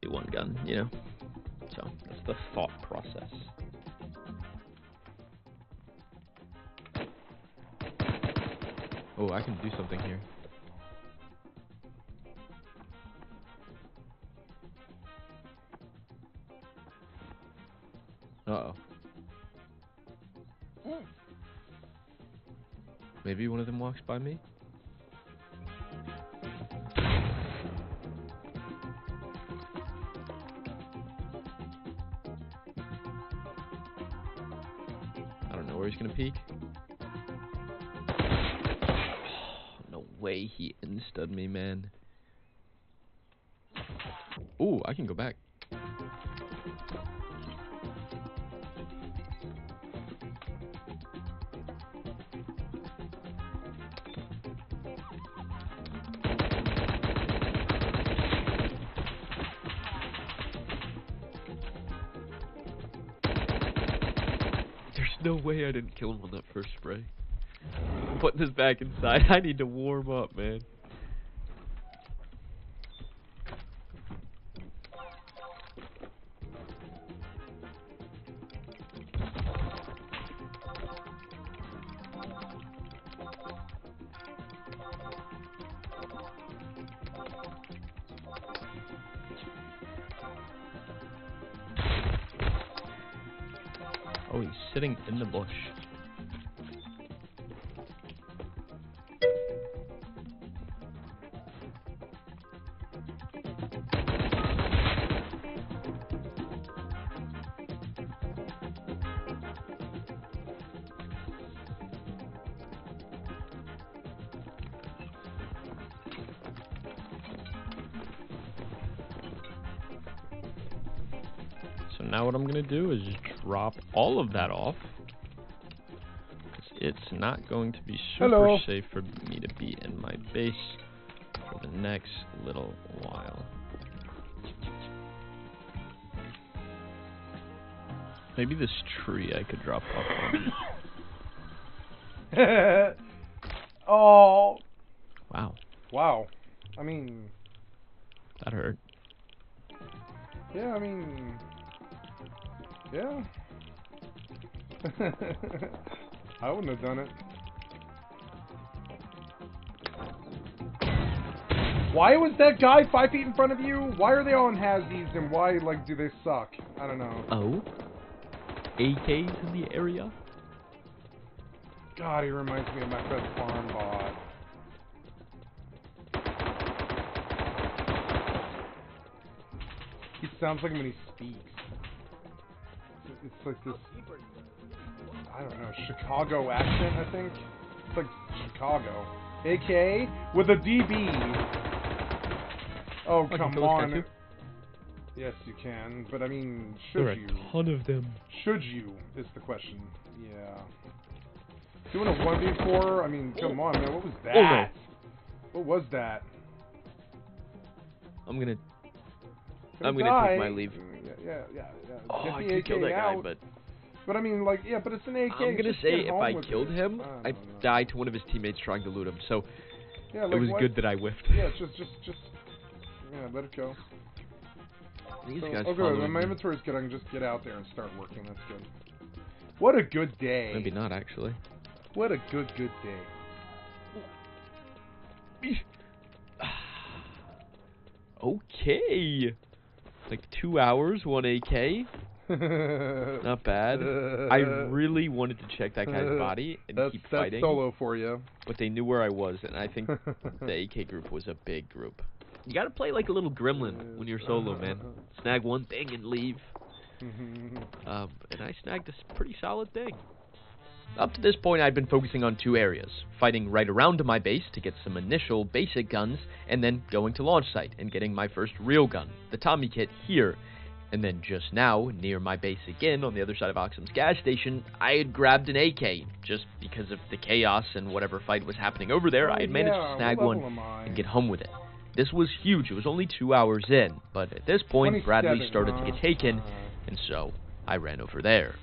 to one gun, you know? So, that's the thought process. Oh, I can do something here. Uh-oh. Maybe one of them walks by me? I don't know where he's gonna peek. No way he insta'd me, man. Ooh, I can go back. There's no way I didn't kill him on that first spray. I'm putting this back inside. I need to warm up, man. Oh, he's sitting in the bush. So now what I'm going to do is drop all of that off. It's not going to be super safe for me to be in my base for the next little while. Maybe this tree I could drop off on. Oh. Wow. Wow. I mean... That hurt. Yeah, I mean... Yeah. I wouldn't have done it. Why was that guy 5 feet in front of you? Why are they all in Hazzies and why, like, do they suck? I don't know. Oh? AKs in the area? God, he reminds me of my friend Farm Bot. He sounds like him when he speaks. It's like this, I don't know, Chicago accent, I think? It's like Chicago. AK with a DB. Oh, come on. Yes, you can, but I mean, should you? There are a ton of them. Should you, is the question. Yeah. Doing a 1v4? I mean, come on, man, what was that? Oh, no. What was that? I'm gonna die. take my leave. Yeah. Oh, Get I the could AK kill that guy, out. but I mean, like, yeah, but it's an AK. I'm gonna Just say get if home I with killed it. him, I I died to one of his teammates trying to loot him. So yeah, like, it was what? good that I whiffed. Yeah, just yeah, let it go. These So, guys okay, following when my me. inventory's good, I can just get out there and start working. That's good. What a good day. Maybe not actually. What a good day. Okay. Like 2 hours, 1 AK. Not bad. I really wanted to check that guy's body and keep fighting. That's solo for you. But they knew where I was, and I think the AK group was a big group. You gotta play like a little gremlin when you're solo, man. Snag one thing and leave. And I snagged a pretty solid thing. Up to this point, I'd been focusing on two areas. Fighting right around my base to get some initial basic guns, and then going to launch site and getting my first real gun, the Tommy kit, here. And then just now, near my base again, on the other side of Oxum's gas station, I had grabbed an AK. Just because of the chaos and whatever fight was happening over there, I had managed to snag one and get home with it. This was huge. It was only 2 hours in, but at this point, Bradley started to get taken, and so I ran over there.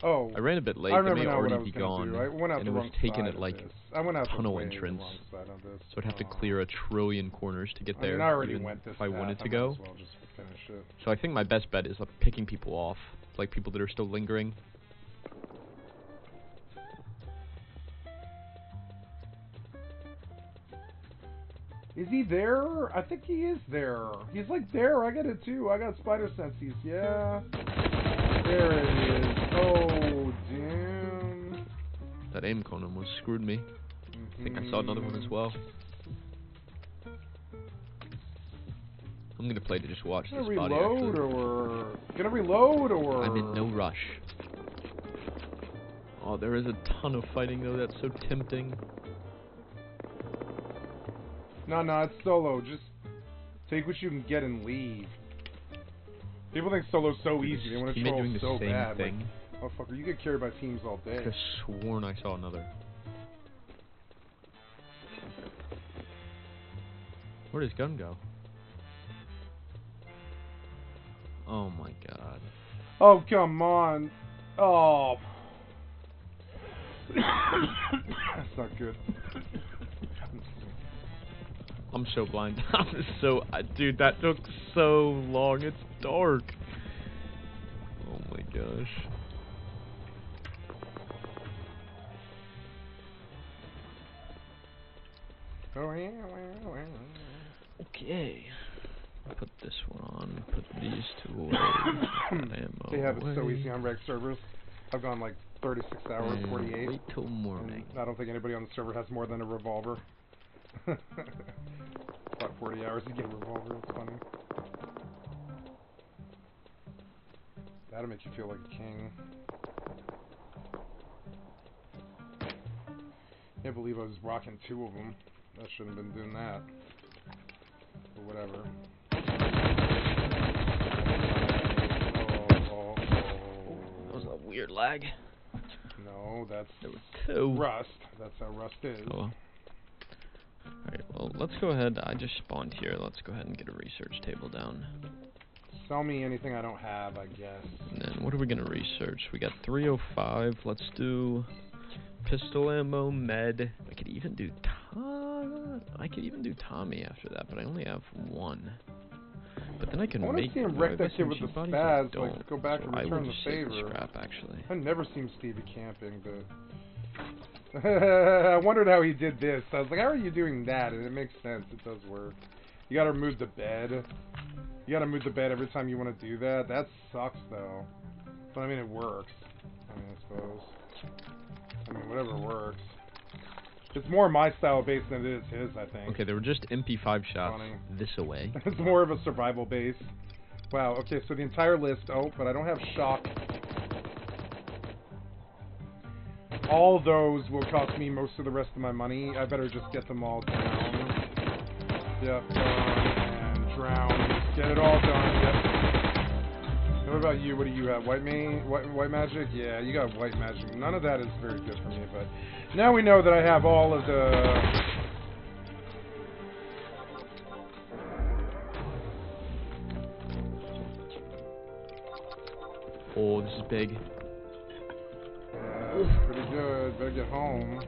Oh. I ran a bit late. I remember they may now what I already was be gonna gone. do. I went out and the it was wrong taken side at like of this. I went out tunnel the entrance. wrong side of this. So I'd have to clear a trillion corners to get I there. mean, I already even went this if I path. wanted to I might go. as well just finish it. So I think my best bet is picking people off, like people that are still lingering. Is he there? I think he is there. He's like there. I got it too. I got spider senses. Yeah. There it is. Oh, damn. That aim cone almost screwed me. I think I saw another one as well. I'm gonna play to just watch this body, actually. Gonna reload or? I'm in no rush. Oh, there is a ton of fighting though. That's so tempting. No, it's solo. Just take what you can get and leave. People think solo's so easy. They want to troll so bad. Thing. Like, oh fucker, you get carried by teams all day. I could have sworn I saw another. Where'd his gun go? Oh my god. Oh, come on. Oh. That's not good. I'm so blind. Dude, that took so long. It's dark. Oh my gosh. Okay. Put this one on. Put these two away. Ammo They have it so away. easy on reg servers. I've gone like 36 hours, 48. Wait till morning. I don't think anybody on the server has more than a revolver. About 40 hours to get a revolver. It's funny. That'll make you feel like a king. Can't believe I was rocking 2 of them. I shouldn't have been doing that. But whatever. That was a weird lag. No, that's There were 2. rust. That's how rust is. Oh well. Alright, well, let's go ahead. I just spawned here. Let's go ahead and get a research table down. Sell me anything I don't have, I guess. And then what are we going to research? We got 305. Let's do pistol ammo, med. I could even do Tommy after that, but I only have 1. But then I can I want to make see him wreck that kid with the spaz, don't, like go back and so return the save favor. scrap, actually. I've never seen Stevie camping, but I wondered how he did this. I was like, how are you doing that? And it makes sense. It does work. You gotta remove the bed. You gotta move the bed every time you want to do that. That sucks, though. But I mean, it works. I mean, I suppose. I mean, whatever works. It's more my style base than it is his, I think. Okay, there were just MP5 shots this away. It's more of a survival base. Wow, okay, so the entire list. Oh, but I don't have shock. All those will cost me most of the rest of my money. I better just get them all down. Yep, and drown. Get it all done, yep. What about you? What do you have? White magic? Yeah, you got white magic. None of that is very good for me, but now we know that I have all of the... Oh, this is big. Yeah, that's pretty good. Better get home.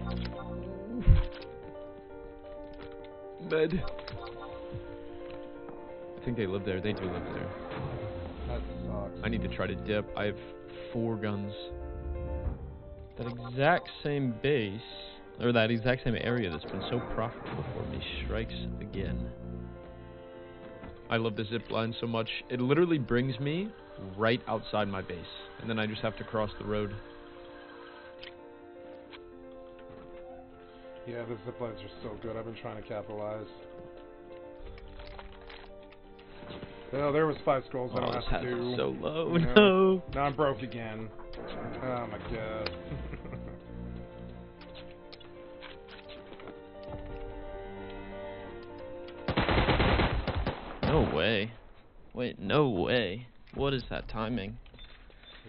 Med. I think they live there. They do live there. That sucks. I need to try to dip. I have 4 guns. That exact same base, or that exact same area that's been so profitable for me, strikes again. I love the zip line so much. It literally brings me right outside my base, and then I just have to cross the road. Yeah, the zip lines are so good. I've been trying to capitalize. Well, there was 5 skulls. I don't have to do. So low. You know? No. Now I'm broke again. Oh my god. No way. Wait, no way. What is that timing?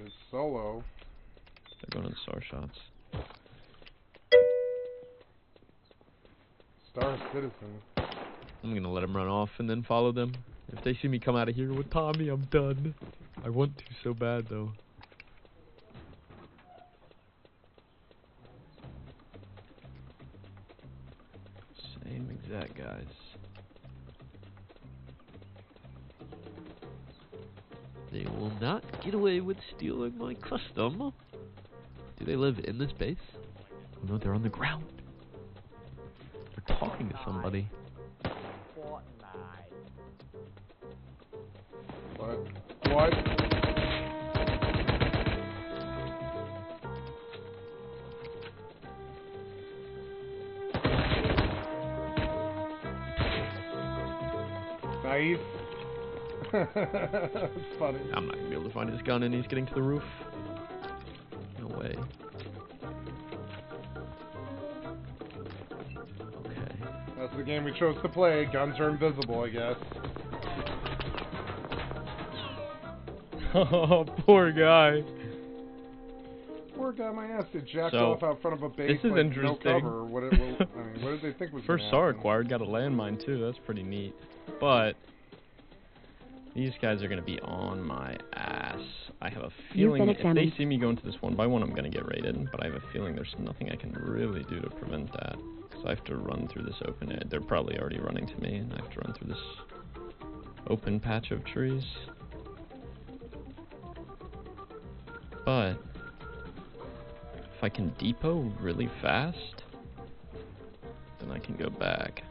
It's solo. They're going to star shots. Star Citizen. I'm going to let them run off and then follow them. If they see me come out of here with Tommy, I'm done. I want to so bad, though. that, guys. They will not get away with stealing my custom. Do they live in this base? Oh no, they're on the ground. They're talking to somebody. What? Nice. That's funny. I'm not gonna be able to find his gun and he's getting to the roof. No way. Okay. That's the game we chose to play. Guns are invisible, I guess. Oh, poor guy. Poor guy, my ass did jacked So, off out front of a base. this is like, interesting. No cover. What did they think was First gonna SAR happen? acquired, got a landmine too. That's pretty neat. But these guys are gonna be on my ass. I have a feeling if they see me go into this 1x1, I'm gonna get raided. But I have a feeling there's nothing I can really do to prevent that. So I have to run through this open area. They're probably already running to me, and I have to run through this open patch of trees. But if I can depot really fast, then I can go back.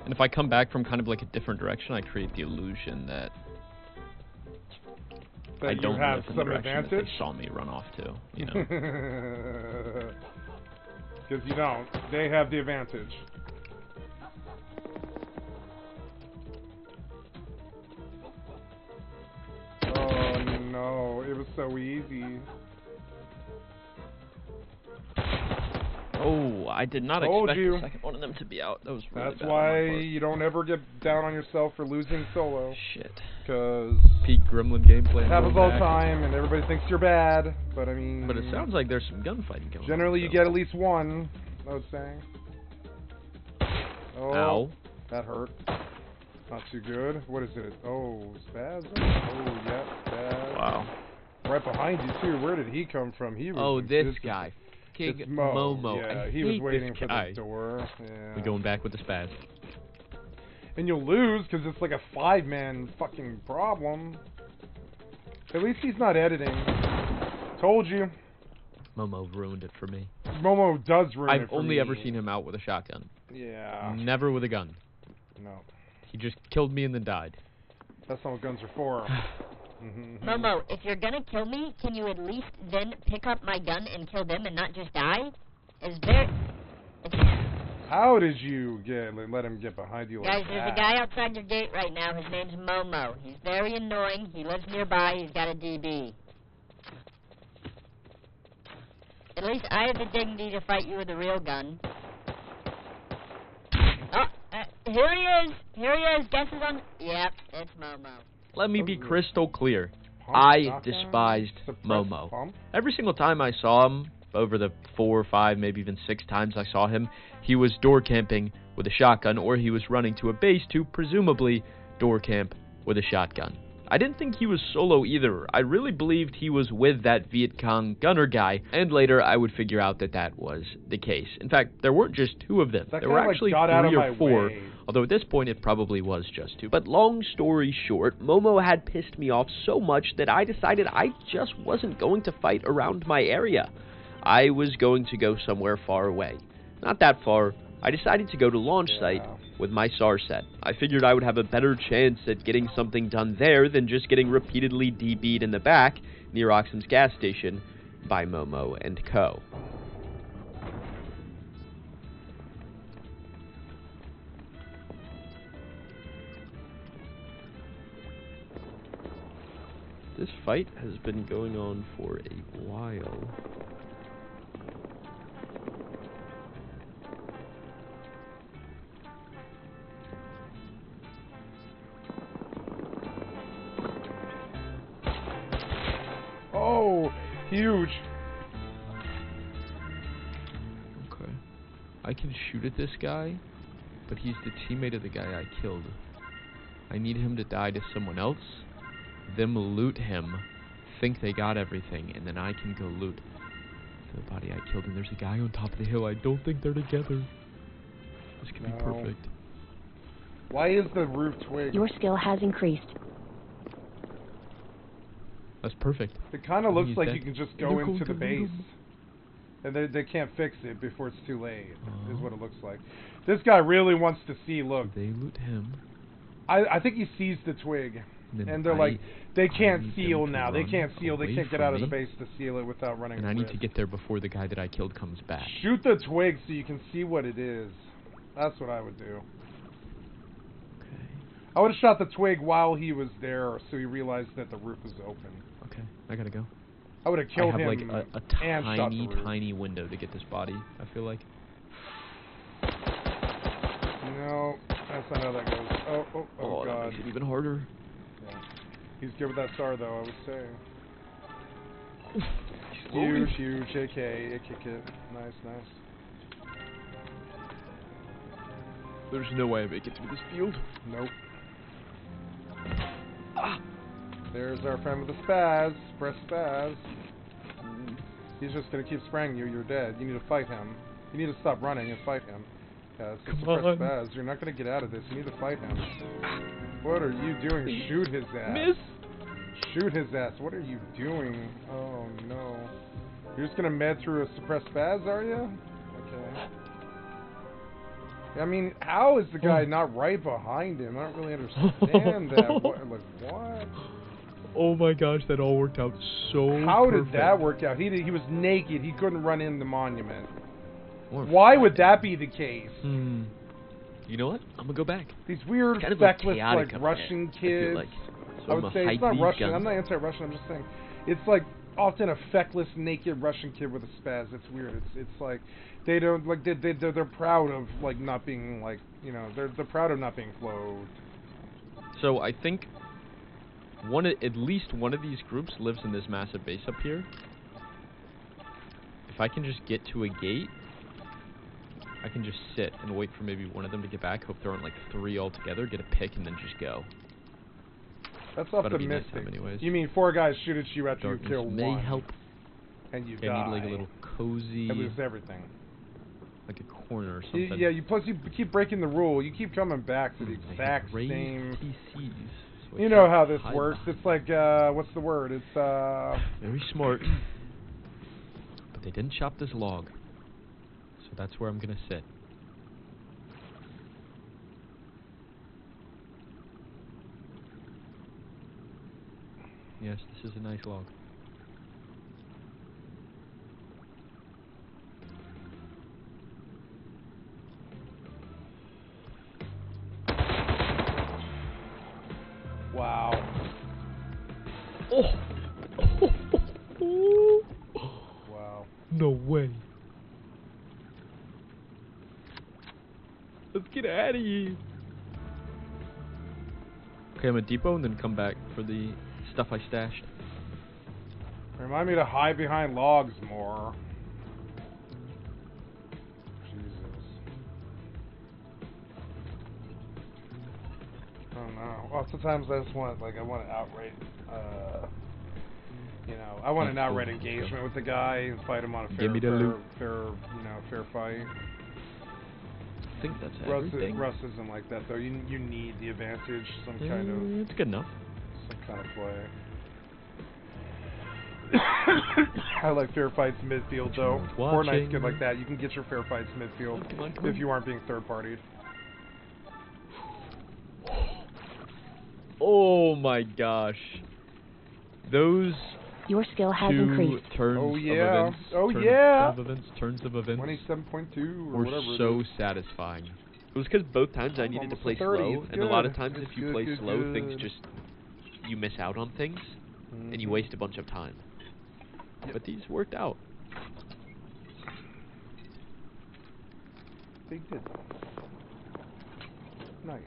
And if I come back from kind of like a different direction, I create the illusion that I don't have live in the some direction that advantage. they saw me run off to, you know. Because you don't. They have the advantage. Oh no, it was so easy. Oh, I did not Told expect you. the second one of them to be out. That was really That's bad why on my part. you don't ever get down on yourself for losing solo. Shit. Because Peak Gremlin gameplay. it happens all the time, and everybody thinks you're bad. But I mean, But it sounds like there's some gunfighting going on. generally you so. get at least one. I would say. Oh, Ow. that hurt. Not too good. What is it? Oh, spasm. Oh, yeah, spasm. Wow. Right behind you too. Where did he come from? He was. Oh, this it's- guy. King it's Momo. Yeah, I he was hate waiting this for guy. the door. Yeah. We're going back with the spaz. And you'll lose because it's like a 5-man fucking problem. At least he's not editing. Told you. Momo ruined it for me. Momo does ruin it I've for only me. ever seen him out with a shotgun. Yeah. Never with a gun. No. He just killed me and then died. That's not what guns are for. Momo, if you're gonna kill me, can you at least then pick up my gun and kill them and not just die? Is there... How did you let him get behind you like Guys, that? there's a guy outside your gate right now. His name's Momo. He's very annoying. He lives nearby. He's got a DB. At least I have the dignity to fight you with a real gun. Oh, here he is. Here he is. Guess who's on... Yep, it's Momo. Let me be crystal clear. Pump I shotgun? despised Suppressed Momo. pump? Every single time I saw him, over the 4 or 5, maybe even 6 times I saw him, he was door camping with a shotgun, or he was running to a base to presumably door camp with a shotgun. I didn't think he was solo either. I really believed he was with that Viet Cong gunner guy, and later I would figure out that that was the case. In fact, there weren't just 2 of them. That There guy, were like, actually got out of 3 or my 4, way. although at this point it probably was just 2. But long story short, Momo had pissed me off so much that I decided I just wasn't going to fight around my area. I was going to go somewhere far away. Not that far. I decided to go to launch site with my SAR set. I figured I would have a better chance at getting something done there than just getting repeatedly DB'd in the back near Oxen's gas station by Momo and co. This fight has been going on for a while. Oh, huge. Okay. I can shoot at this guy, but he's the teammate of the guy I killed. I need him to die to someone else, them loot him, think they got everything, and then I can go loot the body I killed. And there's a guy on top of the hill. I don't think they're together. This could be No. perfect. Why is the roof twig? Your skill has increased. That's perfect. It kind of looks like dead. you can just go into the base. And they can't fix it before it's too late, is what it looks like. This guy really wants to see, look. They loot him. I think he sees the twig. And they're like, they can't seal now. They can't seal. They can't get out of the base to seal it without running And I need to get there before the guy that I killed comes back. Shoot the twig so you can see what it is. That's what I would do. Okay. I would have shot the twig while he was there so he realized that the roof was open. Okay, I gotta go. I would have killed him. I have like a tiny, tiny window to get this body, I feel like. No, that's not how that goes. Oh God. That makes it even harder. Yeah. He's good with that star, though, I would say. Huge, AK kit. Nice, nice. There's no way I make it through this field. Nope. Ah. There's our friend with the spaz. Press spaz. He's just gonna keep spraying you. You're dead. You need to fight him. You need to stop running and fight him. Yeah, it's press spaz. You're not gonna get out of this. You need to fight him. What are you doing? Shoot his ass. Miss. Shoot his ass. What are you doing? Oh no. You're just gonna med through a suppressed spaz, are you? Okay. I mean, how is the guy not right behind him? I don't really understand that. What? Like, what? Oh my gosh, that all worked out so How perfect. did that work out? He was naked. He couldn't run in the monument. Why would that be the case? You know what? I'm gonna go back. These weird, kind of feckless, like, Russian kids. Like. So I would say it's not Russian. Guns. I'm not anti-Russian. I'm just saying it's like often a feckless, naked Russian kid with a spaz. It's weird. It's like they don't like they're proud of like not being like they're proud of not being clothed. So I think at least one of these groups lives in this massive base up here. If I can just get to a gate, I can just sit and wait for maybe one of them to get back. Hope there aren't like 3 all together. Get a pick and then just go. That's optimistic. You mean 4 guys shoot at you after you kill may one, help. And you die. I need like a little cozy. And lose everything. Like a corner or something. Yeah. Plus you keep breaking the rule. You keep coming back to the exact same. PCs. So you know how this works. It's like what's the word? It's very smart. But they didn't chop this log, so that's where I'm gonna sit. Yes, this is a nice log. Wow. Oh. Wow. No way. Let's get out of here. Okay, I'm at depot and then come back for the stuff I stashed. Remind me to hide behind logs more. Jesus. I don't know. Well, sometimes I just want, I want an outright, I want an outright engagement with the guy and fight him on a fair fight. I think that's everything. Russ isn't like that, though. You need the advantage, some kind of... It's good enough. Some kind of play. I like fair fights midfield, though. Fortnite's good like that. You can get your fair fights midfield come on. If you aren't being third-partied. Oh my gosh. Those... Your skill has increased. Turns of events. Turns of events. 27.2 or were whatever. So satisfying. It was because both times I needed to play slow, and a lot of times if you play slow, things just you miss out on things, and you waste a bunch of time. Yep. But these worked out. They did. Nice.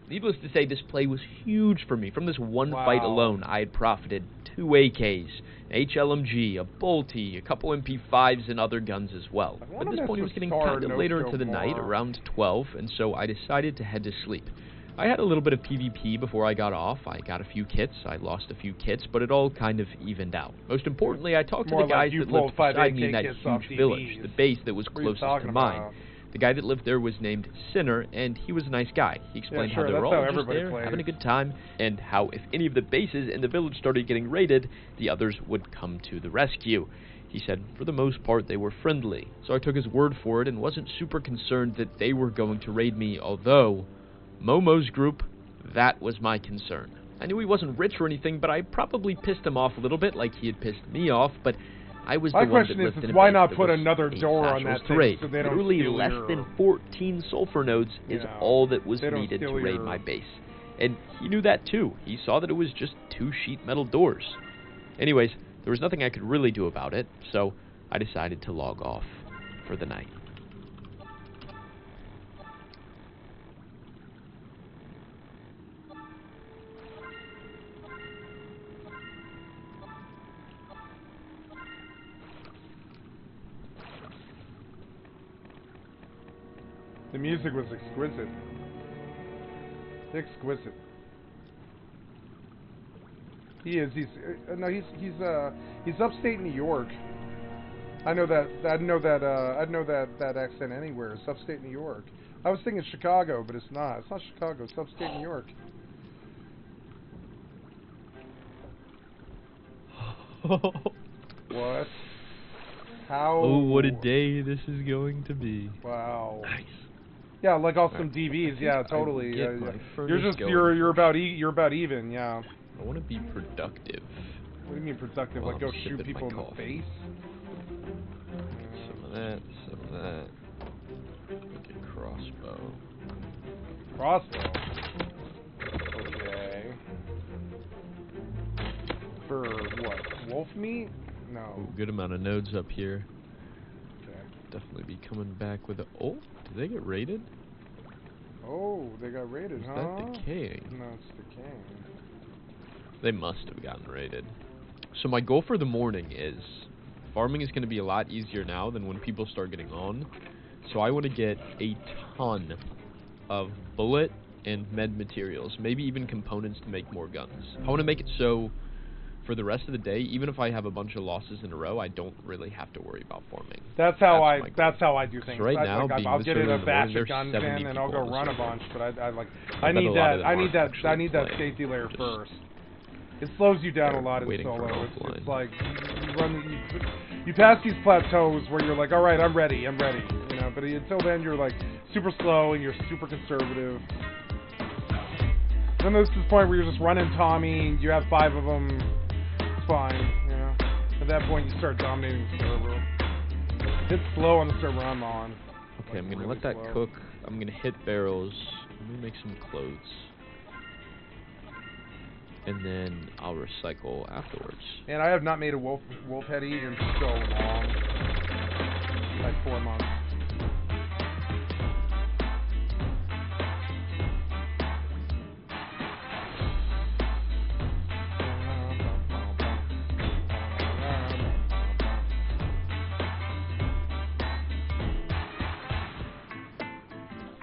Needless to say, this play was huge for me. From this one fight alone, I had profited 2 AKs, an HLMG, a Bolty, a couple MP5s, and other guns as well. But at this point, it was getting kind of later into the night, around 12, and so I decided to head to sleep. I had a little bit of PvP before I got off. I got a few kits, I lost a few kits, but it all kind of evened out. Most importantly, I talked to the guys that lived beside me in that huge village, the base that was closest to mine. The guy that lived there was named Sinner, and he was a nice guy. He explained how they were all just there, having a good time, and how if any of the bases in the village started getting raided, the others would come to the rescue. He said, for the most part, they were friendly, so I took his word for it and wasn't super concerned that they were going to raid me, although Momo's group, that was my concern. I knew he wasn't rich or anything, but I probably pissed him off a little bit, like he had pissed me off, but I was the one that lived in a why base not that put was another door on that thing so they don't Literally steal less than 14 sulfur nodes is all that was needed to raid my base. And he knew that too. He saw that it was just 2 sheet metal doors. Anyways, there was nothing I could really do about it, so I decided to log off for the night. The music was exquisite. Exquisite. He is. He's upstate New York. I know that. I'd know that accent anywhere. It's upstate New York. I was thinking Chicago, but it's not. It's not Chicago. It's upstate New York. What? How? Oh, what a day this is going to be. Wow. Nice. Yeah, like awesome DVs. Yeah, totally. You're about even. Yeah. I want to be productive. What do you mean productive? Like go shoot people in the face? Some of that. Some of that. Make a crossbow. Crossbow. Okay. For what? Wolf meat? No. Ooh, good amount of nodes up here. Okay. Definitely be coming back with a. Oh, did they get raided? Oh, they got raided, huh? Is that decaying? No, it's decaying. They must have gotten raided. So my goal for the morning is farming is going to be a lot easier now than when people start getting on. So I want to get a ton of bullet and med materials, maybe even components to make more guns. I want to make it so for the rest of the day, even if I have a bunch of losses in a row, I don't really have to worry about farming. That's how I do things. Right now, I'll get in a batch of guns in and I'll go run a bunch, but I need that safety layer first. It slows you down a lot in solo. It's like you pass these plateaus where you're like, all right, I'm ready, you know. But until then, you're like super slow and you're super conservative. Then there's this point where you're just running Tommy. You have 5 of them. It's fine, you know. At that point, you start dominating the server. It's slow on the server I'm on. Okay, I'm gonna let that cook. I'm gonna hit barrels. Let me make some clothes. And then I'll recycle afterwards. And I have not made a wolf head eat in so long. Like 4 months.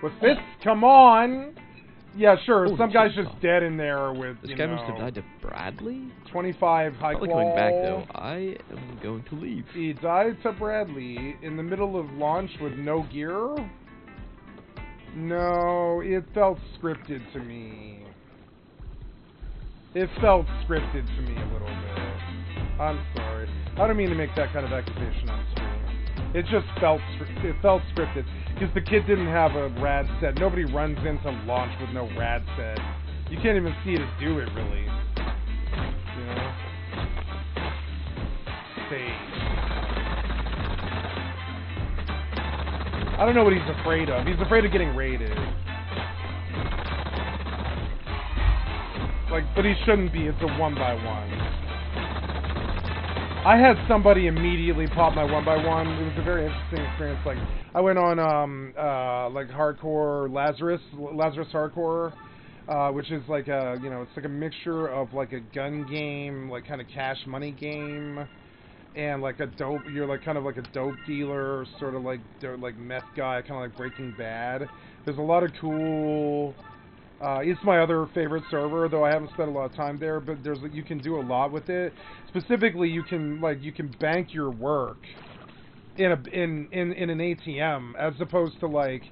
With fists, come on! Yeah, sure. Some guy's just dead in there with, This guy must have died to Bradley? 25 high claw. Probably coming back, though. I am going to leave. He died to Bradley in the middle of launch with no gear? No, it felt scripted to me. It felt scripted to me a little bit. I'm sorry. I don't mean to make that kind of accusation on stream. It just felt scripted. Because the kid didn't have a rad set. Nobody runs into launch with no rad set. You can't even see it do it, really. You know? Stage. I don't know what he's afraid of. He's afraid of getting raided. Like, but he shouldn't be. It's a 1x1. I had somebody immediately pop my 1x1. It was a very interesting experience. Like, I went on like hardcore Lazarus hardcore, which is like a, you know, it's like a mixture of like a gun game, like kind of cash money game, and like a dope. You're like kind of like a dope dealer, sort of like meth guy, kind of like Breaking Bad. There's a lot of cool. It's my other favorite server, though I haven't spent a lot of time there. But you can do a lot with it. Specifically, you can bank your work in an ATM, as opposed to like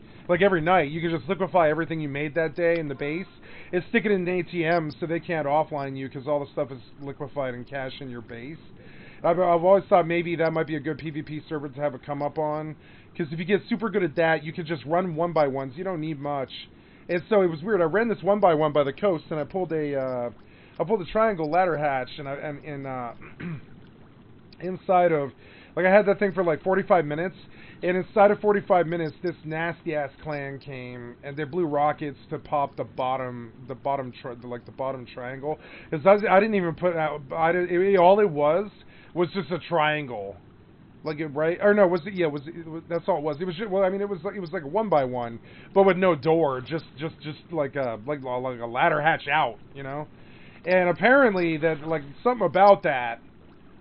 every night you can just liquefy everything you made that day in the base and stick it in an ATM so they can't offline you because all the stuff is liquefied and cash in your base. I've always thought maybe that might be a good PvP server to have a come up on, because if you get super good at that, you can just run 1x1s. You don't need much. And so it was weird. I ran this 1x1 by the coast, and I pulled a triangle ladder hatch, and inside of, like, I had that thing for like 45 minutes, and inside of 45 minutes, this nasty ass clan came, and they blew rockets to pop the bottom triangle. Because I didn't even put out. All it was just a triangle. Like it, right? Or no, was it? Yeah, that's all it was. It was just, well, I mean, it was like a 1x1, but with no door, just like a ladder hatch out, you know. And apparently that, like, something about that,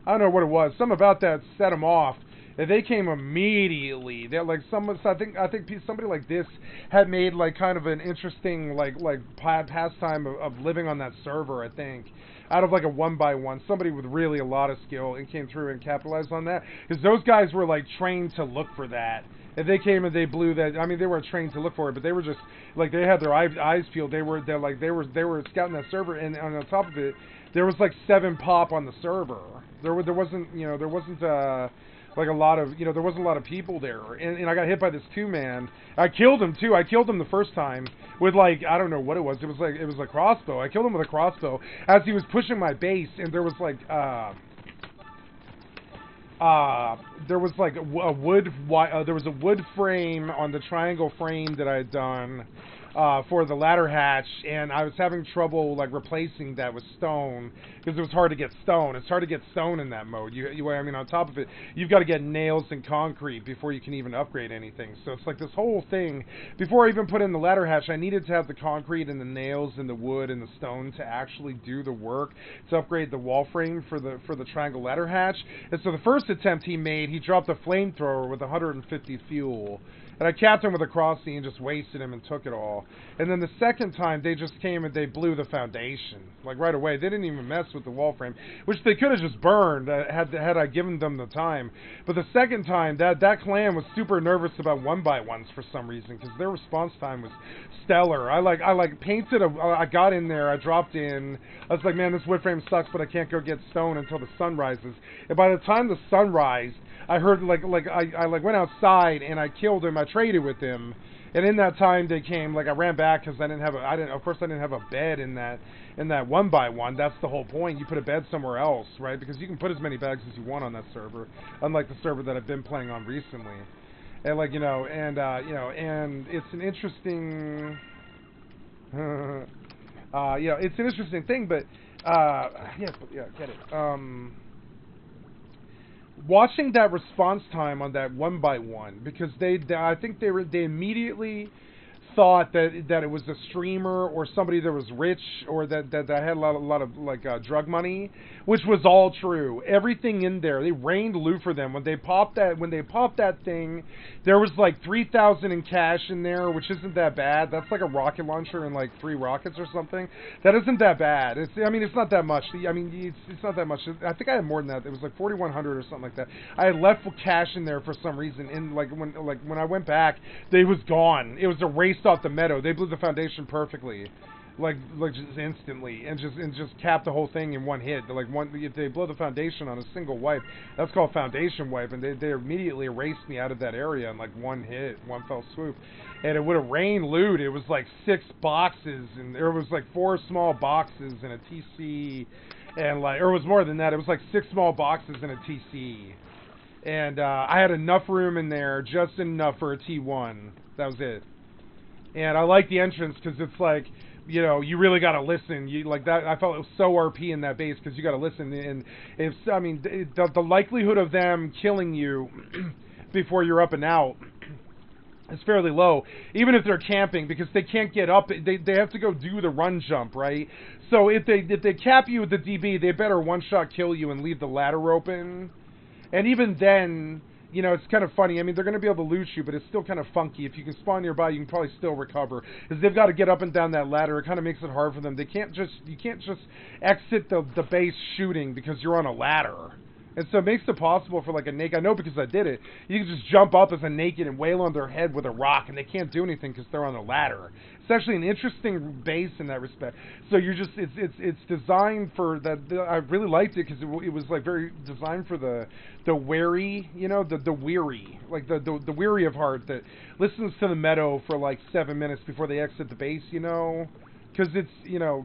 I don't know what it was. Something about that set them off. And they came immediately. They're like I think somebody like this had made like kind of an interesting like pastime of living on that server. I think out of like a 1x1, somebody with really a lot of skill and came through and capitalized on that, because those guys were like trained to look for that. And they came and they blew that. I mean, they weren't trained to look for it, but they were just like, they had their eyes peeled. They were scouting that server, and on top of it, there was like 7 pop on the server. There wasn't like a lot of, there wasn't a lot of people there, and I got hit by this 2-man. I killed him too. I killed him the first time with like, I don't know what it was. It was a crossbow. I killed him with a crossbow as he was pushing my base, and there was like a wood frame on the triangle frame that I had done for the ladder hatch, and I was having trouble like replacing that with stone, because it was hard to get stone. It's hard to get stone in that mode. I mean, on top of it, you've got to get nails and concrete before you can even upgrade anything. So it's like this whole thing. Before I even put in the ladder hatch, I needed to have the concrete and the nails and the wood and the stone to actually do the work to upgrade the wall frame for the triangle ladder hatch. And so the first attempt he made, he dropped a flamethrower with 150 fuel. And I capped him with a crossing and just wasted him and took it all. And then the second time, they just came and they blew the foundation. Like, right away. They didn't even mess with the wall frame, which they could have just burned had I given them the time. But the second time, that clan was super nervous about 1x1s for some reason, because their response time was stellar. I painted I got in there, I dropped in, I was like, man, this wood frame sucks, but I can't go get stone until the sun rises. And by the time the sun rised, I heard I went outside and I killed him. I traded with him, and in that time they came. Like, I ran back because I didn't have a bed in that 1x1. That's the whole point. You put a bed somewhere else, right? Because you can put as many bags as you want on that server, unlike the server that I've been playing on recently. And and it's an interesting, it's an interesting thing. But get it. Watching that response time on that 1x1, because I think they immediately thought that it was a streamer or somebody that was rich, or that had a lot of like drug money, which was all true. Everything in there, they rained loot for them when they popped that thing. There was like 3,000 in cash in there, which isn't that bad. That's like a rocket launcher and like 3 rockets or something. That isn't that bad. It's not that much. It's not that much. I think I had more than that. It was like 4,100 or something like that. I had left cash in there for some reason, and when I went back, they was gone. It was erased off the meadow. They blew the foundation perfectly, like just instantly, and just capped the whole thing in one hit. If they blow the foundation on a single wipe, that's called foundation wipe, and they immediately erased me out of that area in like one hit, one fell swoop. And it would have rained loot. It was like 6 boxes, and there was like 4 small boxes and a TC, and or it was more than that. It was like 6 small boxes and a TC. And I had enough room in there, just enough for a T1. That was it. And I like the entrance because it's like, you really got to listen. You like that. I felt it was so RP in that base because you got to listen. And the likelihood of them killing you before you're up and out is fairly low, even if they're camping, because they can't get up. They have to go do the run jump, right? So if they cap you with the DB, they better one-shot kill you and leave the ladder open. And even then, it's kind of funny. I mean, they're going to be able to loot you, but it's still kind of funky. If you can spawn nearby, you can probably still recover, because they've got to get up and down that ladder. It kind of makes it hard for them. You can't just exit the base shooting because you're on a ladder. And so it makes it possible for like a naked, I know because I did it, you can just jump up as a naked and wail on their head with a rock and they can't do anything because they're on a ladder. It's actually an interesting base in that respect. So you're just, it's designed for that, I really liked it because it was like very designed for the wary, you know, the weary, like the weary of heart that listens to the meadow for like 7 minutes before they exit the base, you know. Because it's, you know,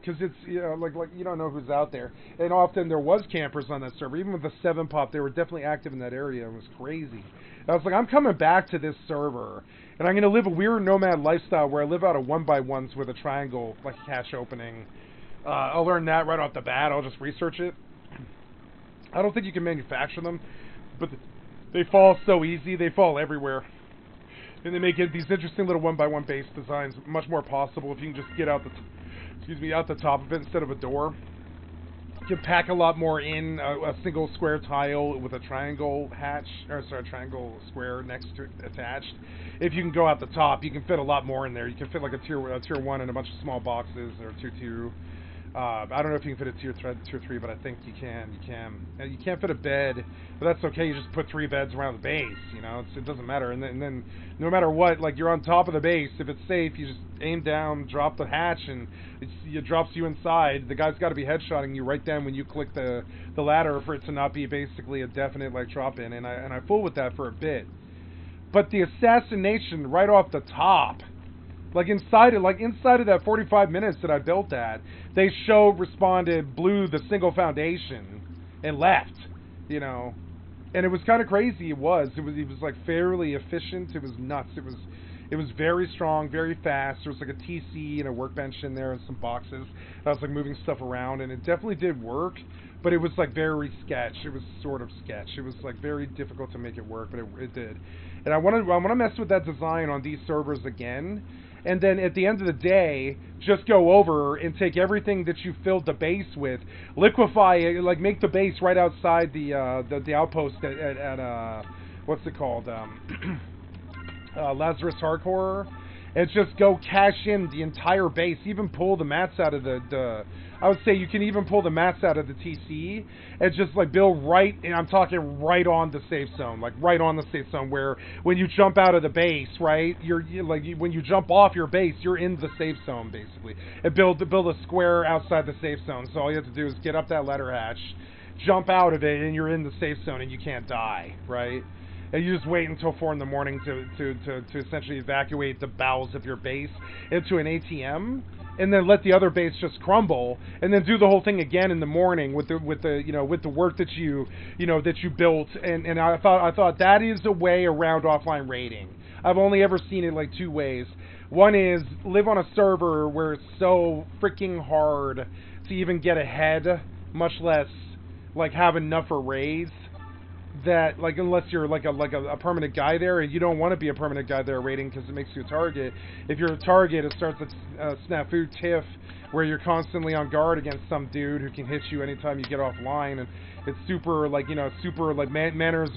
like you don't know who's out there. And often there was campers on that server. Even with the 7-pop, they were definitely active in that area. It was crazy. And I was like, I'm coming back to this server. And I'm going to live a weird nomad lifestyle where I live out of 1x1s with a triangle, like cache opening. I'll learn that right off the bat. I'll just research it. I don't think you can manufacture them. But they fall so easy. They fall everywhere. And they make it these interesting little 1x1 base designs much more possible if you can just get out the out the top of it instead of a door. You can pack a lot more in a single square tile with a triangle hatch, or sorry, triangle square next to attached. If you can go out the top, you can fit a lot more in there. You can fit like a tier 1 in a bunch of small boxes, or tier 2. I don't know if you can fit a tier 3, but I think you can. You can't fit a bed, but that's okay. You just put 3 beds around the base. You know, it doesn't matter. And then no matter what, like you're on top of the base. If it's safe, you just aim down, drop the hatch, and it drops you inside. The guy's got to be headshotting you right then when you click the ladder for it to not be basically a definite like drop in. And I fooled with that for a bit, but the assassination right off the top. Like inside of that 45 minutes that I built that, they responded, blew the single foundation, and left. You know, and it was kind of crazy. It was like fairly efficient. It was nuts. It was very strong, very fast. There was like a TC and a workbench in there and some boxes. I was like moving stuff around, and it definitely did work. But it was like very sketch. It was sort of sketch. It was like very difficult to make it work, but it did. And I want to mess with that design on these servers again. And then at the end of the day, just go over and take everything that you filled the base with, liquefy it, like make the base right outside the outpost at what's it called, Lazarus Hardcore, and just go cash in the entire base. Even pull the mats out of the I would say you can even pull the mats out of the TC and just like build right, and I'm talking right on the safe zone, like right on the safe zone where when you jump out of the base, right, when you jump off your base, you're in the safe zone basically, and build a square outside the safe zone. So all you have to do is get up that ladder hatch, jump out of it, and you're in the safe zone and you can't die, right? And you just wait until 4 in the morning to essentially evacuate the bowels of your base into an ATM, and then let the other base just crumble, and then do the whole thing again in the morning with the work that you built. And I thought that is a way around offline raiding. I've only ever seen it like 2 ways. One is live on a server where it's so freaking hard to even get ahead, much less like have enough for raids. That, like, unless you're like a permanent guy there, and you don't want to be a permanent guy there raiding because it makes you a target. If you're a target, it starts a snafu tiff where you're constantly on guard against some dude who can hit you anytime you get offline, and it's super like manners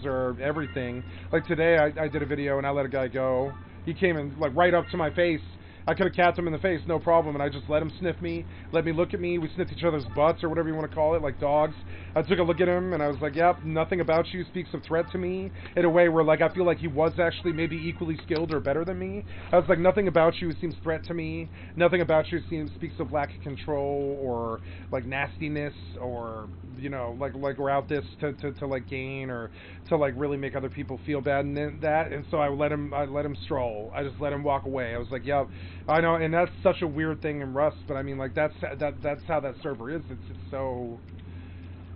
are everything. Like today, I did a video and I let a guy go. He came in like right up to my face. I could have capped him in the face, no problem, and I just let him sniff me, let me look at me. We sniffed each other's butts, or whatever you want to call it, like dogs. I took a look at him, and I was like, yep, nothing about you speaks of threat to me, in a way where, like, I feel like he was actually maybe equally skilled or better than me. I was like, nothing about you seems threat to me. Nothing about you speaks of lack of control, or, like, nastiness, or, you know, like we're out this to like, gain, or to, like, really make other people feel bad, and so I let him stroll. I just let him walk away. I was like, yep. I know, and that's such a weird thing in Rust, but I mean, like, that's how that server is. It's so,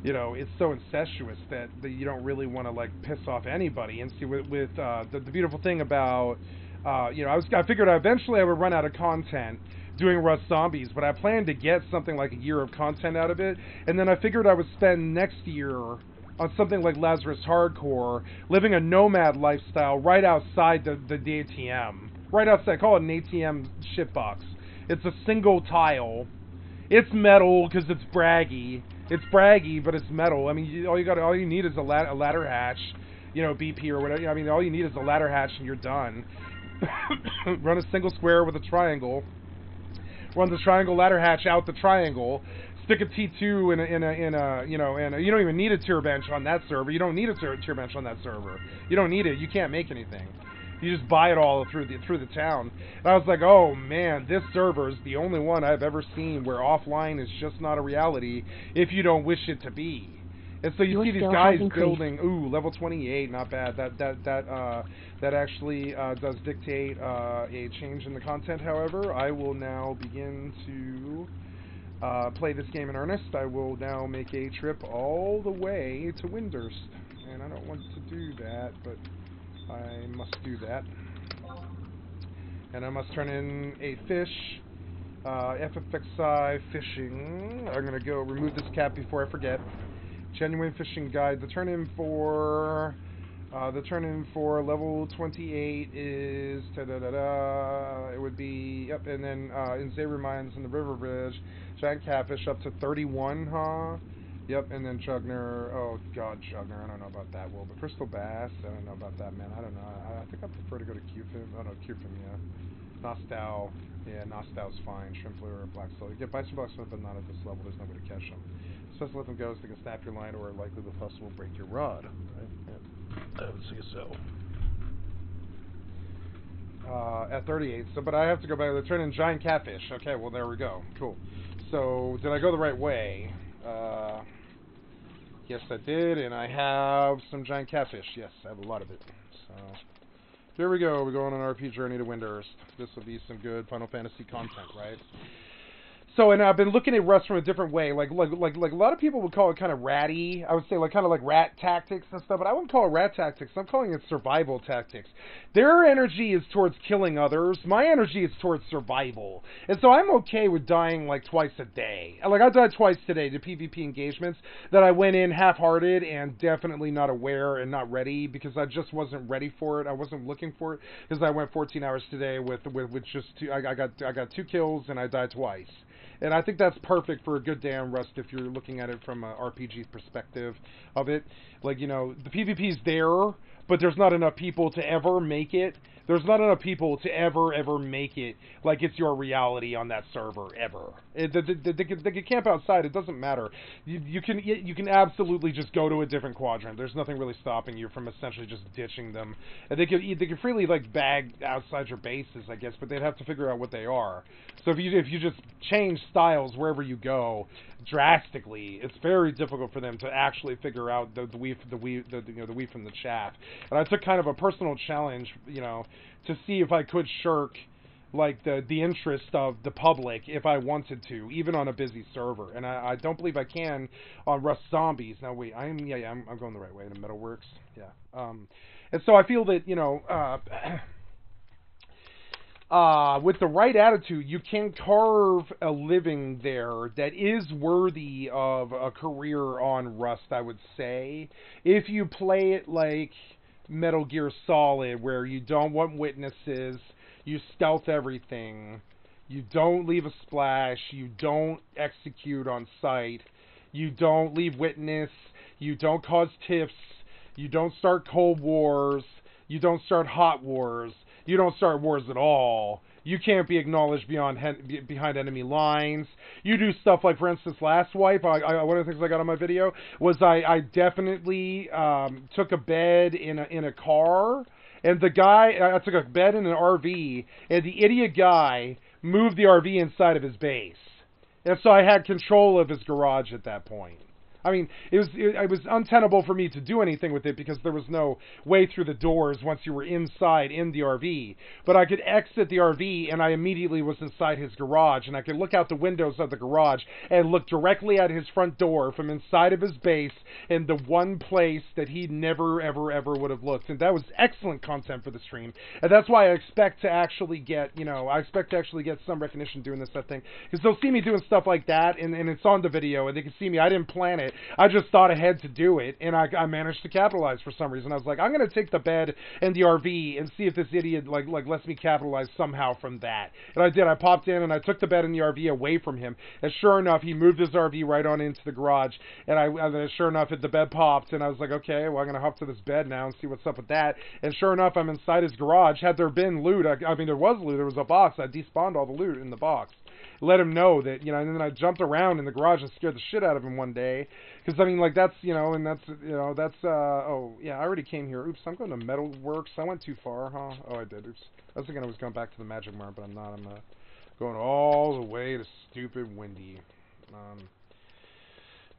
you know, it's so incestuous that you don't really want to, like, piss off anybody. And see, with the beautiful thing about, you know, I figured eventually I would run out of content doing Rust Zombies, but I planned to get something like a year of content out of it, and then I figured I would spend next year on something like Lazarus Hardcore, living a nomad lifestyle right outside the ATM. Right outside, call it an ATM shitbox. It's a single tile. It's metal because it's braggy. It's braggy, but it's metal. I mean, all you need is a ladder hatch, you know, BP or whatever. I mean, all you need is a ladder hatch and you're done. Run a single square with a triangle. Run the triangle ladder hatch out the triangle. stick a T2 in a you know, and you don't even need a tier bench on that server. You don't need a tier bench on that server. You don't need it. You can't make anything. You just buy it all through the town. And I was like, oh man, this server is the only one I've ever seen where offline is just not a reality if you don't wish it to be. And so you see these guys building, ooh, level 28, not bad. That actually does dictate a change in the content. However, I will now begin to play this game in earnest. I will now make a trip all the way to Windurst, and I don't want to do that, but I must do that. And I must turn in a fish. FFXI fishing. I'm gonna go remove this cap before I forget. Genuine fishing guide. The turn in for level 28 is it would be yep, and then in Xavier Mines in the River Bridge, giant catfish up to 31, huh? Yep, and then Chugner. Oh God, Chugner. I don't know about that. Well, but Crystal Bass. I don't know about that, man. I don't know. I think I prefer to go to Cufin. Oh no, Cufin, yeah. Nostal. Yeah, Nostal's fine. Shrimp lure, black soul. You get bites from blacksmith, but not at this level. There's no way to catch them. Just let them go so they can snap your line, or likely the tussle will break your rod. Right? Yeah. I don't see so. At 38. So, but I have to go back. They're turning giant catfish. Okay, well there we go. Cool. So, did I go the right way? Yes, I did, and I have some giant catfish. Yes, I have a lot of it. So, here we go. We're going on an RP journey to Windurst. This will be some good Final Fantasy content, right? So, and I've been looking at Rust from a different way. Like a lot of people would call it kind of ratty. I would say kind of like rat tactics and stuff, but I wouldn't call it rat tactics. I'm calling it survival tactics. Their energy is towards killing others. My energy is towards survival. And so I'm okay with dying like twice a day. Like I died twice today to PvP engagements that I went in half-hearted and definitely not aware and not ready because I just wasn't ready for it. I wasn't looking for it because I went 14 hours today with just two. I got 2 kills and I died twice. And I think that's perfect for a good damn Rust if you're looking at it from an RPG perspective of it. Like, you know, the PvP's there, but there's not enough people to ever make it. There's not enough people to ever make it like it's your reality on that server, ever. They can camp outside, it doesn't matter. You can absolutely just go to a different quadrant. There's nothing really stopping you from essentially just ditching them. And they could freely, like, bag outside your bases, I guess, but they'd have to figure out what they are. So if you just change styles wherever you go drastically, it's very difficult for them to actually figure out the wheat from the chaff. And I took kind of a personal challenge, you know, to see if I could shirk like the interest of the public if I wanted to, even on a busy server. And I don't believe I can on Rust Zombies. Now wait, I'm going the right way to Metalworks. Yeah. And so I feel that, you know, with the right attitude, you can carve a living there that is worthy of a career on Rust, I would say. If you play it like Metal Gear Solid, where you don't want witnesses, you stealth everything, you don't leave a splash, you don't execute on sight, you don't leave witness, you don't cause tiffs, you don't start cold wars, you don't start hot wars, you don't start wars at all. You can't be acknowledged behind enemy lines. You do stuff like, for instance, last wipe. One of the things I got on my video was I definitely took a bed in a car, and the guy I took a bed in an RV, and the idiot guy moved the RV inside of his base, and so I had control of his garage at that point. I mean, it was untenable for me to do anything with it because there was no way through the doors once you were inside in the RV. But I could exit the RV, and I immediately was inside his garage, and I could look out the windows of the garage and look directly at his front door from inside of his base in the one place that he never, ever would have looked. And that was excellent content for the stream. And that's why I expect to actually get, you know, some recognition doing this stuff thing. Because they'll see me doing stuff like that, and it's on the video, and they can see me. I didn't plan it. I just thought ahead to do it, and I managed to capitalize for some reason. I was like, I'm going to take the bed and the RV and see if this idiot like lets me capitalize somehow from that. And I did. I popped in, and I took the bed and the RV away from him. And sure enough, he moved his RV right on into the garage. And sure enough, the bed popped, and I was like, okay, well, I'm going to hop to this bed now and see what's up with that. And sure enough, I'm inside his garage. Had there been loot, I mean, there was loot. There was a box. I despawned all the loot in the box. let him know that, you know, and then I jumped around in the garage and scared the shit out of him one day. Because, I mean, like, that's, you know, and that's, you know, that's, oh, yeah, I already came here. Oops, I'm going to Metalworks. I went too far, huh? Oh, I did. Oops. I was thinking I was going back to the Magic Mart, but I'm not. I'm going all the way to stupid Windy.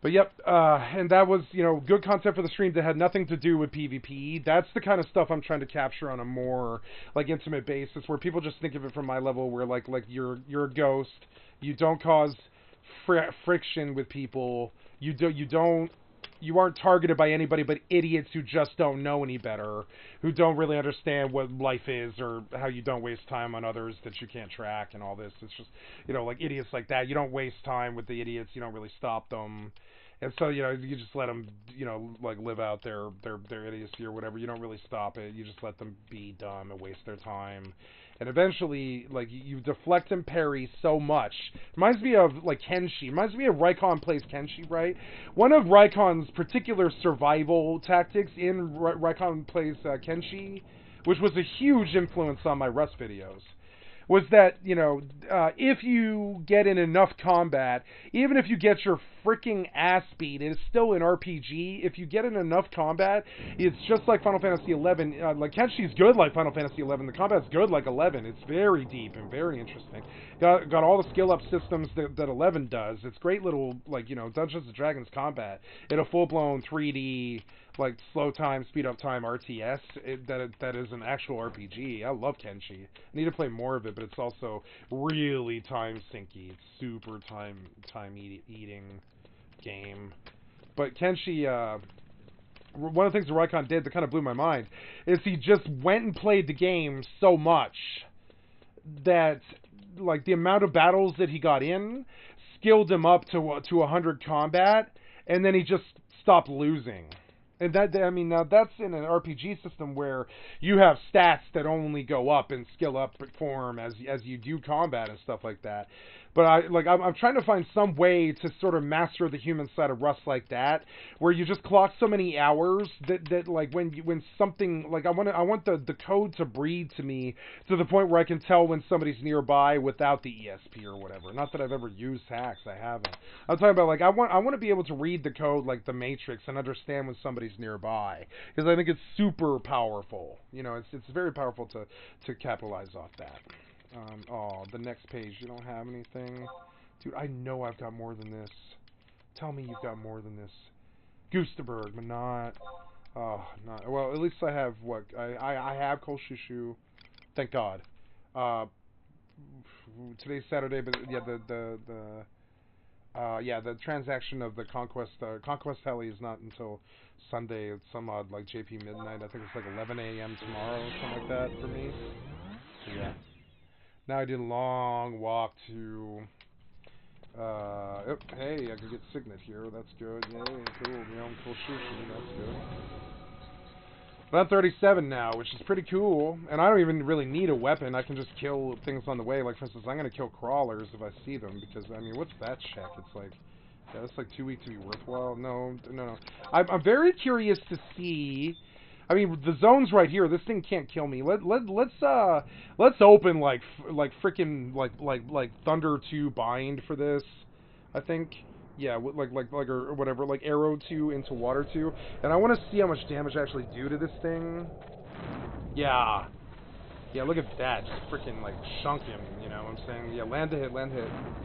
But yep, and that was, you know, good concept for the stream that had nothing to do with PvP. That's the kind of stuff I'm trying to capture on a more, like, intimate basis, where people just think of it from my level, where, like you're a ghost, you don't cause friction with people, you aren't targeted by anybody but idiots who just don't know any better, who don't really understand what life is, or how you don't waste time on others that you can't track and all this. It's just, you know, like idiots like that. You don't waste time with the idiots. You don't really stop them. And so, you know, you just let them, you know, like live out their idiocy or whatever. You don't really stop it. You just let them be dumb and waste their time. And eventually, like, you deflect and parry so much. Reminds me of, like, Kenshi. Reminds me of Raikon plays Kenshi, right? One of Raikon's particular survival tactics in Raikon plays Kenshi, which was a huge influence on my Rust videos, was that, you know, if you get in enough combat, even if you get your freaking ass beat, it's still an RPG. If you get in enough combat, it's just like Final Fantasy XI. Like, Kenshi's good like Final Fantasy XI. The combat's good like 11. It's very deep and very interesting. Got all the skill up systems that 11 does. It's great little, like, you know, Dungeons & Dragons combat in a full-blown 3D, like, slow time, speed up time RTS. That is an actual RPG. I love Kenshi. I need to play more of it, but it's also really time sinky. It's super time eating game. But Kenshi, one of the things that Raikon did that kind of blew my mind is he just went and played the game so much that, like, the amount of battles that he got in skilled him up to 100 combat, and then he just stopped losing. And that, I mean, now that's in an RPG system where you have stats that only go up and skill up form as you do combat and stuff like that. But I'm trying to find some way to sort of master the human side of Rust like that, where you just clock so many hours that like when something, like, I want the code to breed to me to the point where I can tell when somebody's nearby without the ESP or whatever. Not that I've ever used hacks, I haven't. I'm talking about, like, I want to be able to read the code like the Matrix and understand when somebody's nearby, because I think it's super powerful. You know, it's very powerful to capitalize off that. Oh, the next page, you don't have anything? Dude, I know I've got more than this. Tell me you've got more than this. Goosterberg, but not... Oh, not... Well, at least I have, what? I have Kol Shushu. Thank God. Today's Saturday, but yeah, the transaction of the Conquest Heli is not until Sunday. It's some odd, like, JP midnight. I think it's like 11 a.m. tomorrow, or something like that for me. So, yeah. Now I did a long walk to, oh, hey, I can get Signet here, that's good, yay, cool, you know, cool shooting, that's good. But I'm 37 now, which is pretty cool, and I don't even really need a weapon, I can just kill things on the way. Like, for instance, I'm gonna kill crawlers if I see them, because, I mean, what's that check? It's like, yeah, that's like 2 weeks to be worthwhile. No. I'm very curious to see... I mean, the zone's right here. This thing can't kill me. Let's open like freaking like Thunder 2 bind for this. I think, yeah, like or whatever, like Arrow 2 into Water 2, and I want to see how much damage I actually do to this thing. Yeah. Yeah, look at that. Just freaking, like, chunk him, you know what I'm saying? Yeah, land to hit.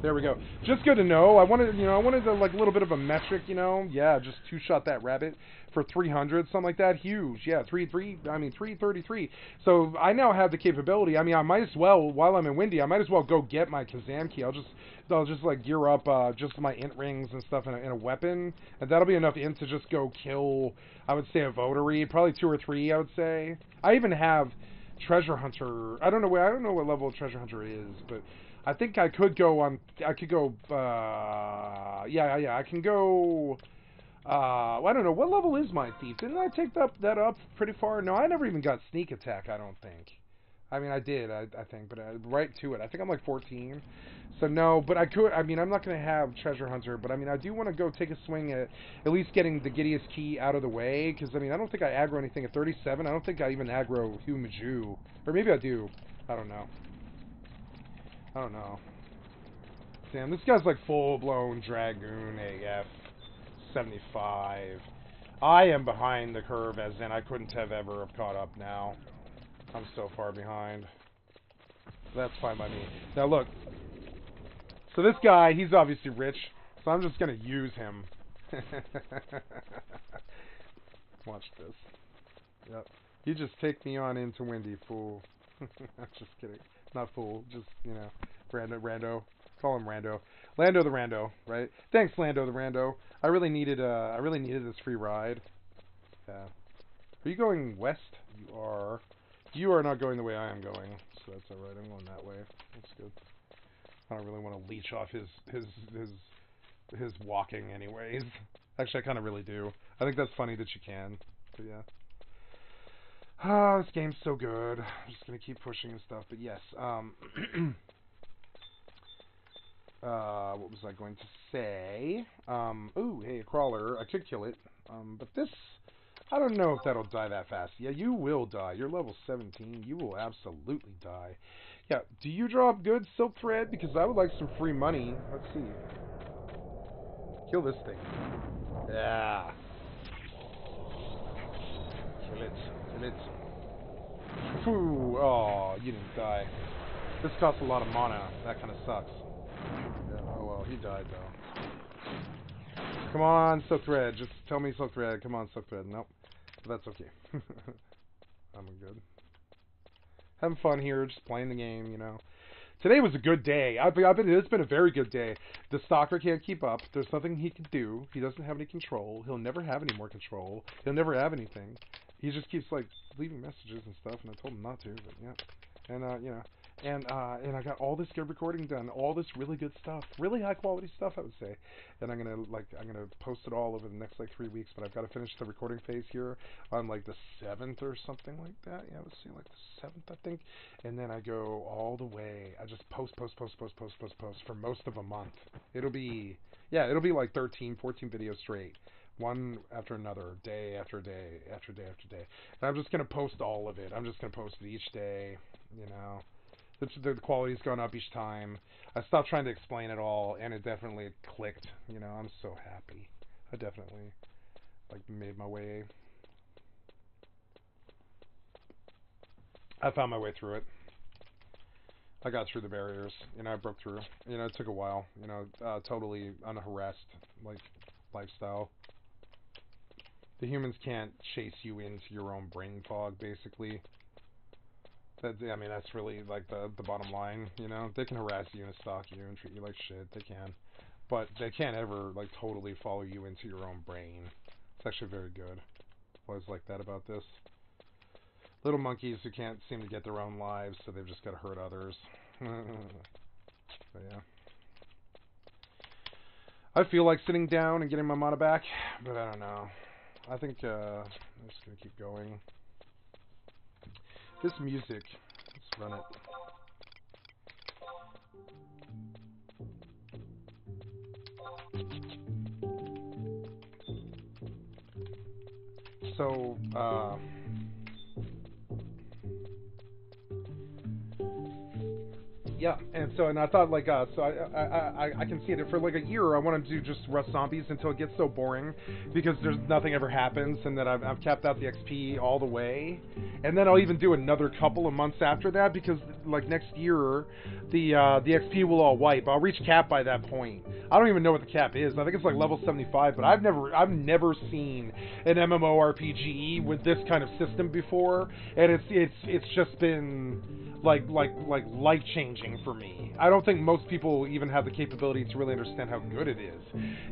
There we go. Just good to know. I wanted like, a little bit of a metric, you know? Yeah, just two-shot that rabbit for 300, something like that. Huge. Yeah, 333. So I now have the capability. I mean, I might as well, while I'm in Windy, I might as well go get my Kazam key. I'll just like, gear up just my int rings and stuff in a weapon, and that'll be enough int to just go kill, I would say, a votary. Probably 2 or 3, I would say. I even have... Treasure Hunter. I don't know what level Treasure Hunter is, but I think I could go on. I could go. Yeah. I can go. Well, I don't know what level is my thief. Didn't I take that up pretty far? No, I never even got sneak attack. I don't think. I mean, I did. I think, but right to it. I think I'm like 14. So no, but I could. I mean, I'm not gonna have Treasure Hunter, but I mean, I do want to go take a swing at least getting the Gideon's Key out of the way, because I mean, I don't think I aggro anything at 37. I don't think I even aggro Hugh Maju, or maybe I do. I don't know. Damn, this guy's like full-blown Dragoon AF 75. I am behind the curve, as in I couldn't have ever have caught up now. I'm so far behind. That's fine by me. Now look. So this guy, he's obviously rich, so I'm just gonna use him. Watch this. Yep. You just take me on into Windy, fool. I'm just kidding. Not fool, just, you know, Rando. Call him Rando. Lando the Rando, right? Thanks, Lando the Rando. I really needed this free ride. Yeah. Are you going west? You are. You are not going the way I am going, so that's alright. I'm going that way. That's good. I don't really want to leech off his walking anyways. Actually, I kind of really do. I think that's funny that you can. But yeah. Ah, this game's so good. I'm just gonna keep pushing and stuff. But yes, what was I going to say? Ooh, hey, a crawler. I could kill it. But this, I don't know if that'll die that fast. Yeah, you will die. You're level 17. You will absolutely die. Yeah, do you drop good silk thread? Because I would like some free money. Let's see. Kill this thing. Yeah. Kill it. Kill it. Phew. Oh, you didn't die. This costs a lot of mana. That kind of sucks. Yeah, oh well, he died though. Come on, silk thread. Just tell me silk thread. Come on, silk thread. Nope. That's okay. I'm good. Having fun here, just playing the game, you know. Today was a good day. It's been a very good day. The stalker can't keep up. There's nothing he can do. He doesn't have any control. He'll never have any more control. He'll never have anything. He just keeps like leaving messages and stuff, and I told him not to, but yeah. And you know, and I got all this good recording done, all this really good stuff, really high quality stuff, I would say. And I'm gonna post it all over the next like 3 weeks, but I've got to finish the recording phase here on like the 7th or something like that. Yeah, let's see, like the 7th, I think. And then I go all the way. I just post for most of a month. It'll be like 13, 14 videos straight. One after another, day after day, after day after day. And I'm just going to post all of it. I'm just going to post it each day, you know. The quality's gone up each time. I stopped trying to explain it all, and it definitely clicked. You know, I'm so happy. I definitely, like, made my way. I found my way through it. I got through the barriers. You know, I broke through. You know, it took a while. You know, totally unharassed, like, lifestyle. The humans can't chase you into your own brain fog, basically. I mean, that's really, like, the bottom line, you know? They can harass you and stalk you and treat you like shit. They can. But they can't ever, like, totally follow you into your own brain. It's actually very good. I always like that about this. Little monkeys who can't seem to get their own lives, so they've just got to hurt others. But, yeah. I feel like sitting down and getting my mana back, but I don't know. I think I'm just going to keep going. This music, let's run it. So, yeah, and I thought, like, so I can see it for like a year. I wanted to do just Rust Zombies until it gets so boring, because there's nothing ever happens, and then I've capped out the XP all the way, and then I'll even do another couple of months after that, because like next year, the XP will all wipe. I'll reach cap by that point. I don't even know what the cap is. I think it's like level 75, but I've never seen an MMORPG with this kind of system before, and it's just been like life-changing for me. I don't think most people even have the capability to really understand how good it is.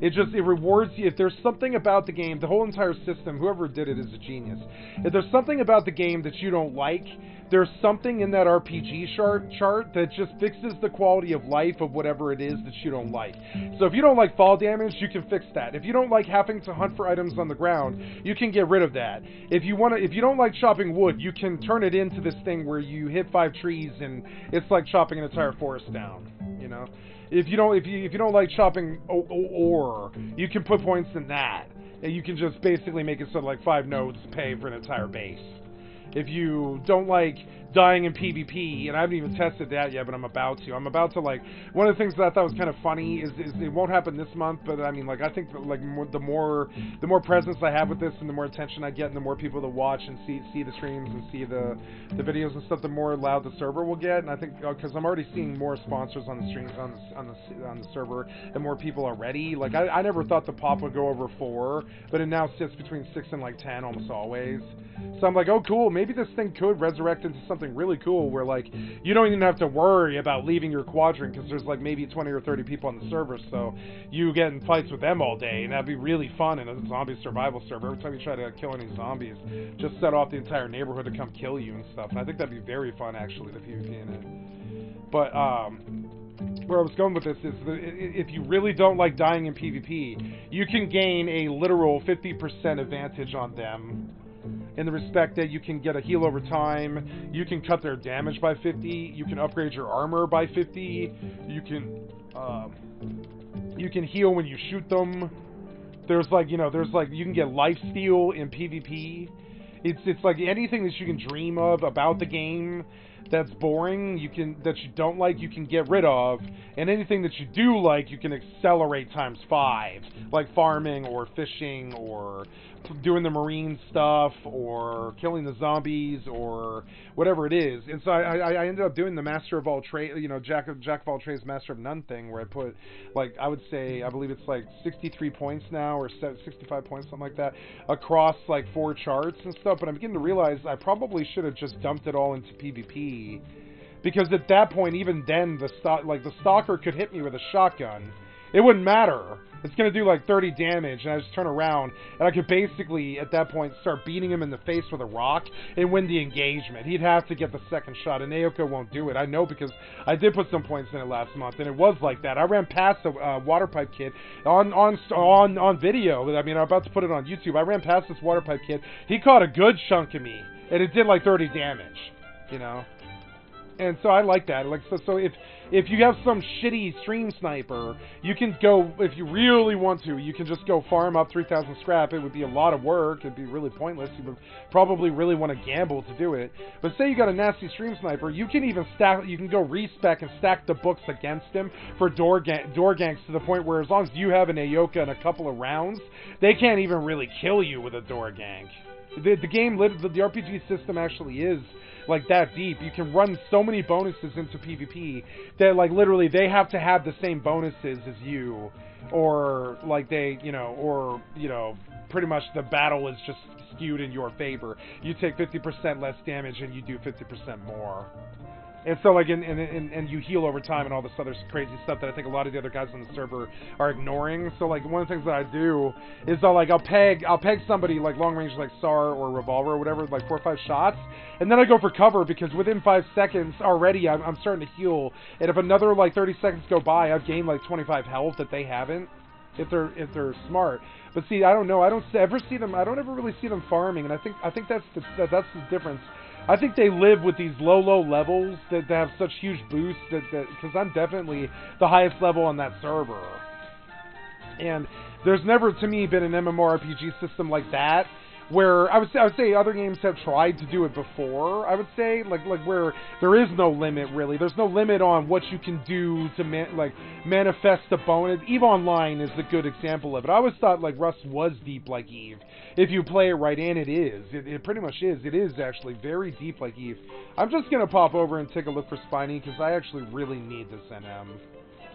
It rewards you. If there's something about the game, the whole entire system, whoever did it is a genius. If there's something about the game that you don't like, there's something in that RPG chart that just fixes the quality of life of whatever it is that you don't like. So if you don't like fall damage, you can fix that. If you don't like having to hunt for items on the ground, you can get rid of that. If you don't like chopping wood, you can turn it into this thing where you hit 5 trees and it's like chopping an entire forest down, you know? If you don't like chopping ore, you can put points in that. And you can just basically make it so like 5 nodes pay for an entire base. If you don't like dying in PvP, and I haven't even tested that yet, but I'm about to. I'm about to, like, one of the things that I thought was kind of funny is it won't happen this month, but I mean, like, I think that, like, the more presence I have with this, and the more attention I get, and the more people that watch and see the streams and see the videos and stuff, the more loud the server will get. And I think because I'm already seeing more sponsors on the streams on the server and more people already. Like, I never thought the pop would go over 4, but it now sits between 6 and like 10 almost always. So I'm like, oh cool, maybe this thing could resurrect into something really cool where, like, you don't even have to worry about leaving your quadrant because there's like maybe 20 or 30 people on the server, so you get in fights with them all day, and that'd be really fun in a zombie survival server. Every time you try to kill any zombies, just set off the entire neighborhood to come kill you and stuff. And I think that'd be very fun, actually, the PvP in it. But where I was going with this is that if you really don't like dying in PvP, you can gain a literal 50% advantage on them, in the respect that you can get a heal over time, you can cut their damage by 50, you can upgrade your armor by 50, you can heal when you shoot them. There's like, you can get lifesteal in PvP. It's like anything that you can dream of about the game that's boring, that you don't like, you can get rid of, and anything that you do like, you can accelerate times 5, like farming or fishing or doing the marine stuff or killing the zombies or whatever it is. And so I ended up doing the master of all trades, jack of all trades, master of none thing, where I put, like, I believe it's like 63 points now, or 65 points, something like that, across like 4 charts and stuff. But I'm beginning to realize I probably should have just dumped it all into PvP, because at that point, even then, the stalker could hit me with a shotgun. It wouldn't matter. It's going to do like 30 damage, and I just turn around, and I could basically, at that point, start beating him in the face with a rock and win the engagement. He'd have to get the second shot, and Naoko won't do it. I know, because I did put some points in it last month, and it was like that. I ran past a water pipe kid on video. I mean, I'm about to put it on YouTube. I ran past this water pipe kid. He caught a good chunk of me, and it did like 30 damage, And so I like that. Like, so if you have some shitty stream sniper, you can go, if you really want to, you can just go farm up 3,000 scrap. It would be a lot of work. It'd be really pointless. You would probably really want to gamble to do it. But say you got a nasty stream sniper, you can even you can go respec and stack the books against him for door ganks, to the point where as long as you have an Aoka and a couple of rounds, they can't even really kill you with a door gank. The game, the RPG system actually is like that deep. You can run so many bonuses into PvP that, like, literally they have to have the same bonuses as you, or like pretty much the battle is just skewed in your favor. You take 50% less damage and you do 50% more. And so, like, and you heal over time and all this other crazy stuff that I think a lot of the other guys on the server are ignoring. So, like, one of the things that I do is I'll peg somebody, like, long range, like SAR or revolver or whatever, like 4 or 5 shots, and then I go for cover, because within 5 seconds already I'm starting to heal. And if another, like, 30 seconds go by, I've gained like 25 health that they haven't, if they're smart. But see, I don't know. I don't ever really see them farming, and I think that's the difference. I think they live with these low levels that have such huge boosts because I'm definitely the highest level on that server. And there's never, to me, been an MMORPG system like that, where I would say other games have tried to do it before. I would say like where there is no limit, really. There's no limit on what you can do to manifest a bonus. EVE Online is a good example of it. I always thought like Rust was deep like EVE. If you play it right, and it is. It pretty much is. It is actually very deep like EVE. I'm just gonna pop over and take a look for Spiny, because I actually really need this NM.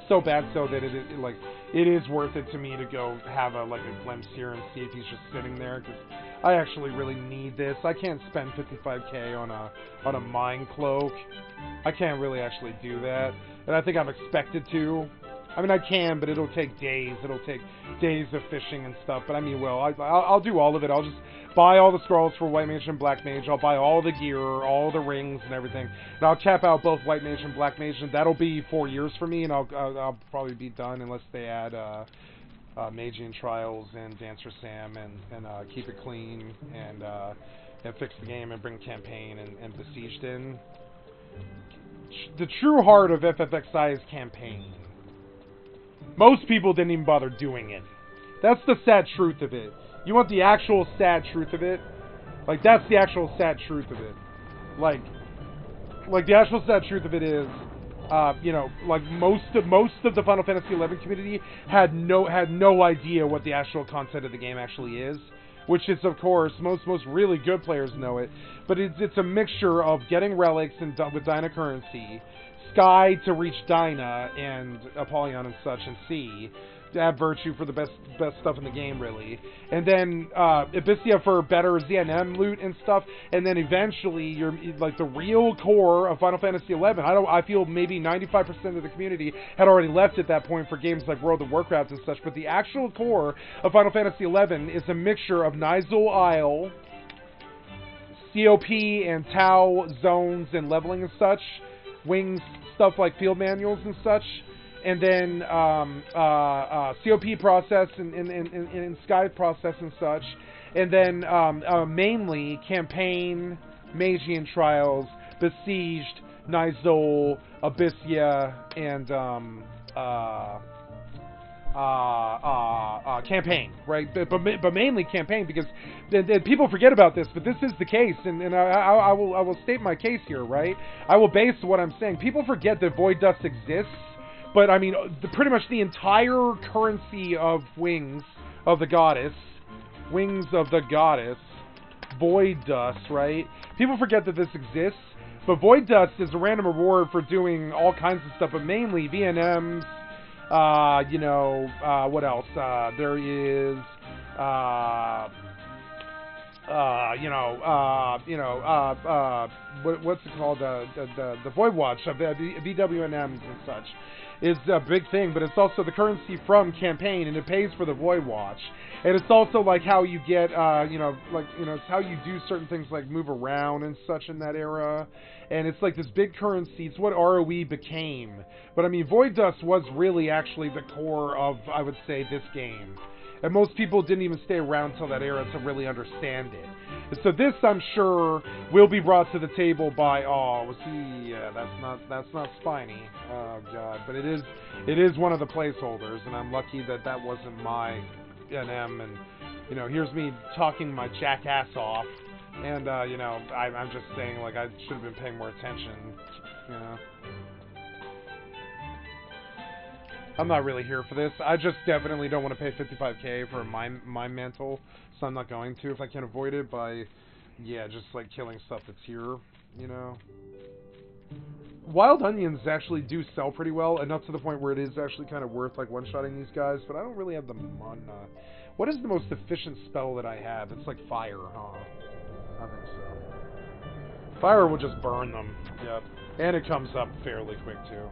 So bad so that it is worth it to me to go have a glimpse here and see if he's just sitting there, because I actually really need this. I can't spend 55k on a mine cloak. I can't really actually do that, and I think I'm expected to. I mean, I can, but it'll take days. It'll take days of fishing and stuff. But I mean, well, I'll do all of it. I'll just buy all the scrolls for White Mage and Black Mage. I'll buy all the gear, all the rings and everything. And I'll cap out both White Mage and Black Mage, and that'll be 4 years for me, and I'll probably be done unless they add Magian Trials and Dancer Sam and Keep It Clean and fix the game and bring campaign and Besieged in. The true heart of FFXI is campaign. Most people didn't even bother doing it. That's the sad truth of it. You want the actual sad truth of it? Like, that's the actual sad truth of it. Like, Like, the actual sad truth of it is, you know, like most of the Final Fantasy XI community had no idea what the actual content of the game actually is, which is, of course, most really good players know it, but it's a mixture of getting relics and with Dyna currency, Sky to reach Dyna and Apollyon and such, and C to have Virtue for the best stuff in the game, really, and then Abyssia for better ZNM loot and stuff, and then eventually you're like the real core of Final Fantasy XI. I feel maybe 95% of the community had already left at that point for games like World of Warcraft and such, but the actual core of Final Fantasy XI is a mixture of Nizul Isle, COP and Tau zones and leveling and such, Wings stuff like field manuals and such, and then COP process and Sky process and such, and then mainly campaign, Magian Trials, Besieged, Nizul, Abyssia, and campaign, right? But mainly campaign, because people forget about this, but this is the case, and I will state my case here, right? I will base what I'm saying. People forget that Void Dust exists, but I mean, pretty much the entire currency of Wings of the Goddess, Void Dust, right? People forget that this exists, but Void Dust is a random reward for doing all kinds of stuff, but mainly VNMs. You know, what else? There is, what's it called? The Void Watch of VWNMs and such is a big thing, but it's also the currency from campaign, and it pays for the Void Watch. And it's also like how you get, it's how you do certain things like move around and such in that era. And it's like this big currency. It's what ROE became. But I mean, Void Dust was really actually the core of, I would say, this game. And most people didn't even stay around till that era to really understand it. And so this, I'm sure, will be brought to the table by, that's not Spiny. Oh god, but it is one of the placeholders, and I'm lucky that wasn't my NM, and you know, here's me talking my jackass off, and you know, I'm just saying, like, I should have been paying more attention, you know. I'm not really here for this. I just definitely don't want to pay $55K for a mime mantle, so I'm not going to if I can avoid it by, yeah, just like killing stuff that's here, you know. Wild onions actually do sell pretty well, enough to the point where it is actually kind of worth like one-shotting these guys, but I don't really have the mana. What is the most efficient spell that I have? It's like fire, huh? I think so. Fire will just burn them, yep. And it comes up fairly quick too.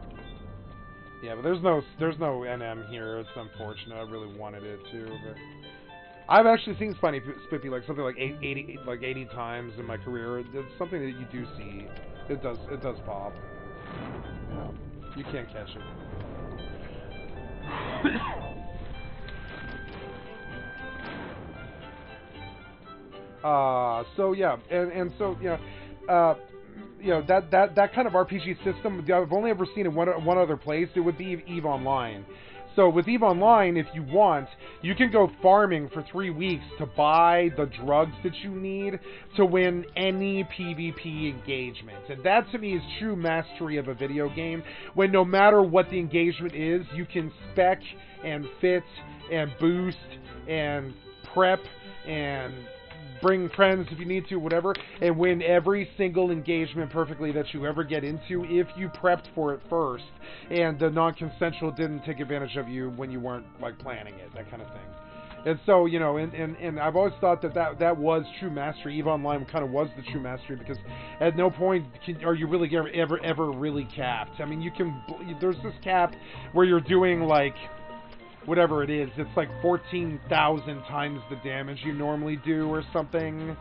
Yeah, but there's no NM here. It's unfortunate. I really wanted it too, but I've actually seen Spiny Spippy like something like 80 times in my career. It's something that you do see. It does pop. Yeah, you can't catch it. So yeah, and so yeah, you know, that kind of RPG system, I've only ever seen it one other place. It would be EVE Online. So with EVE Online, if you want, you can go farming for 3 weeks to buy the drugs that you need to win any PvP engagement. And that to me is true mastery of a video game, when no matter what the engagement is, you can spec and fit and boost and prep and bring friends if you need to, whatever, and win every single engagement perfectly that you ever get into if you prepped for it first, and the non-consensual didn't take advantage of you when you weren't, like, planning it, that kind of thing. And so, you know, and I've always thought that was true mastery. EVE Online kind of was the true mastery, because at no point are you really ever really capped. I mean, there's this cap where you're doing, like, whatever it is, it's like 14,000 times the damage you normally do or something,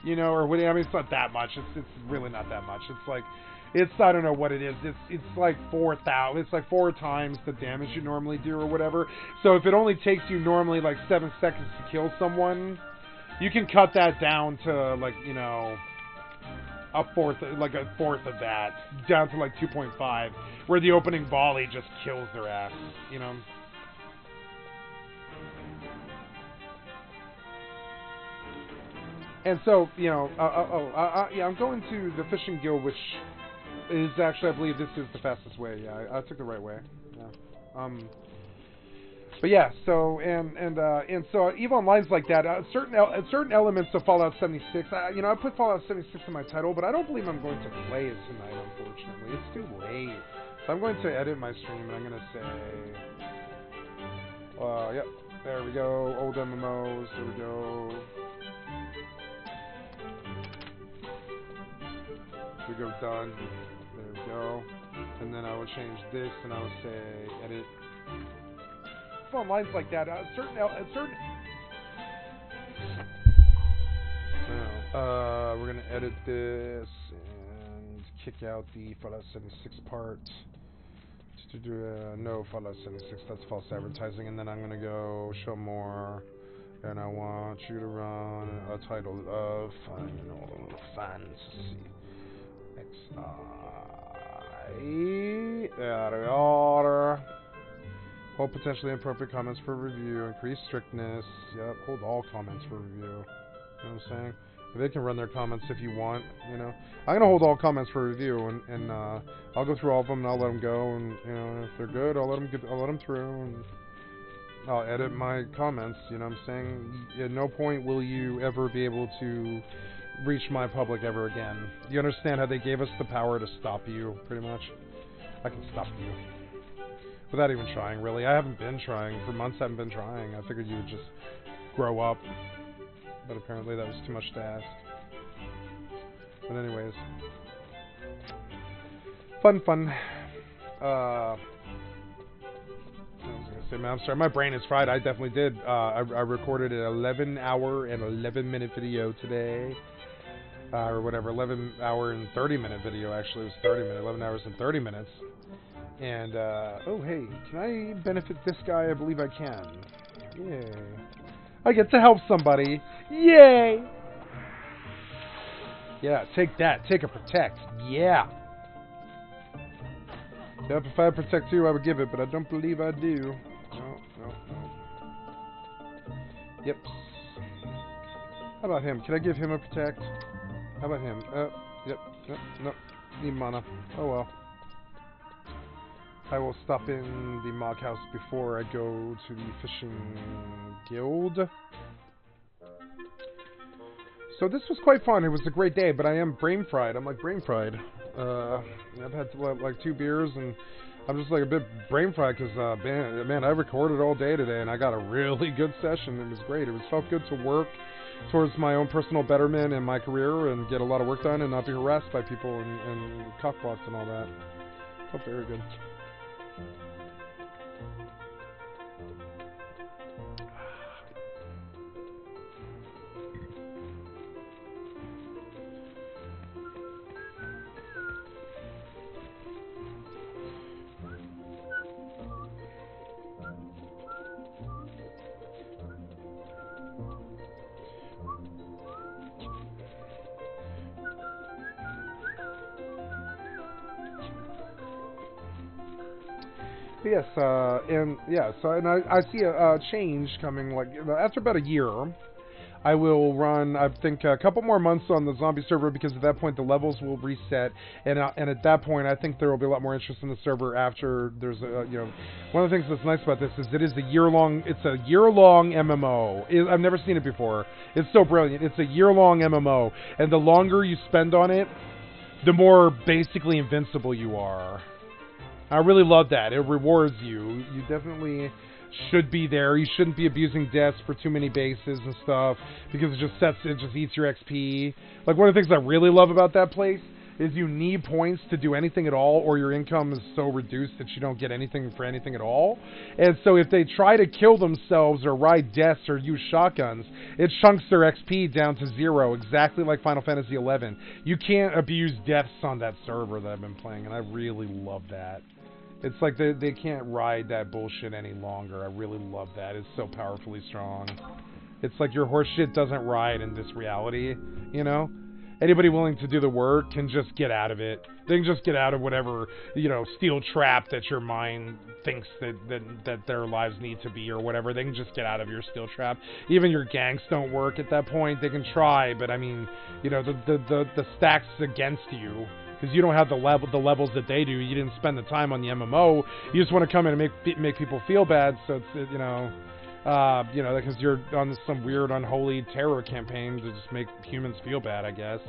you know, or what, I mean, it's not that much, it's really not that much, I don't know what it is, it's like 4,000, it's like 4 times the damage you normally do or whatever, so if it only takes you normally like 7 seconds to kill someone, you can cut that down to, like, you know, a fourth of that, down to like 2.5, where the opening volley just kills their ass, you know. And so, you know, yeah, I'm going to the Fishing Guild, which it is actually, I believe this is the fastest way. Yeah, I took the right way. Yeah. But yeah, so and so EVE Online's like that. Certain elements of Fallout 76. You know, I put Fallout 76 in my title, but I don't believe I'm going to play it tonight. Unfortunately, it's too late. So I'm going to edit my stream, and I'm going to say, yep, there we go. Old MMOs. There we go. There we go. Done. There we go. And then I would change this, and I would say edit. On lines like that, we're gonna edit this and kick out the Fallout 76 part. No Fallout 76, that's false advertising. And then I'm gonna go show more, and I want you to run a title of Final Fantasy XI. There we are. Hold potentially inappropriate comments for review. Increase strictness. Yep. Hold all comments for review. You know what I'm saying? They can run their comments if you want. You know, I'm gonna hold all comments for review, and I'll go through all of them and I'll let them go. And you know, if they're good, I'll let them through, and I'll edit my comments. You know what I'm saying? At no point will you ever be able to reach my public ever again. You understand how they gave us the power to stop you? Pretty much, I can stop you. Without even trying, really. I haven't been trying. For months I haven't been trying. I figured you would just grow up. But apparently that was too much to ask. But anyways. Fun. I was gonna say, man, I'm sorry. My brain is fried. I definitely did. I recorded an 11-hour and 11-minute video today. Or whatever, 11-hour and 30-minute video, actually. It was 30 minutes. 11 hours and 30 minutes. And, oh, hey, can I benefit this guy? I believe I can. Yay. I get to help somebody. Yay! Yeah, take that. Take a protect. Yeah. Yep, if I had protect too, I would give it, but I don't believe I do. No. Yep. How about him? Can I give him a protect? How about him? Yep. No. Need mana. Oh well. I will stop in the Mog House before I go to the Fishing Guild. So this was quite fun. It was a great day, but I am brain fried. I'm like brain fried. I've had like 2 beers, and I'm just like a bit brain fried because, man, I recorded all day today, and I got a really good session. It was great. It felt good to work towards my own personal betterment and my career and get a lot of work done and not be harassed by people and cockbots and all that. Felt very good. Yes, I see a change coming. Like after about a year, I will run. I think a couple more months on the zombie server because at that point the levels will reset, and at that point I think there will be a lot more interest in the server. After there's one of the things that's nice about this is it is a year-long. It's a year-long MMO. I've never seen it before. It's so brilliant. It's a year-long MMO, and the longer you spend on it, the more basically invincible you are. I really love that. It rewards you. You definitely should be there. You shouldn't be abusing deaths for too many bases and stuff because it just eats your XP. Like one of the things I really love about that place is you need points to do anything at all, or your income is so reduced that you don't get anything for anything at all. And so if they try to kill themselves or ride deaths or use shotguns, it chunks their XP down to 0, exactly like Final Fantasy XI. You can't abuse deaths on that server that I've been playing, and I really love that. It's like they can't ride that bullshit any longer. I really love that. It's so powerfully strong. It's like your horse shit doesn't ride in this reality, you know? Anybody willing to do the work can just get out of it. They can just get out of whatever, steel trap that your mind thinks that their lives need to be or whatever. They can just get out of your steel trap. Even your ganks don't work at that point. They can try, but I mean, the stacks against you because you don't have the levels that they do. You didn't spend the time on the MMO. You just want to come in and make people feel bad. So it's because you're on some weird unholy terror campaign to just make humans feel bad, I guess.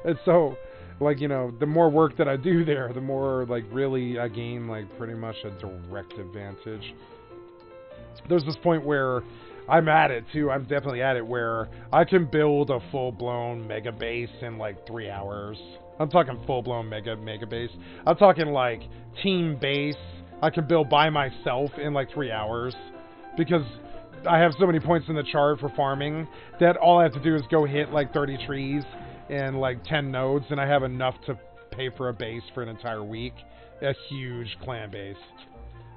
And so, like, the more work that I do there, the more, like, really I gain, like, pretty much a direct advantage. There's this point where I'm at it, too. I'm definitely at it, where I can build a full-blown mega base in, like, 3 hours. I'm talking full-blown mega base. I'm talking, like, team base. I can build by myself in, like, 3 hours. Because I have so many points in the chart for farming that all I have to do is go hit, like, 30 trees and, like, 10 nodes, and I have enough to pay for a base for an entire week. A huge clan base.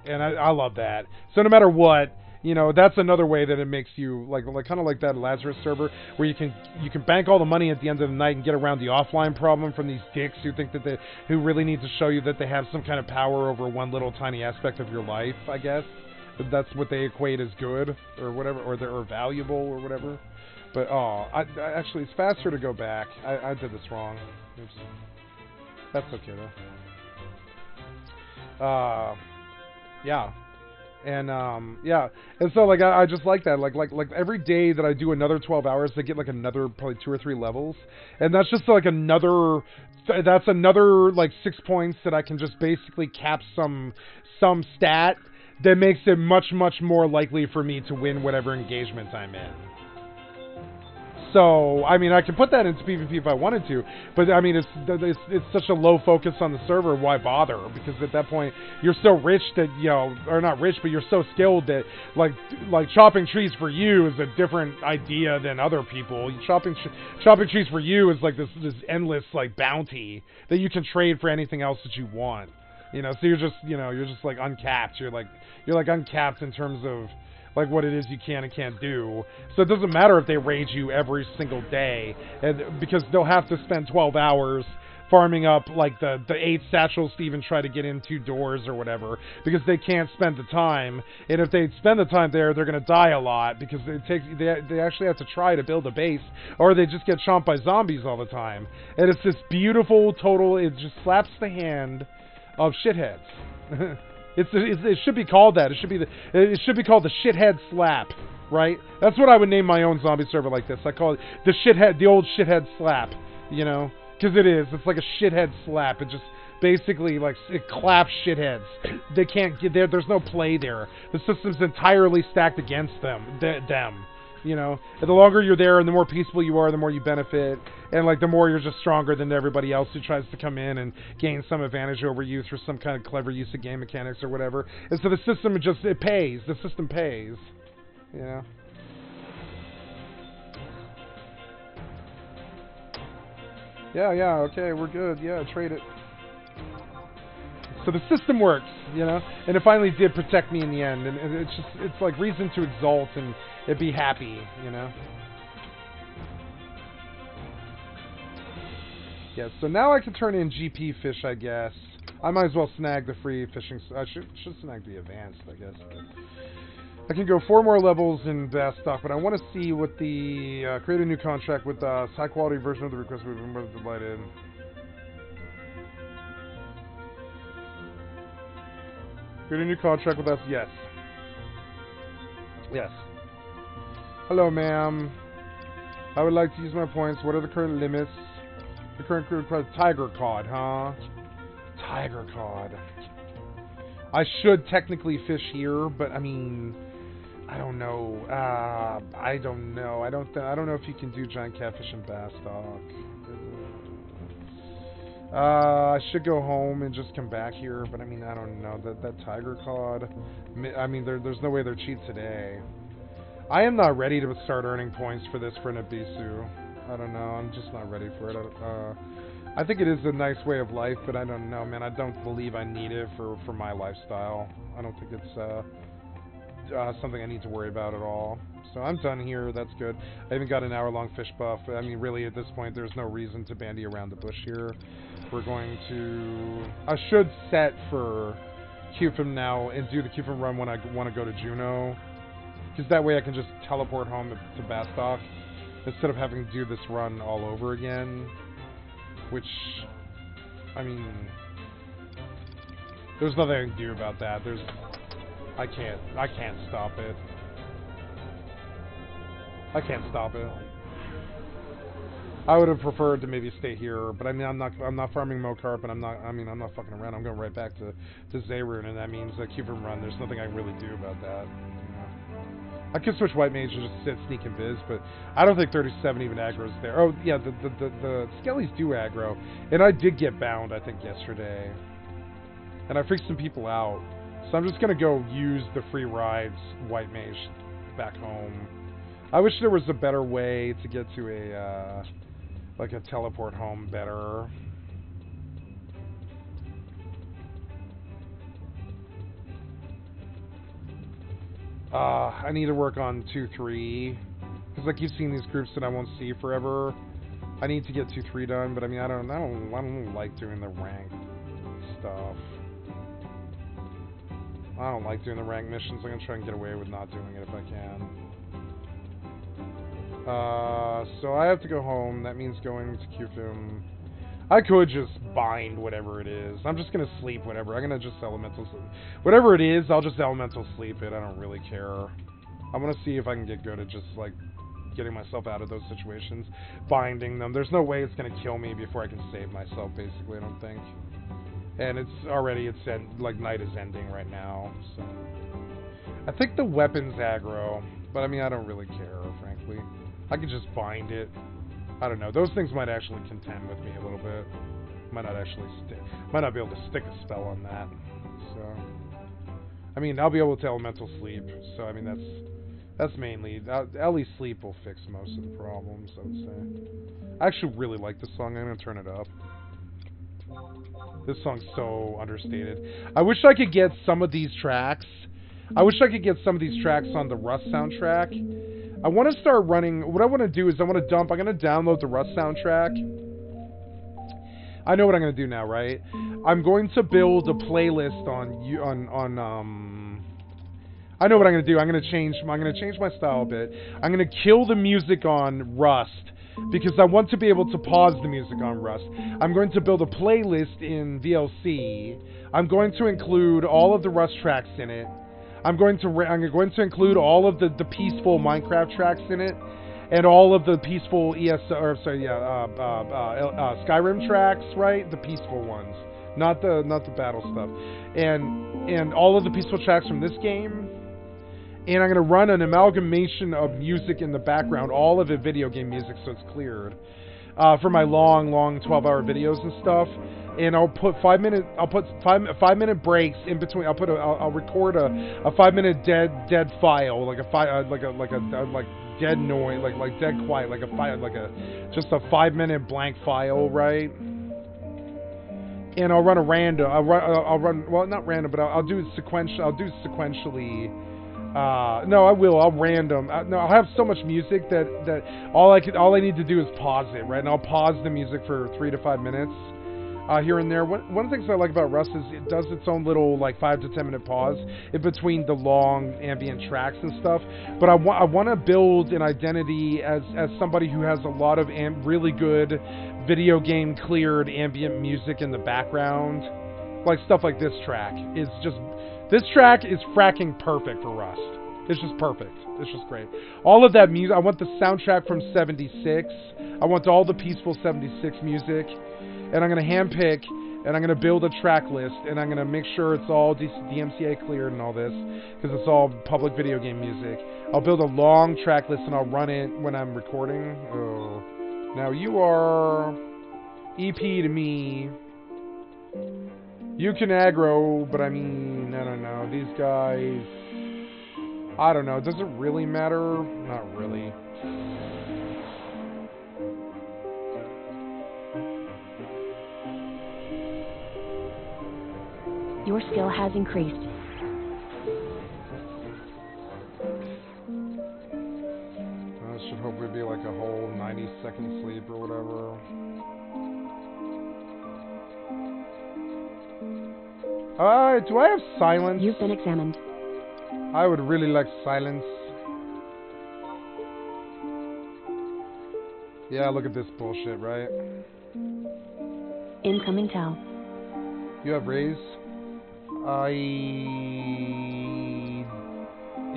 And I love that. So no matter what, that's another way that it makes you, like kind of like that Lazarus server, where you can bank all the money at the end of the night and get around the offline problem from these dicks who think that who really need to show you that they have some kind of power over one little tiny aspect of your life, I guess. That's what they equate as good, or whatever, or valuable, or whatever. But, actually, it's faster to go back. I did this wrong. Oops. That's okay, though. Yeah. And, And so, like, I just like that. Like, every day that I do another 12 hours, I get, like, another, probably 2 or 3 levels. And that's just, like, another, like, 6 points that I can just basically cap some stat that makes it much, much more likely for me to win whatever engagement I'm in. So, I mean, I can put that into PvP if I wanted to, but I mean, it's such a low focus on the server, why bother? Because at that point, you're so rich that, or not rich, but you're so skilled that, like chopping trees for you is a different idea than other people. Chopping trees for you is like this endless, like, bounty that you can trade for anything else that you want. So you're just like uncapped. You're like uncapped in terms of, like, what it is you can and can't do. So it doesn't matter if they raid you every single day, and because they'll have to spend 12 hours farming up, like, the 8 satchels to even try to get in 2 doors or whatever, because they can't spend the time. And if they spend the time there, they're going to die a lot, because they actually have to try to build a base, or they just get chomped by zombies all the time. And it's this beautiful total, it just slaps the hand of shitheads. It should be called that. It should be called the shithead slap, right? That's what I would name my own zombie server like this. I call it the old shithead slap, because it is. It's like a shithead slap. It just basically, like, it claps shitheads. They can't get there. There's no play there. The system's entirely stacked against them. And the longer you're there and the more peaceful you are, the more you benefit. And, like, the more you're just stronger than everybody else who tries to come in and gain some advantage over you through some kind of clever use of game mechanics or whatever. And so the system it pays. The system pays. Yeah, okay, we're good. Yeah, trade it. So the system works, and it finally did protect me in the end. And it's like reason to exult and be happy, Yeah, so now I can turn in GP fish, I guess. I might as well snag the free fishing. I should snag the advanced, I guess. I can go 4 more levels in Vast Stock, but I want to see what the create a new contract with us. High quality version of the request. We've been more delighted. Create a new contract with us. Yes. Yes. Hello, ma'am. I would like to use my points. What are the current limits? The current crew requires Tiger Cod, huh? Tiger Cod. I should technically fish here, but I mean, I don't know. I don't know. I don't know if you can do giant catfish in Bass Stock. I should go home and just come back here, but I mean, I don't know. That Tiger Cod. I mean, there's no way they're cheap today. I am not ready to start earning points for this for Nabisu. I don't know. I'm just not ready for it. I think it is a nice way of life, but I don't know, man. I don't believe I need it for my lifestyle. I don't think it's something I need to worry about at all. So I'm done here. That's good. I even got an hour-long fish buff. I mean, really, at this point, there's no reason to bandy around the bush here. We're going to... I should set for Q from now and do the Q from run when I want to go to Juneau. Because that way I can just teleport home to Bastok instead of having to do this run all over again. Which I mean, there's nothing I can do about that. I can't stop it. I can't stop it. I would have preferred to maybe stay here, but I mean, I'm not farming Mocarp, and I'm not fucking around. I'm going right back to Zayrun, and that means that Cupid run. There's nothing I can really do about that. You know? I could switch White Mage and just sit Sneak and Biz, but I don't think 37 even aggro's there. Oh yeah, the Skellies do aggro, and I did get bound I think yesterday, and I freaked some people out. So I'm just gonna go use the free rides White Mage back home. I wish there was a better way to get to a like a teleport home better. I need to work on 2-3 because I keep seeing these groups that I won't see forever. I need to get 2-3 done, but I mean I don't like doing the rank stuff. I don't like doing the rank missions. I'm gonna try and get away with not doing it if I can. So I have to go home. That means going to Qfim. I could just bind whatever it is. I'm just gonna sleep whatever. I'm gonna just elemental sleep. Whatever it is, I'll just elemental sleep it. I don't really care. I want to see if I can get good at just like getting myself out of those situations. Binding them. There's no way it's gonna kill me before I can save myself, basically, I don't think. And it's already, like night is ending right now, so. I think the weapon's aggro, but I mean, I don't really care, frankly. I could just bind it. I don't know. Those things might actually contend with me a little bit. Might not be able to stick a spell on that. So, I mean, I'll be able to elemental sleep. So, I mean, that's mainly Ellie sleep will fix most of the problems, I would say. I actually really like this song. I'm gonna turn it up. This song's so understated. I wish I could get some of these tracks. I wish I could get some of these tracks on the Rust soundtrack. I want to start running. What I want to do is I'm going to download the Rust soundtrack. I know what I'm going to do now, right? I'm going to build a playlist I know what I'm going to do. I'm going to change my style a bit. I'm going to kill the music on Rust because I want to be able to pause the music on Rust. I'm going to build a playlist in VLC. I'm going to include all of the Rust tracks in it. I'm going to include all of the peaceful Minecraft tracks in it, and all of the peaceful Skyrim tracks, right? The peaceful ones, not the battle stuff, and all of the peaceful tracks from this game. And I'm gonna run an amalgamation of music in the background, all of it video game music, so it's cleared, for my long 12-hour videos and stuff. And I'll put 5-minute breaks in between. I'll record a 5-minute dead file, like dead noise, like dead quiet, just a 5-minute blank file, right? And I'll run a random. Well, not random, but I'll do it sequential. I'll do sequentially. No, I will. I'll random. No, I'll have so much music that all I need to do is pause it, right? And I'll pause the music for 3 to 5 minutes. Here and there. One of the things I like about Rust is it does its own little 5 to 10 minute pause in between the long ambient tracks and stuff. But I want to build an identity as somebody who has a lot of really good video game cleared ambient music in the background, like stuff like this track is just. This track is fracking perfect for Rust. It's just perfect. It's just great. All of that music. I want the soundtrack from '76. I want all the peaceful '76 music. And I'm going to handpick, and I'm going to build a track list, and I'm going to make sure it's all DMCA cleared and all this, because it's all public video game music. I'll build a long track list, and I'll run it when I'm recording. Oh. Now, you are EP to me. You can aggro, but I mean, I don't know. These guys, I don't know. Does it really matter? Not really. Your skill has increased. I should hopefully be like a whole 90-second sleep or whatever. Do I have silence? You've been examined. I would really like silence. Yeah, look at this bullshit, right? Incoming Tau. You have raise. I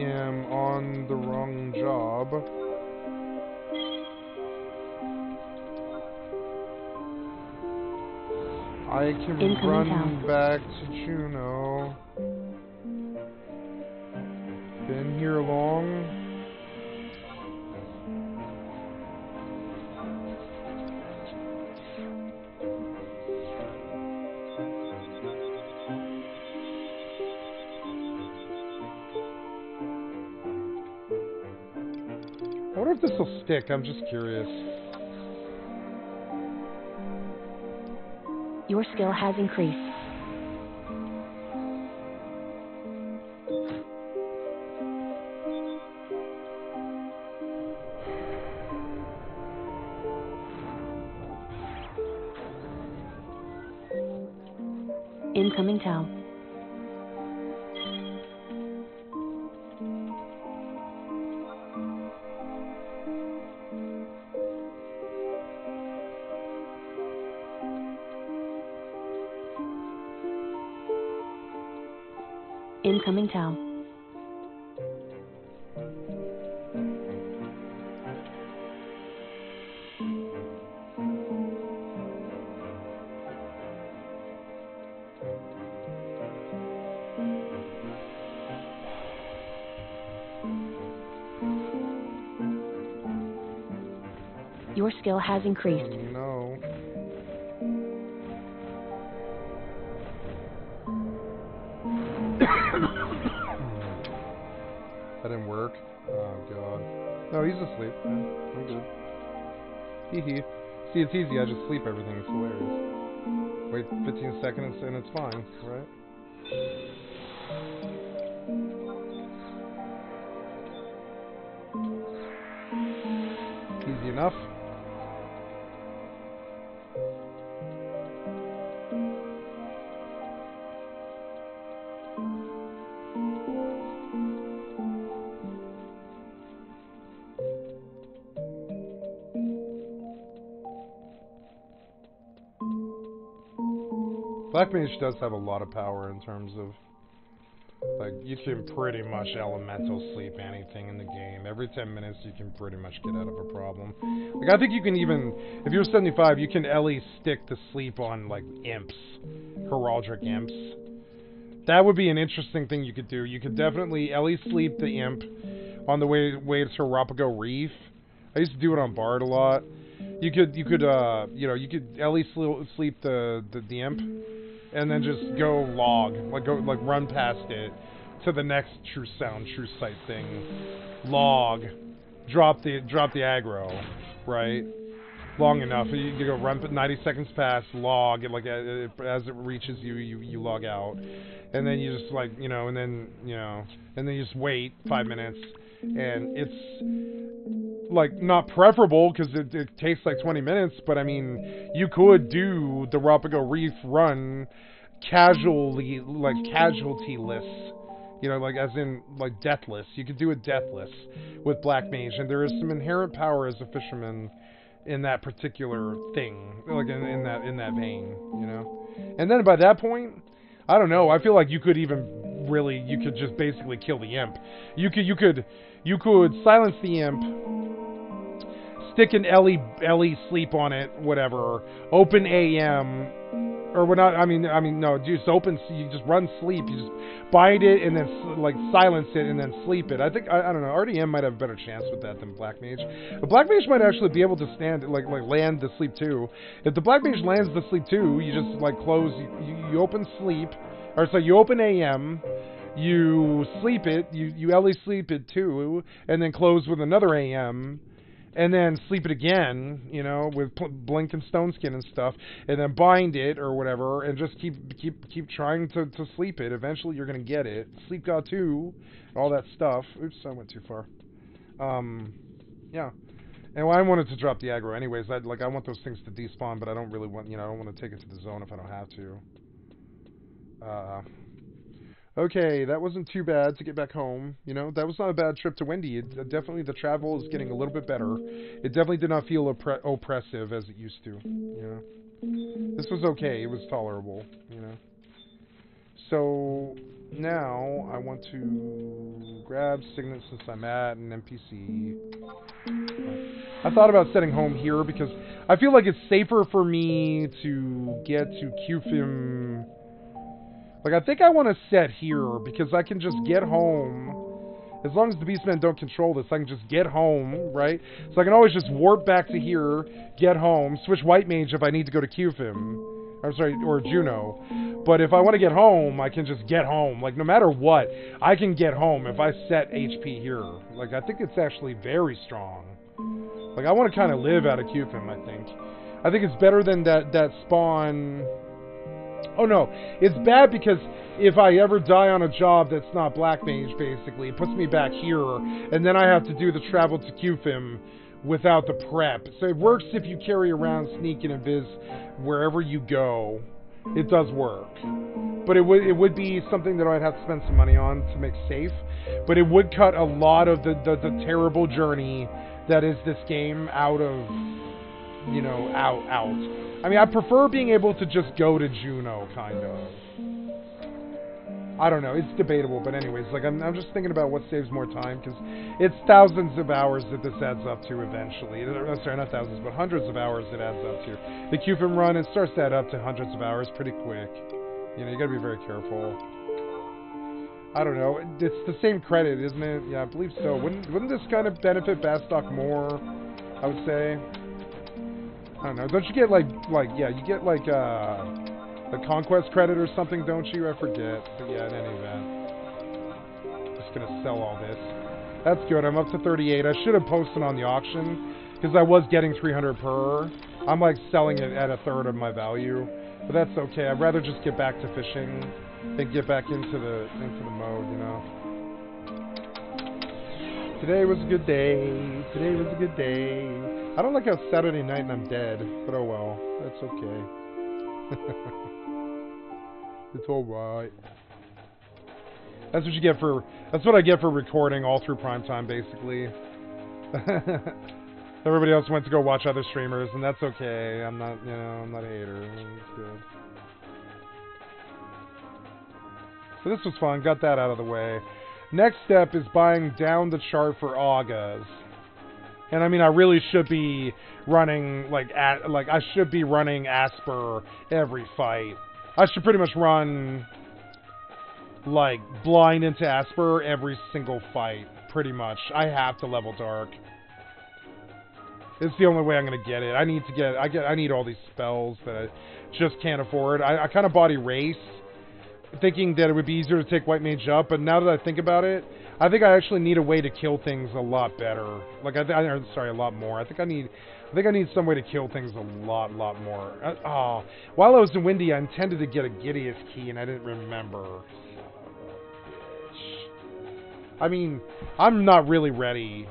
am on the wrong job. I can run back to Juno. Been here long. I wonder if this will stick. I'm just curious. Your skill has increased. Incoming Tau. Incoming Tau. Your skill has increased. Oh, no. That didn't work. Oh, God. No, he's asleep. Yeah, I'm good. Hee. See, it's easy. I just sleep everything. It's hilarious. Wait 15 seconds and it's fine, right? Easy enough. Black Mage does have a lot of power in terms of, like, you can pretty much elemental sleep anything in the game. Every 10 minutes you can pretty much get out of a problem. Like, I think you can even, if you're 75, you can Ellie stick to sleep on, like, imps. Heraldric imps. That would be an interesting thing you could do. You could definitely Ellie sleep the imp on the way to Arapago Reef. I used to do it on Bard a lot. You could Ellie sleep the imp, and then just go log, run past it to the next true sight thing. Log, drop the aggro, right? Long enough. You go run 90 seconds past, log, and as it reaches you log out, and then you just and then you just wait 5 minutes, and it's not preferable because it takes 20 minutes, but I mean, you could do the Arapago Reef run casualtyless, as in deathless. You could do it deathless with Black Mage, and there is some inherent power as a fisherman in that particular thing, in that vein, And then by that point, I don't know. I feel like you could just basically kill the imp. You could silence the imp, stick an Ellie sleep on it, whatever. Open AM, or what? Not. I mean, no. Just open. You just run sleep. You just bind it and then silence it and then sleep it. I think I don't know. RDM might have a better chance with that than Black Mage. But Black Mage might actually be able to stand land the sleep too. If the Black Mage lands the sleep too, you just close. You open sleep, or so you open AM. You sleep it. You Ellie sleep it too, and then close with another AM. And then sleep it again, with Blink and Stone Skin and stuff, and then bind it or whatever, and just keep trying to sleep it. Eventually, you're gonna get it. Sleep God 2, all that stuff. Oops, I went too far. Yeah. And I wanted to drop the aggro anyways. I want those things to despawn, but I don't really want, I don't want to take it to the zone if I don't have to. Okay, that wasn't too bad to get back home. That was not a bad trip to Wendy. Definitely the travel is getting a little bit better. It definitely did not feel oppressive as it used to. This was okay. It was tolerable, you know. So now I want to grab Signet since I'm at an NPC. I thought about setting home here because I feel like it's safer for me to get to QFIM. Like, I think I want to set here because I can just get home. As long as the Beastmen don't control this, I can just get home, right? So I can always just warp back to here, get home, switch White Mage if I need to go to QFIM. I'm sorry, or Juno. But if I want to get home, I can just get home. Like, no matter what, I can get home if I set HP here. Like, I think it's actually very strong. Like, I want to kind of live out of QFIM, I think. I think it's better than that spawn... Oh no, it's bad because if I ever die on a job that's not Black Mage, basically, it puts me back here, and then I have to do the travel to QFIM without the prep. So it works if you carry around Sneak and Invis wherever you go. It does work. But it would be something that I'd have to spend some money on to make safe. But it would cut a lot of the terrible journey that is this game out of, you know, out. I mean, I prefer being able to just go to Juno, kind of. I don't know, it's debatable, but anyways, like, I'm just thinking about what saves more time, because it's thousands of hours that this adds up to eventually. Sorry, not thousands, but hundreds of hours it adds up to. The QFIM run, it starts to add up to hundreds of hours pretty quick. You know, you gotta be very careful. I don't know, it's the same credit, isn't it? Yeah, I believe so. Wouldn't this kind of benefit Bastock more, I would say? I don't know. Don't you get, yeah, you get, the Conquest credit or something, don't you? I forget. But yeah, in any event. Just gonna sell all this. That's good. I'm up to 38. I should have posted on the auction, because I was getting 300 per. I'm, like, selling it at a third of my value. But that's okay. I'd rather just get back to fishing than get back into the mode, you know? Today was a good day. Today was a good day. I don't like how it's Saturday night and I'm dead, but oh well, that's okay. It's alright. That's what you get for, that's what I get for recording all through primetime, basically. Everybody else went to go watch other streamers, and that's okay. I'm not, you know, I'm not a hater. It's good. So this was fun, got that out of the way. Next step is buying down the chart for Augas. And I mean, I really should be running, I should be running Asper every fight. I should pretty much run, like, blind into Asper every single fight, pretty much. I have to level Dark. It's the only way I'm gonna get it. I need all these spells that I just can't afford. I kind of bought Erase, thinking that it would be easier to take White Mage up, but now that I think about it, I think I actually need a way to kill things a lot better. Like, sorry, a lot more. I think I need some way to kill things a lot more. While I was in Windy, I intended to get a Gideus key, and I didn't remember. I mean, I'm not really ready.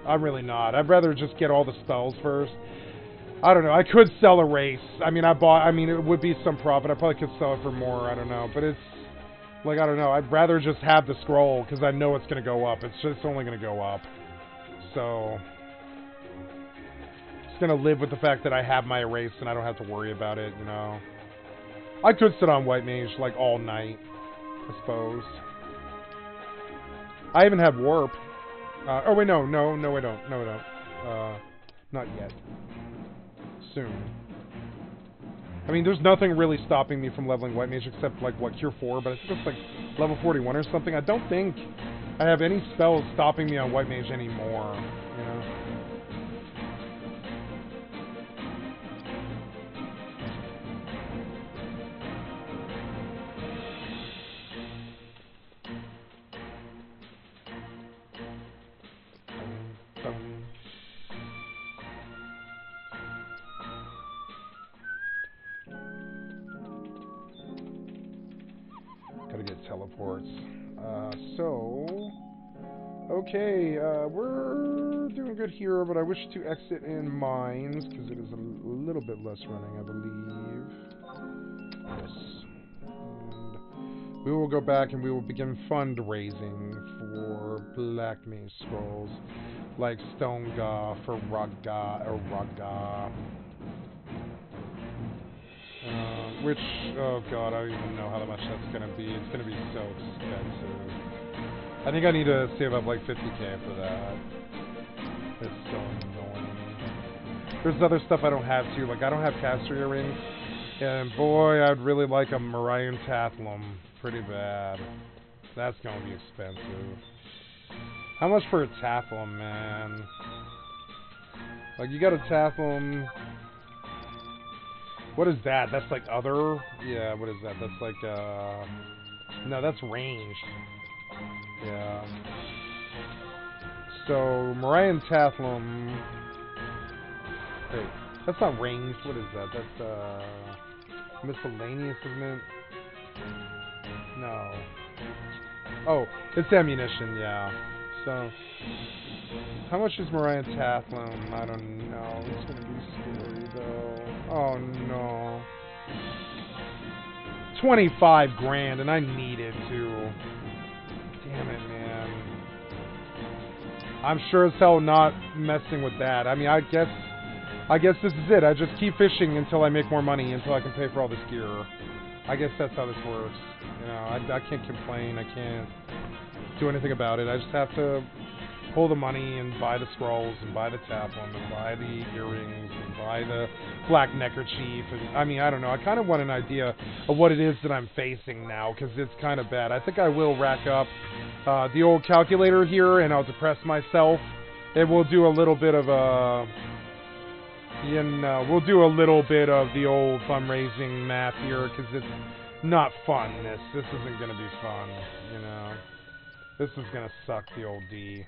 I'm really not. I'd rather just get all the spells first. I don't know. I could sell Erase. I mean, it would be some profit. I probably could sell it for more. I don't know. But it's, like, I don't know. I'd rather just have the scroll, because I know it's going to go up. It's just only going to go up. So, just going to live with the fact that I have my Erase and I don't have to worry about it, you know. I could sit on White Mage, like, all night, I suppose. I even have Warp. Oh, wait, no, I don't. No, I don't. Not yet. Soon. I mean, there's nothing really stopping me from leveling White Mage except, like, what, Cure 4, but I think it's, like, level 41 or something. I don't think I have any spells stopping me on White Mage anymore, you know? Gotta get teleports. Okay, we're doing good here, but I wish to exit in Mines, because it is a little bit less running, I believe. Yes. And we will go back and we will begin fundraising for Black Mage Scrolls, like Stonega, for Raga, or Raga. Which, oh god, I don't even know how much that's gonna be. It's gonna be so expensive. I think I need to save up like 50k for that. It's so annoying. There's other stuff I don't have too, like I don't have caster earrings. And boy, I'd really like a Marion Tathlum. Pretty bad. That's gonna be expensive. How much for a Tathlum, man? Like, you got a Tathlum. What is that? That's like other? Yeah, what is that? That's like, no, that's ranged. Yeah. So, Marion Tathlum. Wait, that's not ranged. What is that? That's, miscellaneous, isn't it? No. Oh, it's ammunition, yeah. So, how much is Marion Tathlum? I don't know. It's gonna be scary, though. Oh, no. 25 grand, and I need it, too. Damn it, man. I'm sure as hell not messing with that. I mean, I guess this is it. I just keep fishing until I make more money, until I can pay for all this gear. I guess that's how this works. You know, I can't complain. I can't do anything about it. I just have to pull the money and buy the scrolls and buy the Tathlum and buy the earrings and buy the black neckerchief. And I mean, I don't know. I kind of want an idea of what it is that I'm facing now, because it's kind of bad. I think I will rack up the old calculator here, and I'll depress myself. And we'll do a little bit of a... You know, we'll do a little bit of the old fundraising math here, because it's not fun, this isn't going to be fun, you know. This is going to suck, the old D.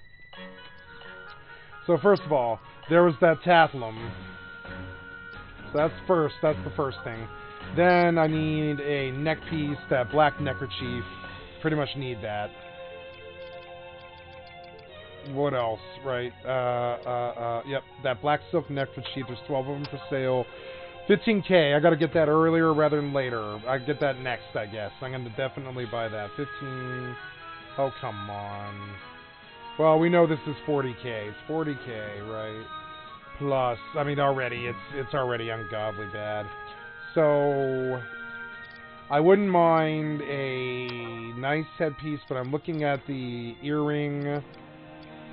So first of all, there was that Tathlum. So that's the first thing. Then I need a neck piece, that black neckerchief. Pretty much need that. What else, right? Yep, that black silk neckerchief. There's 12 of them for sale. 15k. I gotta get that earlier rather than later. I get that next, I guess. I'm gonna definitely buy that. 15. Oh, come on. Well, we know this is 40k. It's 40k, right? Plus, I mean, already it's already ungodly bad. So I wouldn't mind a nice headpiece, but I'm looking at the earring.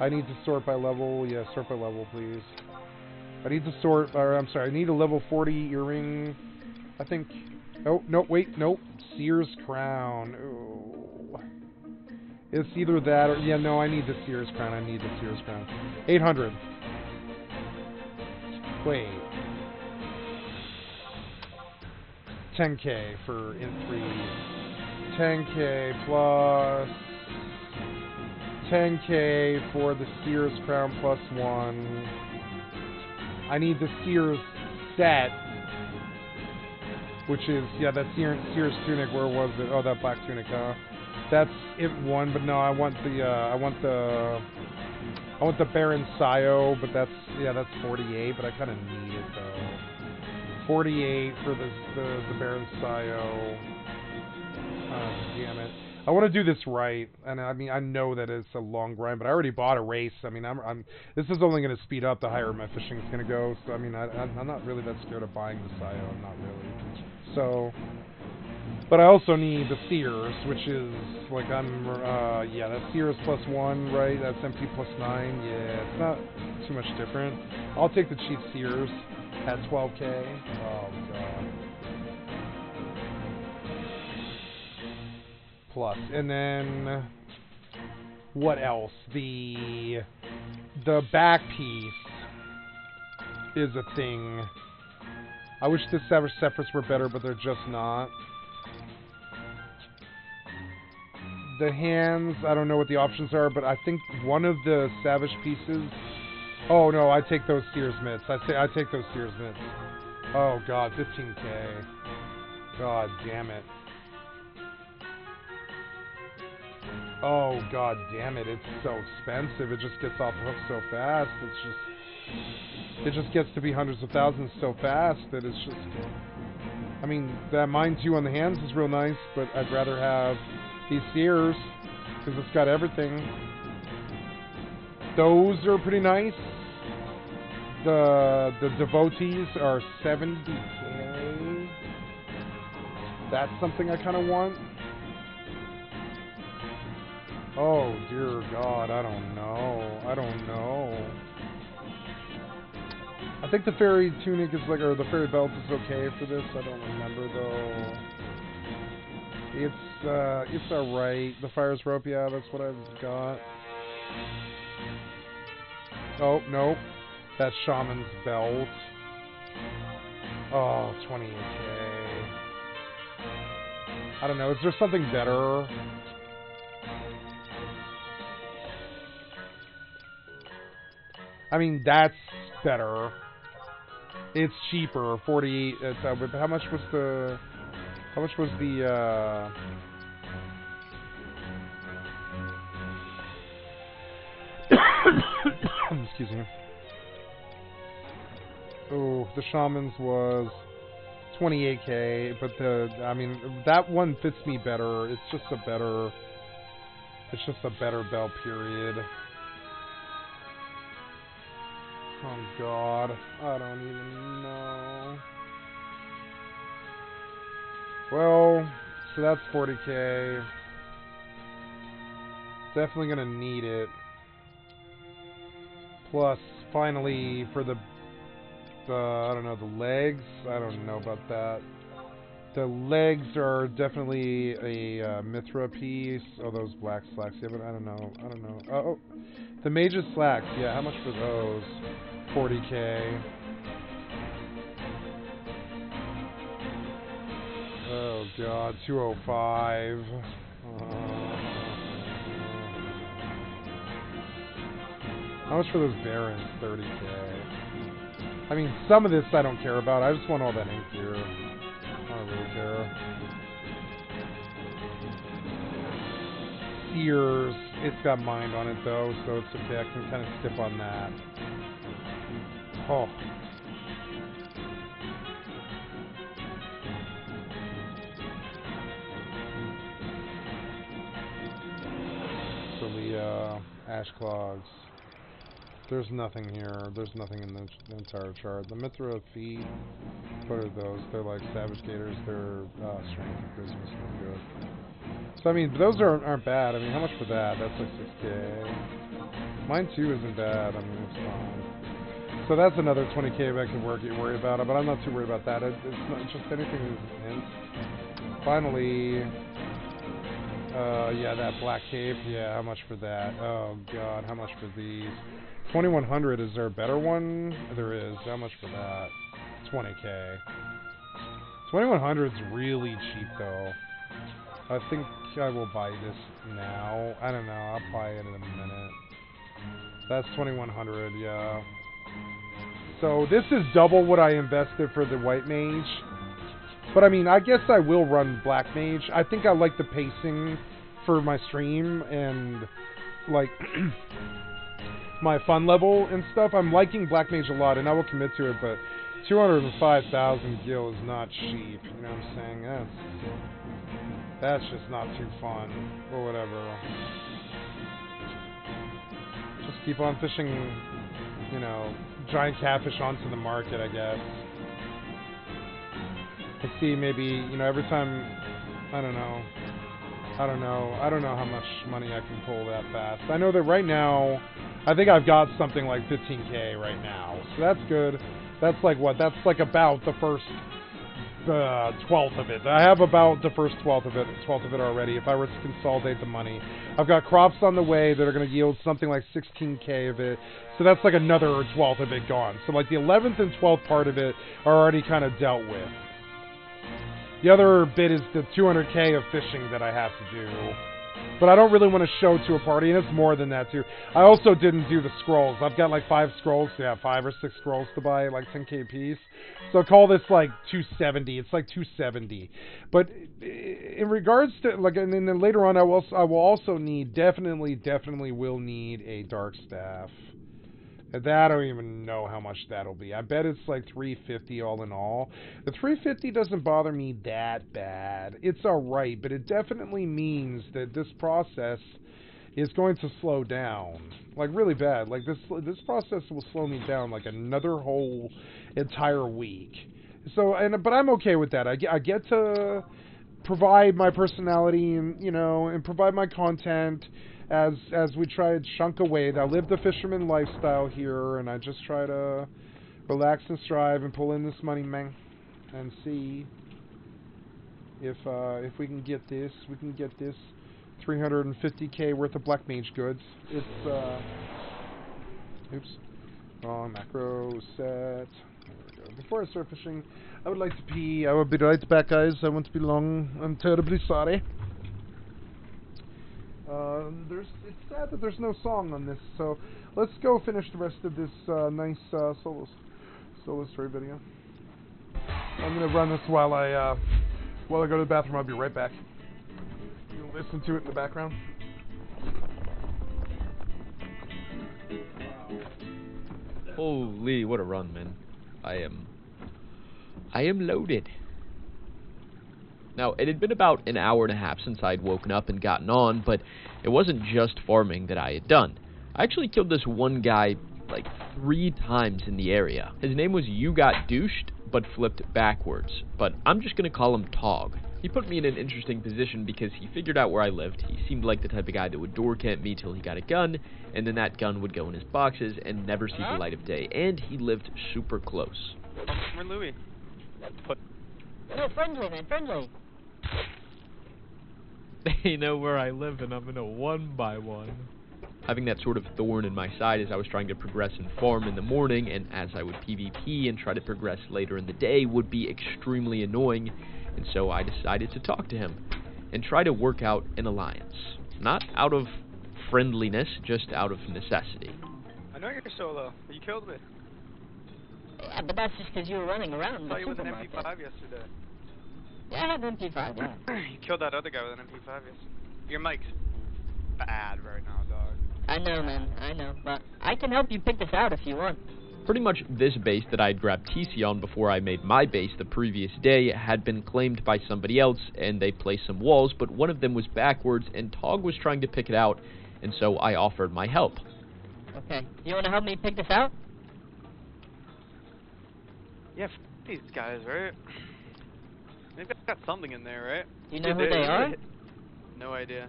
I need to sort by level. Yeah, sort by level, please. I need to sort, or I'm sorry, I need a level 40 earring, I think. Oh, no, wait, nope. Sears crown. Ooh. It's either that or, yeah, no, I need the Sears crown. I need the Sears crown. 800. Wait. 10k for in 3. 10k plus 10k for the Sears crown plus 1. I need the Sears set, which is, yeah, that Sears tunic. Where was it? Oh, that black tunic, huh? That's it one, but no, I want the Baron Sayo, but that's 48, but I kind of need it though. 48 for the Baron Sayo. Oh, damn it. I want to do this right, and I mean, I know that it's a long grind, but I already bought a race. I mean, this is only going to speed up the higher my fishing is going to go, so I mean, I'm not really that scared of buying the Sayo. I'm not really. So, but I also need the Sears, which is, like, yeah, that's Sears plus 1, right? That's MP plus 9. Yeah, it's not too much different. I'll take the cheap Sears at 12k. Oh, God. Plus, and then what else? The back piece is a thing. I wish the Savage separates were better, but they're just not. The hands, I don't know what the options are, but I think one of the Savage pieces. Oh no, I take those Sears mitts. I take those Sears mitts. Oh God, 15k. God damn it. Oh, God damn it, it's so expensive. It just gets off the hook so fast. It just gets to be hundreds of thousands so fast that it's just... I mean, that Mine 2 on the hands is real nice, but I'd rather have these Sears, because it's got everything. Those are pretty nice. The Devotees are 70k. That's something I kind of want. Oh, dear God, I don't know. I don't know. I think the fairy tunic is like, or the fairy belt is okay for this. I don't remember, though. It's alright. The fire's rope, yeah, that's what I've got. Oh, nope. That's Shaman's belt. Oh, 28k. I don't know, is there something better? I mean, that's better. It's cheaper, 48. How much was the? How much was the? Excuse me. Oh, the Shaman's was 28k, but I mean, that one fits me better. It's just a better belt, period. Oh God, I don't even know. Well, so that's 40k. Definitely gonna need it. Plus, finally, for the, I don't know, the legs. I don't know about that. The legs are definitely a Mithra piece. Oh, those black slacks. Yeah, but I don't know. I don't know. Oh, the mage's slacks. Yeah, how much for those? 40k. Oh God, 205. How much for those barons? 30k. I mean, some of this I don't care about. I just want all that ink here. I don't really care. Sears, it's got mind on it though, so it's okay. I can kind of skip on that. Oh. Celia, Ash Clogs. There's nothing here. There's nothing in the entire chart. The Mithra feet, what are those? They're like Savage Gators. They're Strength and Charisma, so good. So I mean, those aren't bad. I mean, how much for that? That's like 6k. Mine too isn't bad. I mean, it's fine. So that's another 20k I can worry about it, but I'm not too worried about that. It's not just anything that's an int. Finally, yeah, that black cape. Yeah, how much for that? Oh God, how much for these? 2100. Is there a better one? There is. How much for that? 20k. 2100 is really cheap though. I think I will buy this now. I don't know. I'll buy it in a minute. That's 2100. Yeah. So this is double what I invested for the white mage. But I mean, I guess I will run black mage. I think I like the pacing for my stream and like my fun level and stuff. I'm liking black mage a lot, and I will commit to it. But 205,000 gil is not cheap. You know what I'm saying? That's just not too fun. Or whatever. Just keep on fishing, you know, giant catfish onto the market, I guess. Let's see, maybe, you know, every time, I don't know how much money I can pull that fast. I know that right now, I think I've got something like 15k right now, so that's good. That's like what? That's like about the first 12th of it. I have about the first 12th of it already. If I were to consolidate the money, I've got crops on the way that are going to yield something like 16k of it. So that's like another 12th of it gone. So like the 11th and 12th part of it are already kind of dealt with. The other bit is the 200k of fishing that I have to do. But I don't really want to show to a party, and it's more than that too. I also didn't do the scrolls. I've got like 5 scrolls. Yeah, 5 or 6 scrolls to buy, like 10k a piece. So call this like 270. It's like 270. But in regards to like, and then later on, I will also need definitely will need a dark staff. That I don't even know how much that'll be. I bet it's like 350 all in all. The 350 doesn't bother me that bad. It's alright, but it definitely means that this process is going to slow down. Like really bad. Like this process will slow me down like another whole entire week. So, but I'm okay with that. I get to provide my personality and, you know, and provide my content as we try to chunk away. I live the fisherman lifestyle here, and I just try to relax and strive and pull in this money, man, and see if we can get this. We can get this 350k worth of black mage goods. It's oops, wrong macro set. There we go. Before I start fishing, I would like to pee. I will be right back, guys. I won't be long. I'm terribly sorry. It's sad that there's no song on this, so let's go finish the rest of this nice solo story video. I'm gonna run this while I go to the bathroom. I'll be right back. You'll listen to it in the background. Holy, what a run, man. I am loaded. Now, it had been about an hour and a half since I'd woken up and gotten on, but it wasn't just farming that I had done. I actually killed this one guy like 3 times in the area. His name was You Got Douched, but flipped backwards, but I'm just gonna call him Tog. He put me in an interesting position because he figured out where I lived. He seemed like the type of guy that would door camp me till he got a gun, and then that gun would go in his boxes and never see the light of day, and he lived super close. Where Louis? No, friendly, man, friendly. They know where I live, and I'm in a 1-by-1. Having that sort of thorn in my side as I was trying to progress and farm in the morning, and as I would PvP and try to progress later in the day, would be extremely annoying, and so I decided to talk to him and try to work out an alliance. Not out of friendliness, just out of necessity. I know you're solo, but you killed me. Yeah, but that's just because you were running around. I thought you with an MP5 yesterday. Yeah, I had an MP5, yeah. You killed that other guy with an MP5 yesterday. Your mic's bad right now, dog. I know, man, I know, but I can help you pick this out if you want. Pretty much this base that I'd grabbed TC on before I made my base the previous day had been claimed by somebody else, and they placed some walls, but one of them was backwards, and Tog was trying to pick it out, and so I offered my help. Okay, you want to help me pick this out? Yeah, f these guys, right? They've got something in there, right? You know who they are? No idea.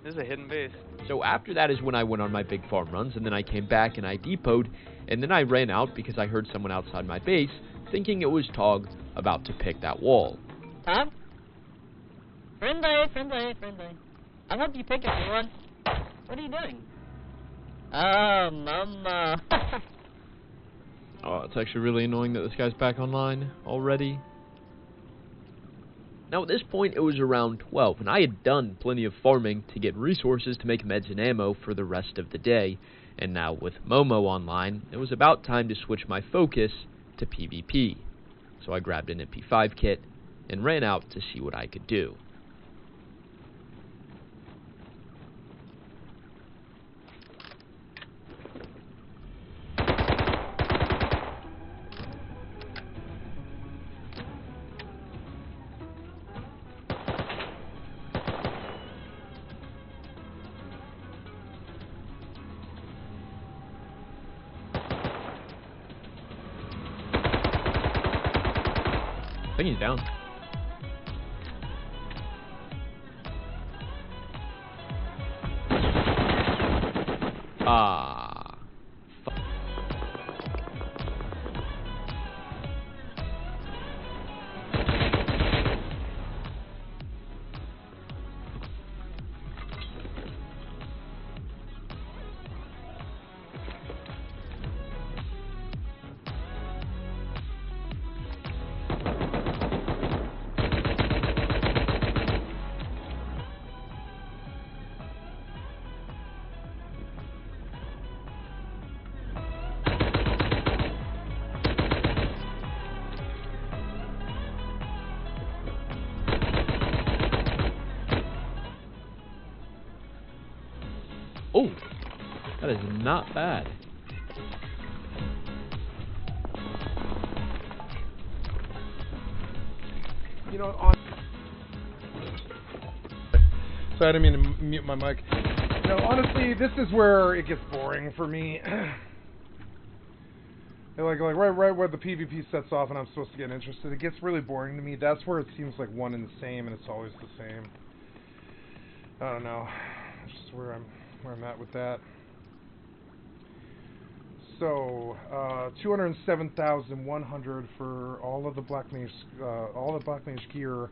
This is a hidden base. So after that is when I went on my big farm runs, and then I came back and I depoted, and then I ran out because I heard someone outside my base, thinking it was Tog about to pick that wall. Tog? Friendly. I'll help you pick it if you want. What are you doing? Oh, mama. Oh, it's actually really annoying that this guy's back online already. Now at this point it was around 12, and I had done plenty of farming to get resources to make meds and ammo for the rest of the day, and now with Momo online, it was about time to switch my focus to PvP. So I grabbed an MP5 kit and ran out to see what I could do. I think he's down. Ah. Fuck. Oh, that is not bad. You know, on. Sorry, I didn't mean to mute my mic. You know, honestly, this is where it gets boring for me. Like right where the PvP sets off and I'm supposed to get interested, it gets really boring to me. That's where it seems like one and the same, and it's always the same. I don't know. That's just where I'm at with that. So, 207,100 for all of the Black Mage gear.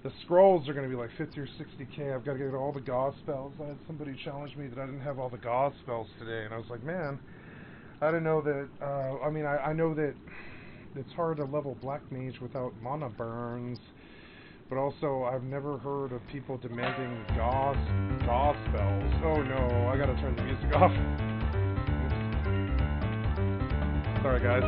The scrolls are going to be like 50 or 60k. I've got to get all the Gauze spells. I had somebody challenge me that I didn't have all the Gauze spells today, and I was like, man, I didn't know that. I mean, I know that it's hard to level Black Mage without mana burns, but also I've never heard of people demanding Gauze spells. Oh no, I gotta turn the music off. Sorry, guys.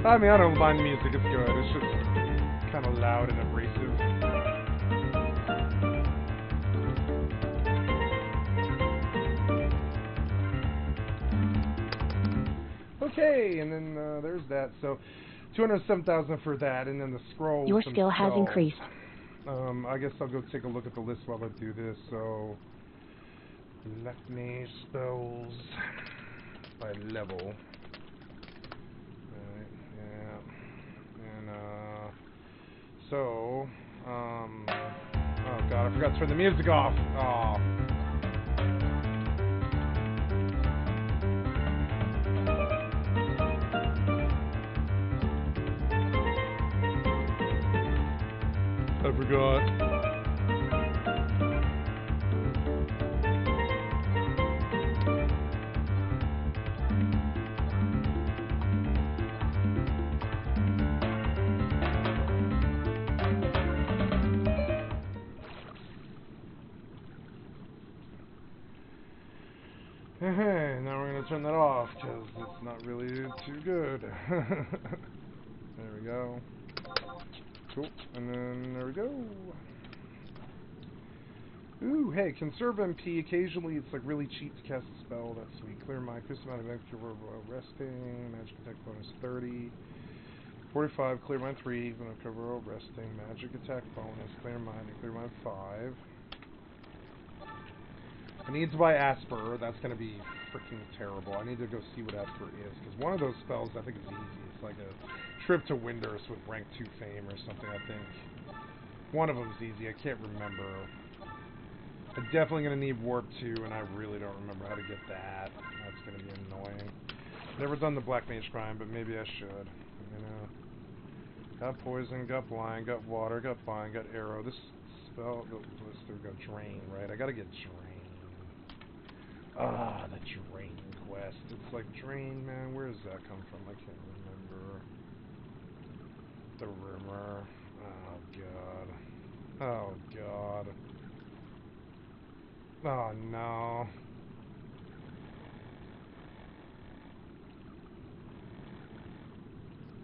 I mean, I don't mind the music, it's good. It's just kind of loud and abrasive. Okay, and then there's that. So, 207,000 for that, and then the scrolls. Your skill has increased. I guess I'll go take a look at the list while I do this. So, Black Mage spells by level. Right, yeah. And, so, oh god, I forgot to turn the music off. Oh. I forgot. Now we're going to turn that off because it's not really too good. There we go. Cool. And then there we go. Ooh, hey, conserve MP. Occasionally it's like really cheap to cast a spell. That's sweet. Clear mind. Increase amount of extra while resting. Magic attack bonus 30. 45. Clear mind 3. When I cover while resting. Magic attack bonus. Clear mind and clear mind 5. I need to buy Asper. That's going to be freaking terrible. I need to go see what Asper is, because one of those spells I think is easy. It's like a trip to Windurst with rank 2 fame or something, I think. One of them's easy. I can't remember. I'm definitely going to need Warp 2, and I really don't remember how to get that. That's going to be annoying. Never done the Black Mage Crime, but maybe I should. You know. Got Poison, got Blind, got Water, got Bind, got Arrow. This spell, there we go, Drain, right? I got to get Drain. Ah, the Drain quest. It's like Drain, man. Where does that come from? I can't remember. The Rimmer. Oh, God. Oh, God. Oh, no.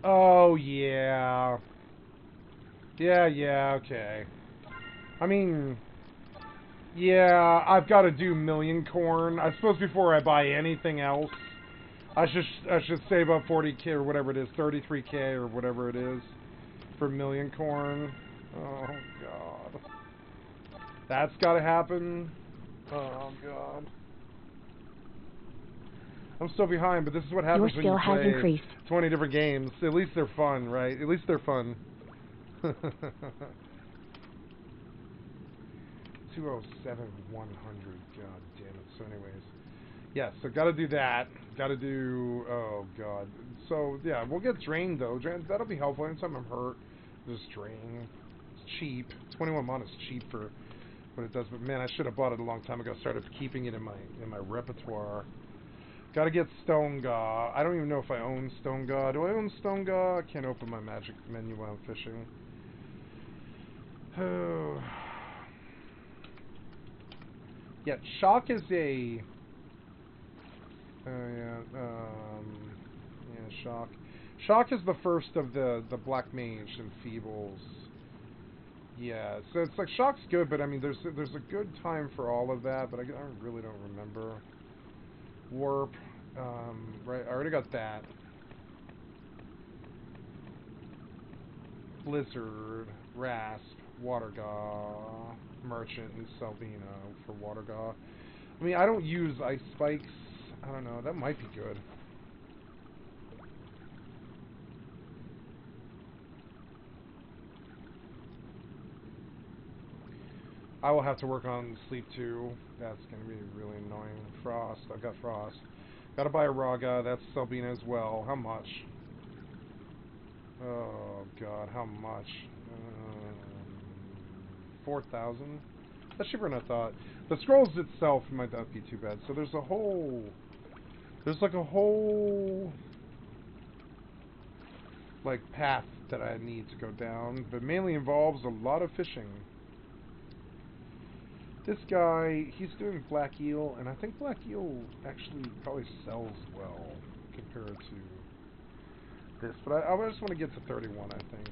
Oh, yeah. Yeah, okay. I mean... Yeah, I've got to do Million Corn. I suppose before I buy anything else, I should save up 40k or whatever it is, 33k or whatever it is for Million Corn. Oh god, that's got to happen. Oh god, I'm still behind, but this is what happens when you play 20 different games. At least they're fun, right? At least they're fun. 207,100. God damn it. So anyways, yeah, so gotta do that. Gotta do, oh god. So yeah, we'll get Drain though. That'll be helpful anytime I'm hurt. Just Drain. It's cheap. 21 mana is cheap for what it does, but man, I should have bought it a long time ago. Started keeping it in my repertoire. Gotta get Stone Gaw. I don't even know if I own Stone Gaw. Do I own Stone Gaw? I can't open my magic menu while I'm fishing. Oh. Yeah, Shock is a... Shock. Shock is the first of the Black Mage and Feebles. Yeah, so it's like Shock's good, but I mean, there's a good time for all of that, but I really don't remember. Warp, right, I already got that. Blizzard, Rasp, Water Gaw, Merchant, and Salvina for Water Gaw. I mean, I don't use Ice Spikes. I don't know. That might be good. I will have to work on sleep too. That's going to be really annoying. Frost. I've got Frost. Gotta buy a Raga. That's Selbina as well. How much? Oh, God. How much? 4,000? That's cheaper than I thought. The scrolls itself might not be too bad. So there's a whole... There's like a whole... like, path that I need to go down. But mainly involves a lot of fishing. This guy, he's doing Black Eel, and I think Black Eel actually probably sells well compared to this. But I just want to get to 31, I think.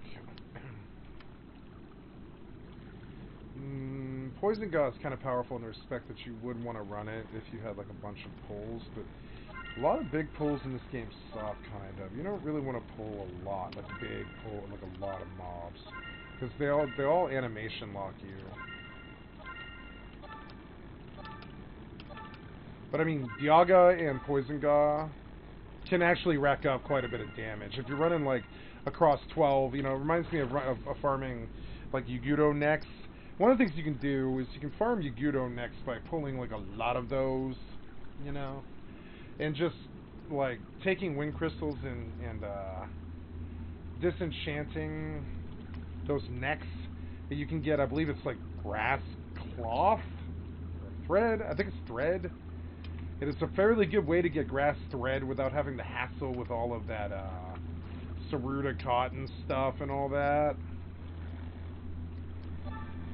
Poison God is kind of powerful in the respect that you would want to run it if you had like a bunch of pulls, but a lot of big pulls in this game suck, kind of. You don't really want to pull a lot, like big pull, like a lot of mobs, because they all animation lock you. But I mean, Dialga and Poison God can actually rack up quite a bit of damage. If you're running like across 12, you know, it reminds me of farming like Yugudo necks. One of the things you can do is you can farm Yugudo necks by pulling like a lot of those, you know, and just like taking wind crystals and disenchanting those necks that you can get. I believe it's like grass cloth or thread. I think it's thread. And it's a fairly good way to get grass thread without having to hassle with all of that Saruta cotton stuff and all that.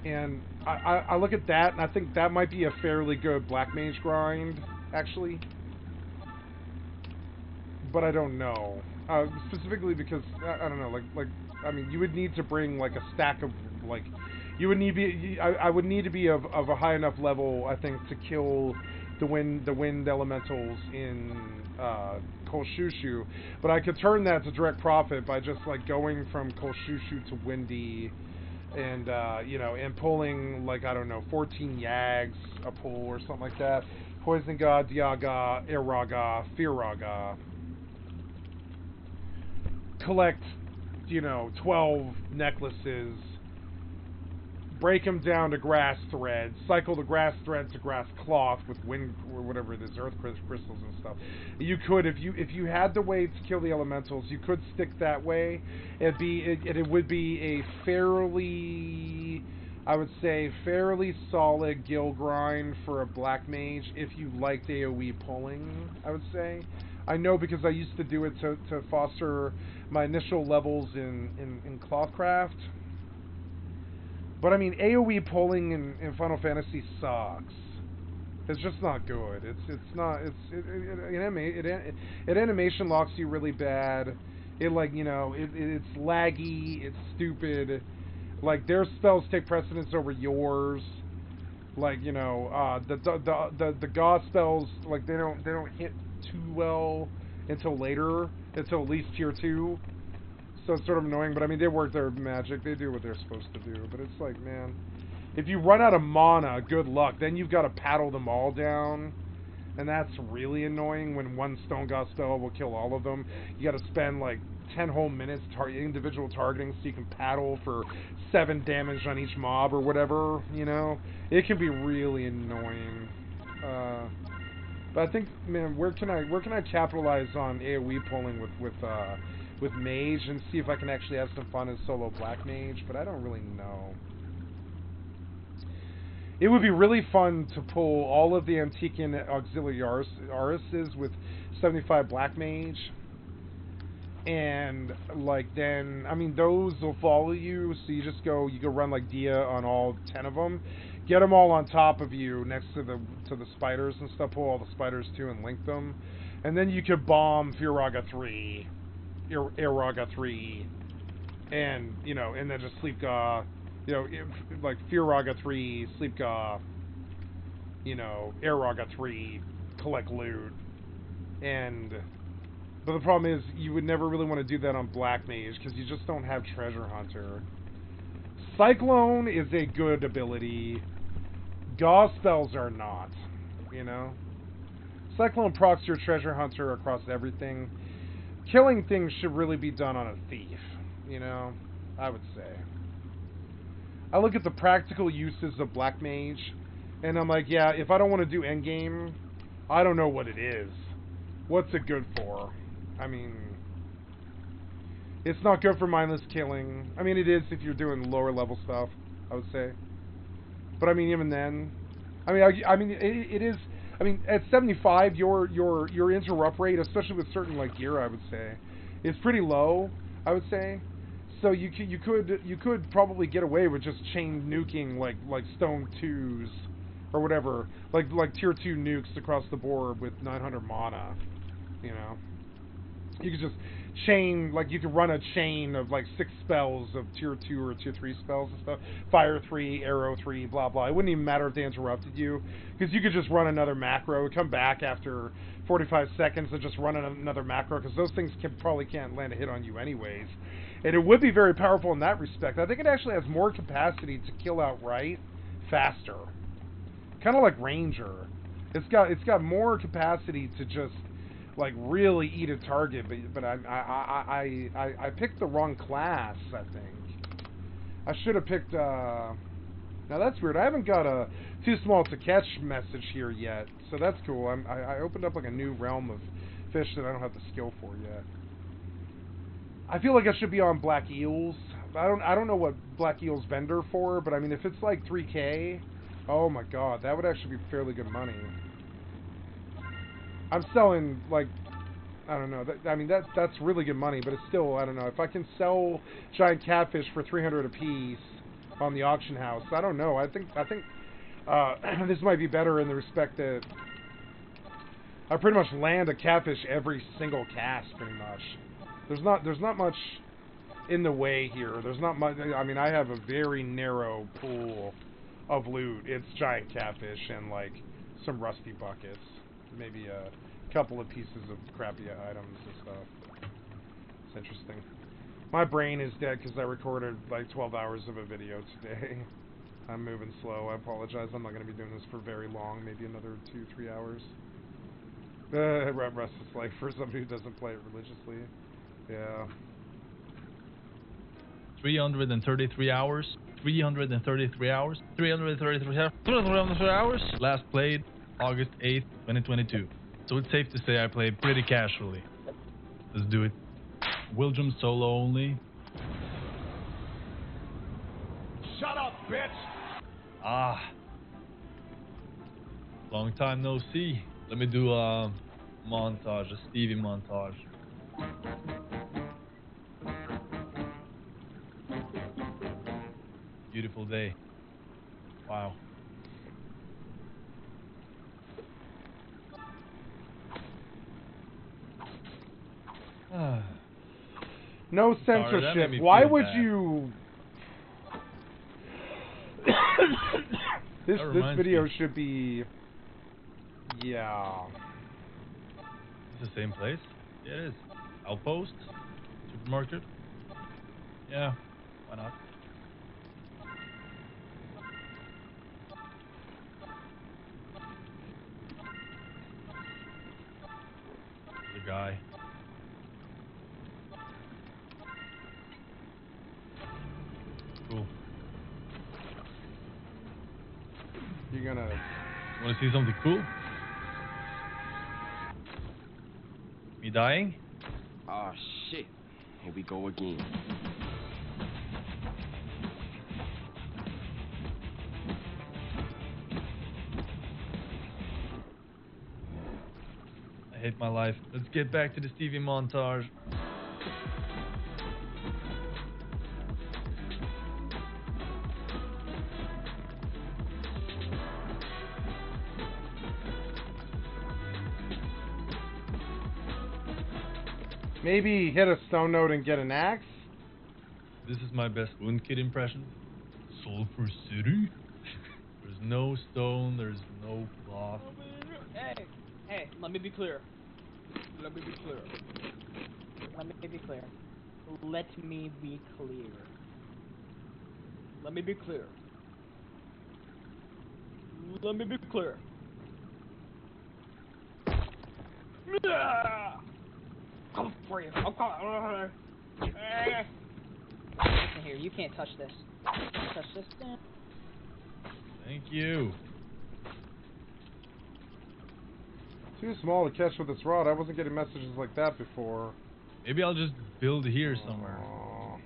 And I look at that, and I think that might be a fairly good Black Mage grind, actually. But I don't know. Specifically because, I don't know, like I mean, you would need to bring, like, a stack of, like, you would need to be, I would need to be of a high enough level, I think, to kill the wind elementals in Kolshushu, but I could turn that to direct profit by just like going from Kolshushu to Windy, and you know, and pulling like, I don't know, 14 Yags a pull or something like that. Poison God, Dialga, Airaga, Fearaga. Collect, you know, 12 necklaces. Break them down to grass thread, cycle the grass thread to grass cloth with wind or whatever it is, earth crystals and stuff. You could, if you had the way to kill the elementals, you could stick that way. It would be a fairly, I would say, fairly solid guild grind for a Black Mage if you liked AoE pulling, I would say. I know because I used to do it to foster my initial levels in Clothcraft. But I mean, AoE pulling in Final Fantasy sucks. It's just not good. It animation locks you really bad. It like, you know, it's laggy. It's stupid. Like, their spells take precedence over yours. Like, you know, the God spells, like, they don't hit too well until later, until at least tier 2. So it's sort of annoying, but I mean, they work their magic. They do what they're supposed to do. But it's like, man, if you run out of mana, good luck. Then you've got to paddle them all down. And that's really annoying when one Stone God spell will kill all of them. You got to spend like 10 whole minutes individual targeting so you can paddle for 7 damage on each mob or whatever, you know? It can be really annoying. But I think, man, where can I capitalize on AoE pulling with Mage and see if I can actually have some fun as solo Black Mage, but I don't really know. It would be really fun to pull all of the Antiquian Auxiliary Arises with 75 Black Mage. And, like, then, I mean, those will follow you, so you go run, like, Dia on all 10 of them. Get them all on top of you next to the spiders and stuff, pull all the spiders too and link them. And then you could bomb Fearaga 3. Airaga 3, and, you know, and then just Sleepga, you know, like Fearaga 3, Sleepga, you know, Airaga 3, collect loot, but the problem is, you would never really want to do that on Black Mage, because you just don't have Treasure Hunter. Cyclone is a good ability, Gauss spells are not, you know? Cyclone procs your treasure hunter across everything. Killing things should really be done on a thief, you know, I would say. I look at the practical uses of Black Mage, and I'm like, yeah, if I don't want to do endgame, I don't know what it is. What's it good for? I mean, it's not good for mindless killing. I mean, it is if you're doing lower level stuff, I would say. But I mean, even then, I mean, it is. I mean, at 75, your interrupt rate, especially with certain like gear, I would say, is pretty low. I would say, so you could probably get away with just chain nuking like stone 2s or whatever, like tier 2 nukes across the board with 900 mana. You know, you could just chain, like, you could run a chain of like 6 spells of tier 2 or tier 3 spells and stuff. Fire 3, arrow 3, blah blah. It wouldn't even matter if they interrupted you, because you could just run another macro, come back after 45 seconds and just run another macro, because those things probably can't land a hit on you anyways. And it would be very powerful in that respect. I think it actually has more capacity to kill outright faster, kind of like Ranger. It's got more capacity to just like really eat a target, but I picked the wrong class. I think I should have picked. Now that's weird. I haven't got a too small to catch message here yet, so that's cool. I opened up like a new realm of fish that I don't have the skill for yet. I feel like I should be on Black Eels. I don't know what Black Eels vendor for, but I mean, if it's like 3K, oh my god, that would actually be fairly good money. I'm selling, like, I don't know. I mean, that's really good money, but it's still, I don't know. If I can sell giant catfish for 300 apiece on the auction house, I don't know. I think this might be better in the respect that I pretty much land a catfish every single cast, pretty much. There's not much in the way here. There's not much. I mean, I have a very narrow pool of loot. It's giant catfish and like some rusty buckets. Maybe a couple of pieces of crappy items and stuff. It's interesting. My brain is dead because I recorded like 12 hours of a video today. I'm moving slow. I apologize. I'm not going to be doing this for very long. Maybe another 2-3 hours. Restless Life for somebody who doesn't play it religiously. Yeah. 333 hours. 333 hours. 333 hours. Last played August 8th, 2022. So it's safe to say I play pretty casually. Let's do it. William solo only. Shut up, bitch! Ah. Long time no see. Let me do a montage, a Stevie montage. Beautiful day. Wow. No censorship. Why would you? This video should be. Yeah. It's the same place? Yeah, it is. Outpost? Supermarket? Yeah, why not? There's a guy. Cool. You're gonna... Want to see something cool? Me dying? Oh shit. Here we go again. I hate my life. Let's get back to the Stevie montage. Maybe hit a stone node and get an axe? This is my best Wound Kid impression. Sulphur City? There's no stone, there's no cloth. Hey, let me be clear. Let me be clear. Let me be clear. Let me be clear. Let me be clear. Let me be clear. Come for you. I'm coming. Listen here, you can't touch this. Touch this. Thank you. Too small to catch with this rod. I wasn't getting messages like that before. Maybe I'll just build here somewhere. Aww.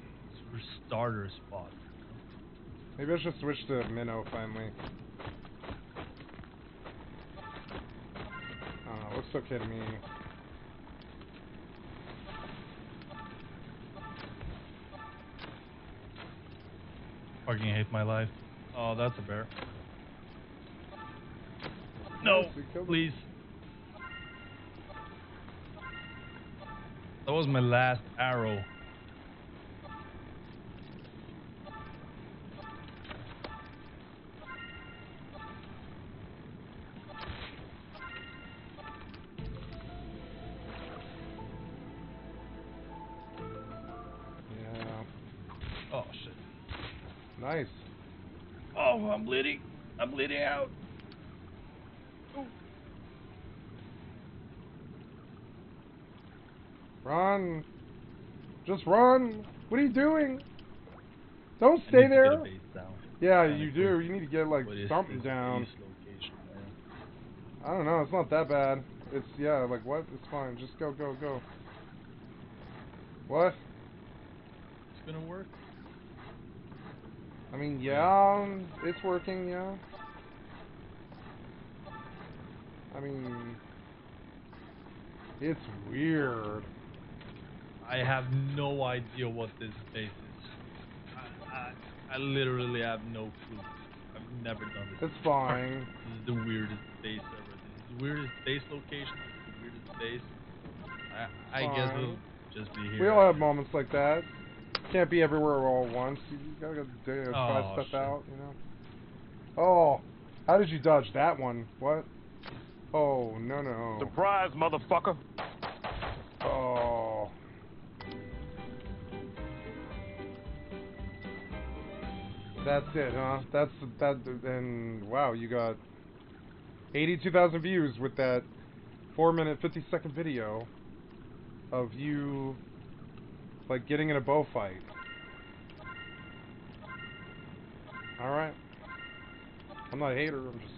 For starter spot. Maybe I should switch to minnow finally. I don't know, looks okay to me. Fucking hate my life. Oh, that's a bear. No, please. That was my last arrow. Yeah. Oh shit. Nice. Oh, I'm bleeding. I'm bleeding out. Ooh. Run. Just run. What are you doing? Don't stay there. To get a base down. Yeah, Kinda you quick. do. You need to get like something down. I don't know. It's not that bad. It's yeah. Like what? It's fine. Just go, go, go. What? It's gonna work. I mean, yeah, it's working. Yeah. I mean, it's weird. I have no idea what this base is. I literally have no clue. I've never done this. It's fine. This is the weirdest base ever. This is the weirdest base location. This is the weirdest base. I guess it'll just be here. We all have moments like that. Can't be everywhere all at once. You gotta go try stuff out, you know. Oh, how did you dodge that one? What? Oh, no, no. Surprise, motherfucker. Oh. That's it, huh? That's that. And wow, you got 82,000 views with that 4-minute 50-second video of you like getting in a bow fight. All right. I'm not a hater. I'm just.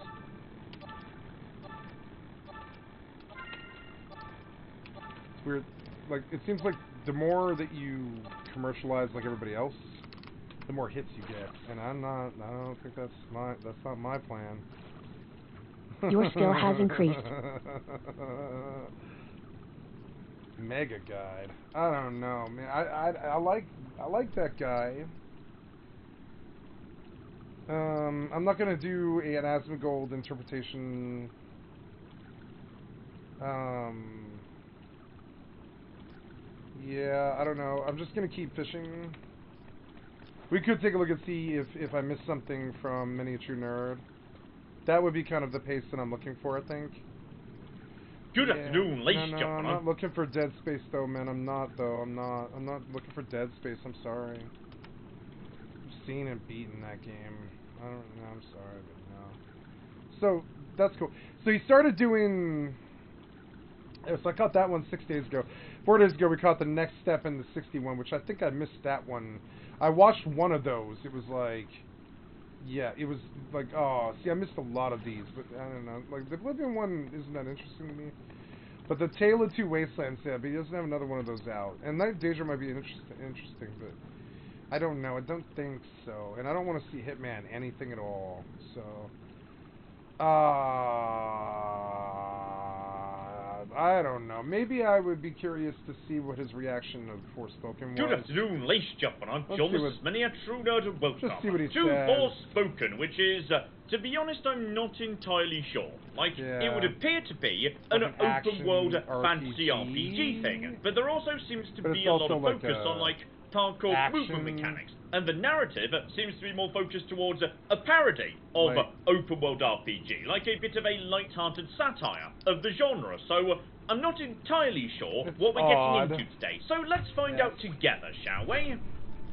It's weird. Like it seems like the more that you commercialize like everybody else, the more hits you get, and I don't think that's not my plan. Your skill has increased. Mega guide. I don't know, man. I like that guy. I'm not gonna do an Asmongold interpretation. Yeah, I don't know. I'm just gonna keep fishing. We could take a look and see if I missed something from Miniature Nerd. That would be kind of the pace that I'm looking for, I think. Good afternoon, ladies and gentlemen. gentlemen. I'm not looking for Dead Space though, man. I'm not looking for Dead Space. I'm sorry. I've seen and beaten that game. I don't know. I'm sorry, but no. So that's cool. So he started doing. So I caught that one 6 days ago. 4 days ago, we caught the next step in the 61, which I think I missed that one. I watched one of those. It was like, yeah, it was like, oh, see, I missed a lot of these, but I don't know. Like, the Oblivion one isn't that interesting to me. But the Tale of Two Wastelands, yeah, but he doesn't have another one of those out. And Night of Danger might be interesting, but I don't know. I don't think so. And I don't want to see Hitman anything at all. So, I don't know. Maybe I would be curious to see what his reaction of Forspoken was. Good afternoon, ladies and gentlemen. I'm John Mrs. Many a true nerd of welcome. Just see what he to says. Forspoken, which is, to be honest, I'm not entirely sure. Like, it would appear to be an open-world fantasy RPG thing, but there also seems to be a lot of focus on, like, hardcore movement mechanics, and the narrative seems to be more focused towards a parody of open-world RPG, like a bit of a light-hearted satire of the genre, so I'm not entirely sure what we're getting into today, so let's find out together, shall we?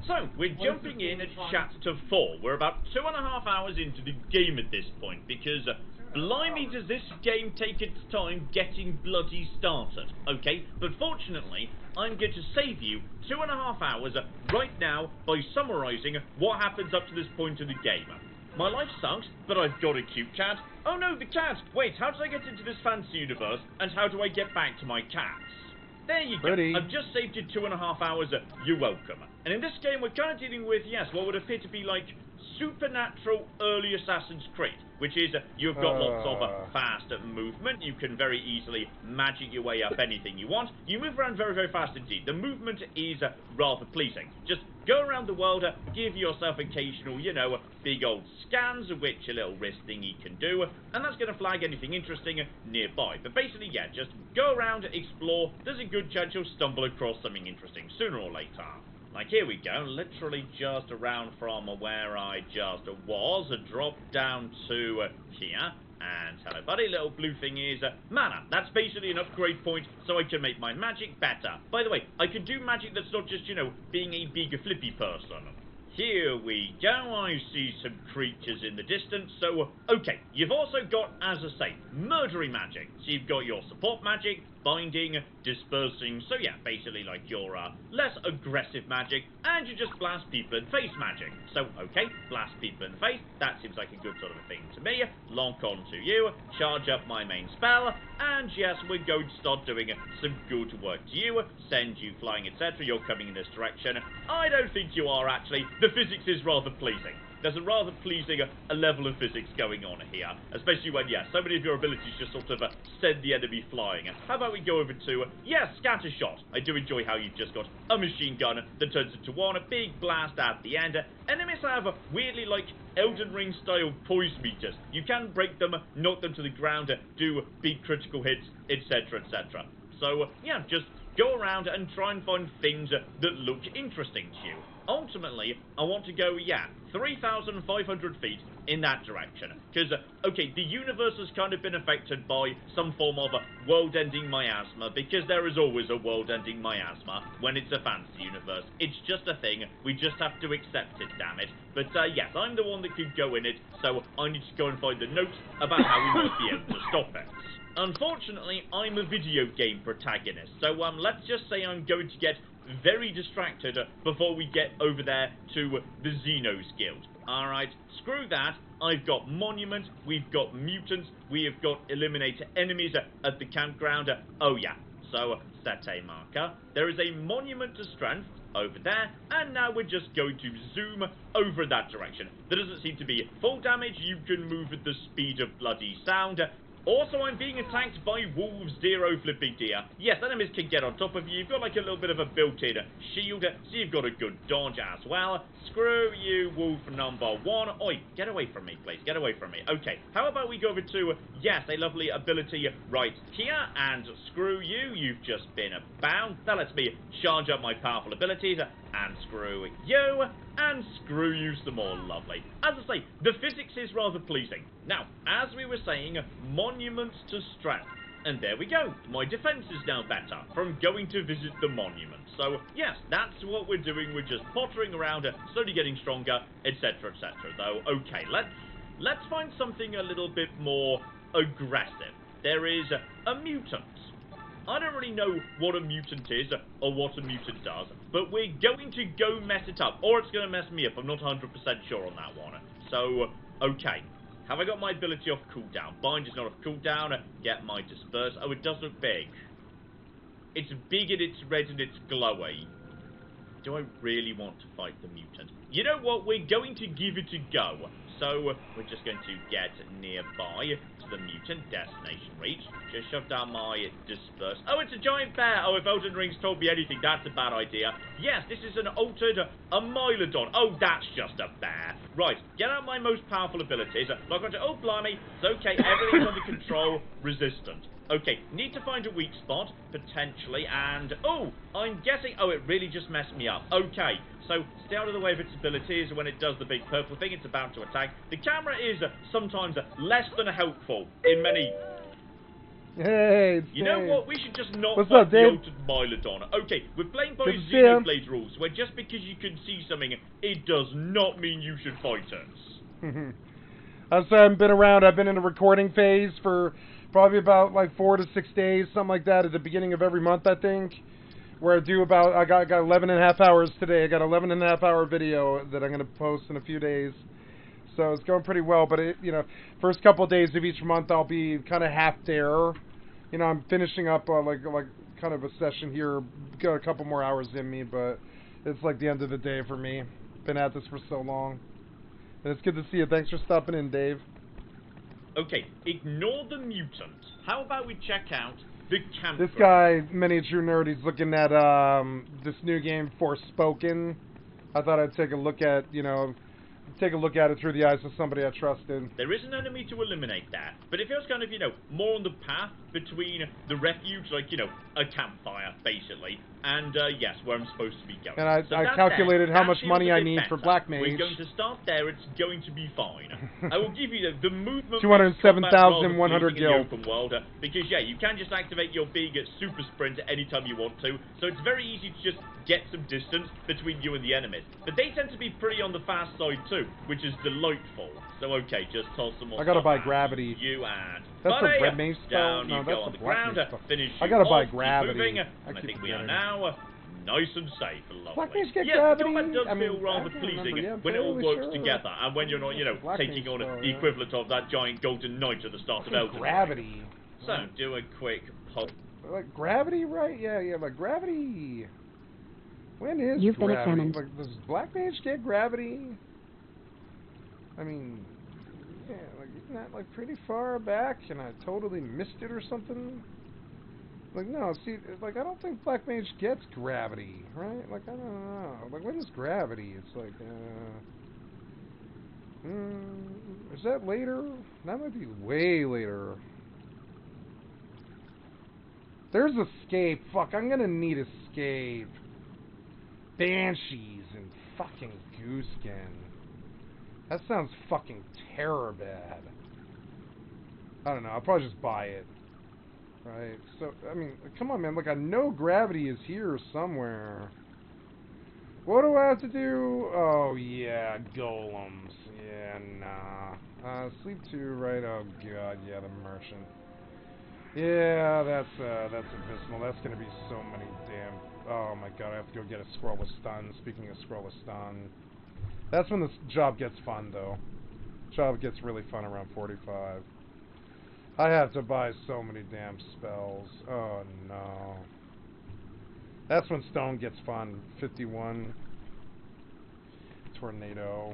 So, we're jumping in at Chapter 4. We're about 2.5 hours into the game at this point, because blimey does this game take its time getting bloody started, okay? But fortunately, I'm going to save you 2.5 hours right now by summarising what happens up to this point in the game. My life sucks, but I've got a cute cat. Oh no, the cat! Wait, how did I get into this fantasy universe, and how do I get back to my cats? There you go. I've just saved you 2.5 hours. You're welcome. And in this game, we're kind of dealing with, yes, what would appear to be like supernatural early Assassin's Creed, which is you've got lots of fast movement. You can very easily magic your way up anything you want. You move around very, very fast indeed. The movement is rather pleasing. Just go around the world, give yourself occasional, you know, big old scans, which a little wrist thingy can do, and that's going to flag anything interesting nearby. But basically, yeah, just go around, explore. There's a good chance you'll stumble across something interesting sooner or later. Like, here we go, literally just around from where I just was, dropped down to here, and hello buddy, little blue thing is mana. That's basically an upgrade point so I can make my magic better. By the way, I can do magic that's not just, you know, being a big flippy person. Here we go, I see some creatures in the distance, so, okay, you've also got, as I say, murdery magic. So you've got your support magic, binding, dispersing, so yeah, basically like your less aggressive magic, and you just blast people in face magic. So, okay, blast people in the face, that seems like a good sort of a thing to me. Lock on to you, charge up my main spell, and yes, we're going to start doing some good work to you, send you flying, etc. You're coming in this direction. I don't think you are, actually. The physics is rather pleasing. There's a rather pleasing a level of physics going on here, especially when, yeah, so many of your abilities just sort of send the enemy flying. How about we go over to, yeah, Scattershot. I do enjoy how you've just got a machine gun that turns into one, a big blast at the end. Enemies have weirdly like Elden Ring style poise meters. You can break them, knock them to the ground, do big critical hits, etc, etc. So, yeah, just go around and try and find things that look interesting to you. Ultimately, I want to go, yeah, 3,500 feet in that direction. Because, okay, the universe has kind of been affected by some form of world-ending miasma, because there is always a world-ending miasma when it's a fantasy universe. It's just a thing. We just have to accept it, damn it. But, yes, I'm the one that could go in it, so I need to go and find the notes about how we might be able to stop it. Unfortunately, I'm a video game protagonist, so let's just say I'm going to get very distracted before we get over there to the Xenos Guild. Alright, screw that. I've got Monument, we've got Mutants, we have got Eliminate Enemies at the campground. Oh yeah, so set a marker. There is a Monument to Strength over there, and now we're just going to zoom over that direction. There doesn't seem to be full damage. You can move at the speed of bloody sound. Also, I'm being attacked by wolves, dear oh flipping dear. Yes, enemies can get on top of you. You've got like a little bit of a built-in shield, so you've got a good dodge as well. Screw you, wolf number one. Oi, get away from me, please. Get away from me. Okay, how about we go over to, yes, a lovely ability right here, and screw you. You've just been bound. That lets me charge up my powerful abilities, and screw you, and screw you some more. Lovely. As I say, the physics is rather pleasing. Now, as we were saying, monuments to strength. And there we go. My defense is now better from going to visit the monument. So, yes, that's what we're doing. We're just pottering around, slowly getting stronger, etc, etc. Though, okay, let's find something a little bit more aggressive. There is a mutant. I don't really know what a mutant is or what a mutant does, but we're going to go mess it up, or it's going to mess me up. I'm not 100% sure on that one. So, okay. Have I got my ability off cooldown? Bind is not off cooldown. Get my disperse. Oh, it does look big. It's big and it's red and it's glowy. Do I really want to fight the mutant? You know what? We're going to give it a go. So, we're just going to get nearby to the mutant. Destination reached. Just shove down my disperse. Oh, it's a giant bear. Oh, if Elden Ring's told me anything, that's a bad idea. Yes, this is an altered Mylodon. Oh, that's just a bear. Right, get out my most powerful abilities. Lock onto, oh, blimey. It's okay, everything's under control. Resistant. Okay, need to find a weak spot, potentially, and, oh, I'm guessing, oh, it really just messed me up. Okay, so stay out of the way of its abilities. When it does the big purple thing, it's about to attack. The camera is sometimes less than helpful in many... Hey, you know what? We should just not What's fight up, the Dave? altered Mylodon. Okay, we're playing by Good to see ya. Xenoblade rules, where just because you can see something, it does not mean you should fight us. I haven't been around. I've been in a recording phase for probably about like 4 to 6 days, something like that, at the beginning of every month, I think. Where I got 11 and a half hours today. I got 11 and a half hour video that I'm going to post in a few days. So it's going pretty well, but first couple of days of each month I'll be kind of half there. I'm finishing up like kind of a session here. Got a couple more hours in me, but it's like the end of the day for me. Been at this for so long. And it's good to see you. Thanks for stopping in, Dave. Okay, ignore the mutants. How about we check out the camp? This guy, Miniature Nerd, he's looking at this new game, Forspoken. I thought I'd take a look at, it through the eyes of somebody I trusted. There is an enemy to eliminate there, but it feels kind of, more on the path between the refuge, like, a campfire, basically, and, yes, where I'm supposed to be going. And I calculated how much money I need for Black Mage. We're going to start there, it's going to be fine. I will give you the movement... 207,100 gil. Open world, because, yeah, you can just activate your big super sprint anytime you want to, so it's very easy to just get some distance between you and the enemies. But they tend to be pretty on the fast side too, which is delightful. So okay, just toss some more. I gotta buy gravity. You and that's a red mage spell. Down, you go on the ground, finish. I gotta buy gravity. Moving, and I think we are now nice and safe. Lovely. Black mage get gravity. Yeah, the combat does feel rather pleasing when it all works together, and when you're not, taking on the equivalent of that giant golden knight at the start of Elden Ring. Gravity. So do a quick pop. Like gravity, right? Yeah, like gravity. When is You've gravity? been examined. Like, does Black Mage get gravity? I mean, yeah, like, isn't that like pretty far back and I totally missed it or something? Like, no, see, like, I don't think Black Mage gets gravity, right? Like, I don't know. Like, when is gravity? It's like, is that later? That might be way later. There's escape. Fuck, I'm gonna need escape. Banshees and fucking Gooskin. That sounds fucking terror bad. I don't know, I'll probably just buy it. Right, so, I mean, come on, man. Like, I know gravity is here somewhere. What do I have to do? Oh, yeah, golems. Yeah, nah. Sleep 2, right? Oh, God, yeah, the merchant. Yeah, that's abysmal. That's gonna be so many damn... Oh my god, I have to go get a scroll with stun. Speaking of scroll with stun. That's when this job gets fun, though. Job gets really fun around 45. I have to buy so many damn spells. Oh no. That's when stone gets fun. 51. Tornado.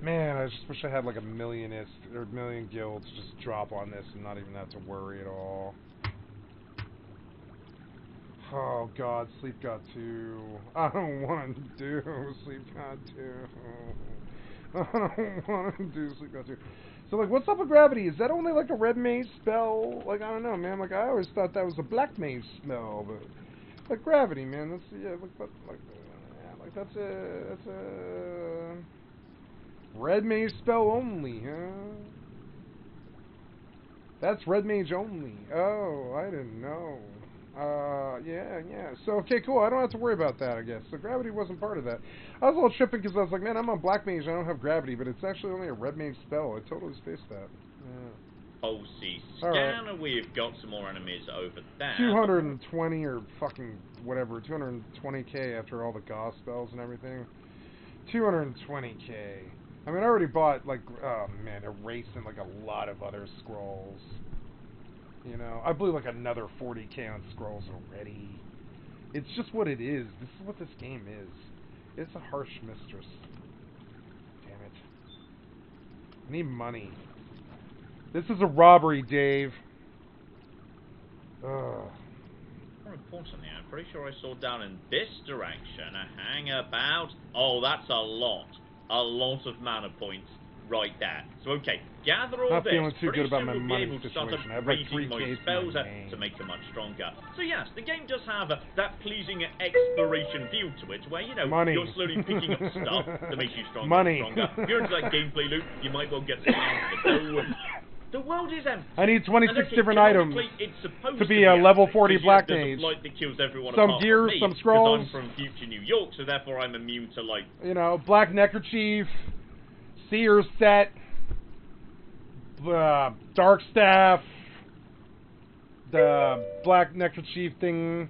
Man, I just wish I had like a million guilds just drop on this and not even have to worry at all. Oh god, Sleep God 2. I don't want to do Sleep God 2. I don't want to do Sleep God 2. So like, what's up with gravity? Is that only like a red mage spell? Like, I don't know, man. Like, I always thought that was a black mage spell, but like gravity, man. That's that's a red mage spell only, huh? That's red mage only. Oh, I didn't know. Yeah. So, okay, cool. I don't have to worry about that, I guess. So gravity wasn't part of that. I was a little tripping because I was like, man, I'm on black mage. I don't have gravity, but it's actually only a red mage spell. I totally spaced that. Yeah. Oh, see, scanner, right. We've got some more enemies over there. 220 or fucking whatever, 220k after all the Gauss spells and everything. 220k. I mean, I already bought, like, oh man, erasing, like, a lot of other scrolls. You know, I blew, like, another 40k on scrolls already. It's just what it is. This is what this game is. It's a harsh mistress. Damn it. I need money. This is a robbery, Dave. Ugh. More importantly, I'm pretty sure I saw down in this direction a hangabout. Oh, that's a lot. A lot of mana points right there. So, okay, gather all Not this. feeling too pretty good about soon my we'll money be able to start situation. I have like upgrading 3K my spells to make them much stronger. So, yes, the game does have that pleasing exploration feel to it, where, you know, money. You're slowly picking up stuff that makes you stronger money. and stronger. If you're into that gameplay loop, you might well get something out of it. The world is empty. I need 26 different items to be a level 40 black mage. Some gears, some scrolls. I'm from future New York, so therefore I'm immune to, like... You know, black neckerchief, seer set, Dark Staff, the Black Necrochief thing,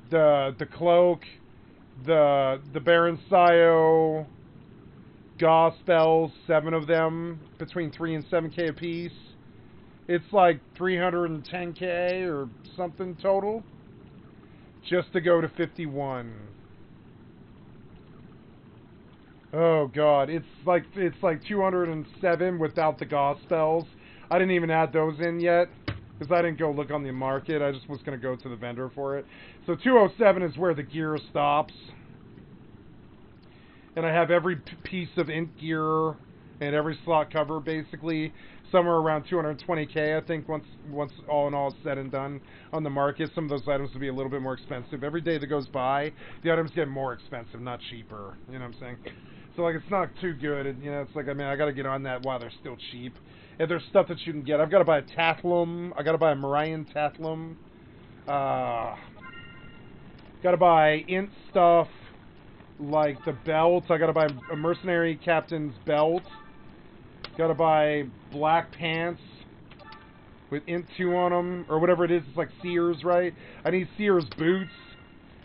the Cloak, the Baron Sio, Gauss spells, 7 of them, between 3 and 7k apiece. It's like 310k or something total, just to go to 51. Oh god, it's like 207 without the Gauss spells. I didn't even add those in yet, because I didn't go look on the market. I just was going to go to the vendor for it. So 207 is where the gear stops. And I have every piece of int gear and every slot cover, basically, somewhere around 220k, I think, once all in all is said and done on the market. Some of those items will be a little bit more expensive. Every day that goes by, the items get more expensive, not cheaper. You know what I'm saying? So, like, it's not too good. And, you know, it's like, I mean, I got to get on that while they're still cheap. And there's stuff that you can get. I've got to buy a Tathlum. I got to buy a Marian Tathlum. Got to buy int stuff like the belt. I got to buy a Mercenary Captain's belt. Got to buy black pants with int 2 on them, or whatever it is. It's like Sears, right? I need Sears boots.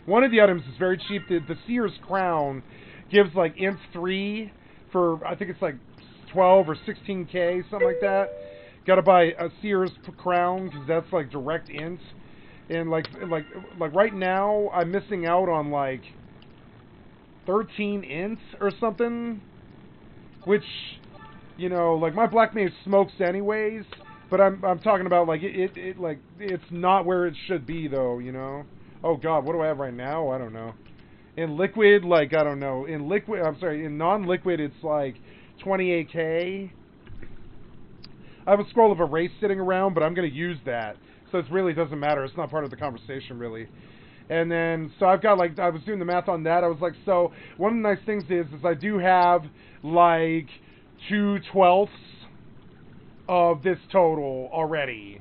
One of the items is very cheap. The Sears crown gives like int 3 for, I think it's like 12 or 16k, something like that. Got to buy a Sears crown because that's like direct int. And like right now, I'm missing out on like 13 ints or something, which, you know, like my black mage smokes anyways, but I'm talking about like it like it's not where it should be though, you know. Oh god, what do I have right now? I don't know. In liquid, like, I don't know. In liquid, I'm sorry, in non-liquid it's like 28k. I have a scroll of erase sitting around, but I'm going to use that. So it really doesn't matter. It's not part of the conversation, really. And then, so I've got, like, I was doing the math on that. I was like, so, one of the nice things is I do have, like, 2/12 of this total already.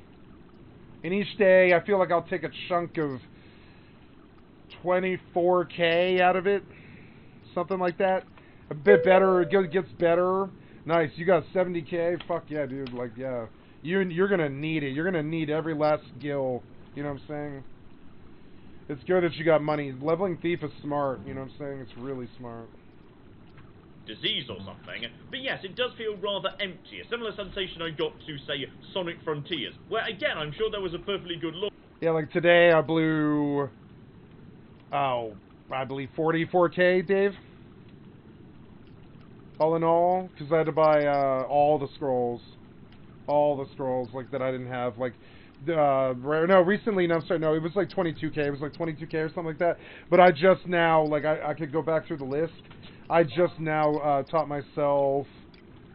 And each day, I feel like I'll take a chunk of 24k out of it. Something like that. A bit better. It gets better. Nice. You got 70k? Fuck yeah, dude. Like, yeah. You're going to need it. You're going to need every last skill. You know what I'm saying? It's good that you got money. Leveling Thief is smart. You know what I'm saying? It's really smart. Disease or something. But yes, it does feel rather empty. A similar sensation I got to, say, Sonic Frontiers, where, again, I'm sure there was a perfectly good look. Yeah, like today I blew, I believe 44k, Dave. All in all, because I had to buy all the scrolls. All the scrolls, like, that I didn't have. Like, no, recently, no, I'm sorry, no, it was like 22k. It was like 22k or something like that. But I just now, like, I could go back through the list. I just now taught myself,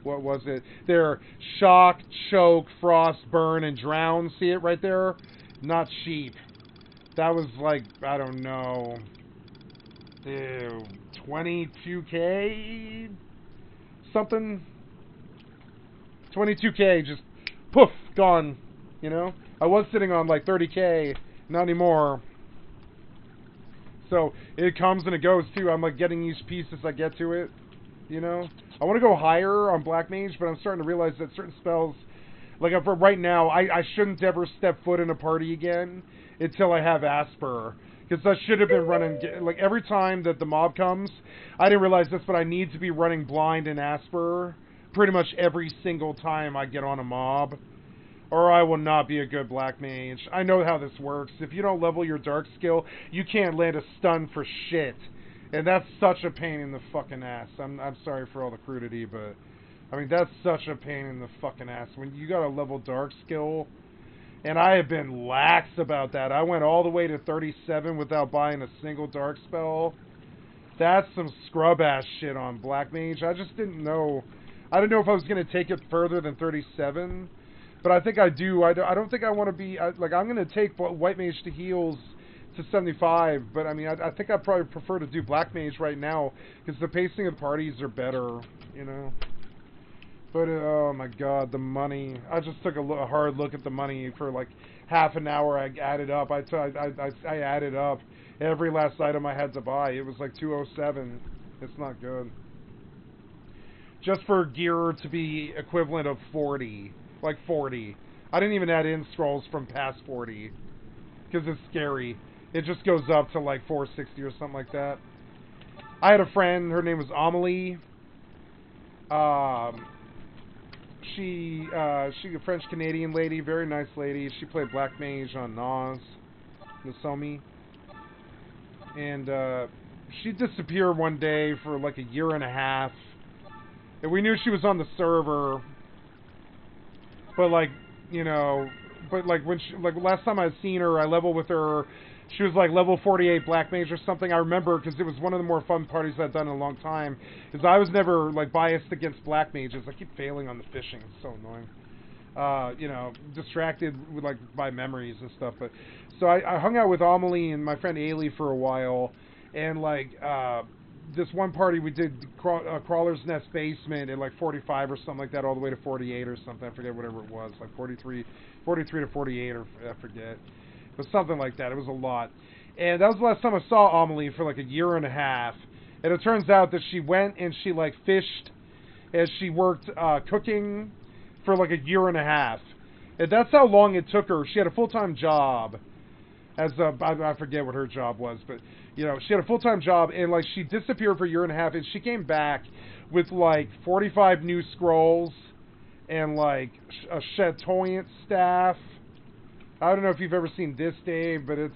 what was it? There, Shock, Choke, Frost, Burn, and Drown. See it right there? Not cheap. That was like, I don't know, 22k? Something? 22k, just poof, gone, you know? I was sitting on like 30k, not anymore. So, it comes and it goes too. I'm like getting each piece as I get to it, you know? I want to go higher on Black Mage, but I'm starting to realize that certain spells, like for right now, I shouldn't ever step foot in a party again until I have Asper. Because I should have been running, like every time that the mob comes, I didn't realize this, but I need to be running blind and Asper pretty much every single time I get on a mob, or I will not be a good Black Mage. I know how this works. If you don't level your dark skill, you can't land a stun for shit. And that's such a pain in the fucking ass. I'm sorry for all the crudity, but I mean, that's such a pain in the fucking ass. When you got a level dark skill, and I have been lax about that. I went all the way to 37 without buying a single dark spell. That's some scrub-ass shit on Black Mage. I just didn't know. I didn't know if I was going to take it further than 37. But I think I do. I don't think I want to be... like, I'm going to take White Mage to heals to 75. But, I mean, I think I'd probably prefer to do Black Mage right now. Because the pacing of parties are better, you know. But, oh my god, the money. I just took a hard look at the money for like half an hour. I added up. I added up every last item I had to buy. It was like 207. It's not good. Just for gear to be equivalent of 40. Like 40. I didn't even add in scrolls from past 40. Because it's scary. It just goes up to like 460 or something like that. I had a friend, her name was Amelie. She's a French-Canadian lady, very nice lady. She played Black Mage on Nozomi. And she disappeared one day for like a year and a half. And we knew she was on the server. But like, you know, but like when she, like last time I'd seen her, I leveled with her. She was like level 48 Black Mage or something. I remember because it was one of the more fun parties I'd done in a long time. Because I was never like biased against Black Mages. I keep failing on the fishing. It's so annoying. You know, distracted with, like by memories and stuff. But so I hung out with Amelie and my friend Ailey for a while, and like this one party we did Crawler's Nest Basement at like 45 or something like that, all the way to 48 or something. I forget whatever it was, like 43 to 48 or I forget. But something like that. It was a lot. And that was the last time I saw Amelie for like a year and a half. And it turns out that she went and she like fished as she worked cooking for like a year and a half. And that's how long it took her. She had a full-time job as a, I forget what her job was, but you know, she had a full-time job and like she disappeared for a year and a half and she came back with like 45 new scrolls and like a chatoyant staff. I don't know if you've ever seen this, Dave, but it's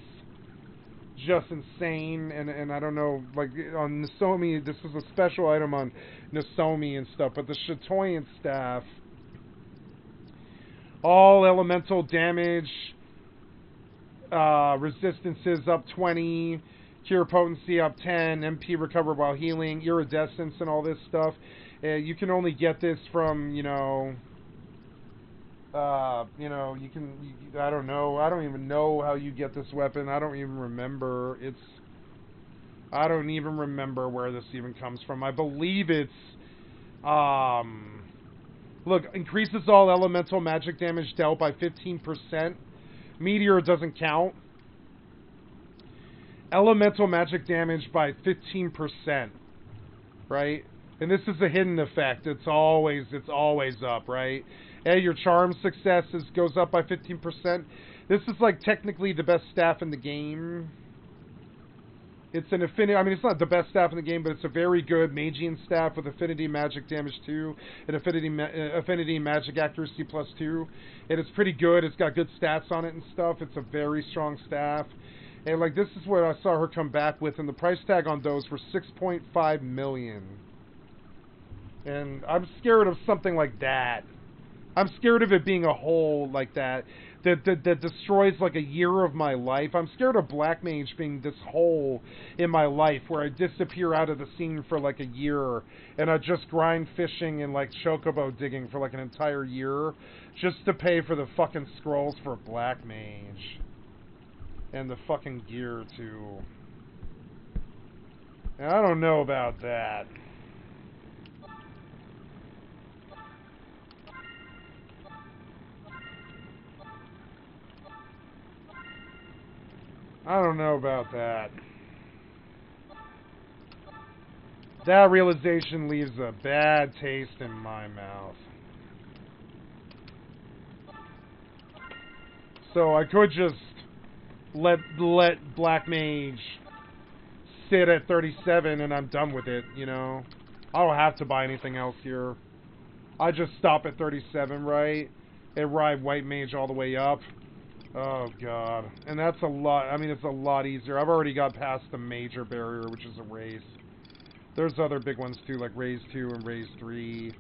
just insane. And I don't know, like on Nozomi, this was a special item on Nozomi and stuff, but the chatoyant staff, all elemental damage, resistances up 20, cure potency up 10, MP recover while healing, iridescence and all this stuff. You can only get this from, you know, you can, I don't know, I don't even know how you get this weapon. I don't even remember. I don't even remember where this even comes from. I believe it's, look, increases all elemental magic damage dealt by 15%. Meteor doesn't count. Elemental magic damage by 15%, right? And this is a hidden effect. It's always up, right? And your charm success goes up by 15%. This is like technically the best staff in the game. It's an affinity, I mean, it's not the best staff in the game, but it's a very good Magian staff with affinity magic damage 2 and affinity magic accuracy +2. And it's pretty good. It's got good stats on it and stuff. It's a very strong staff. And like, this is what I saw her come back with, and the price tag on those were $6.5 million. And I'm scared of something like that. I'm scared of it being a hole like that destroys like a year of my life. I'm scared of Black Mage being this hole in my life where I disappear out of the scene for like a year and I just grind fishing and like chocobo digging for like an entire year just to pay for the fucking scrolls for Black Mage. And the fucking gear too. And I don't know about that. I don't know about that. That realization leaves a bad taste in my mouth. So I could just let Black Mage sit at 37 and I'm done with it, you know? I don't have to buy anything else here. I just stop at 37, right? And ride White Mage all the way up. Oh god. And that's a lot, I mean, it's a lot easier. I've already got past the major barrier, which is a race. There's other big ones too, like Raise 2 and Raise 3.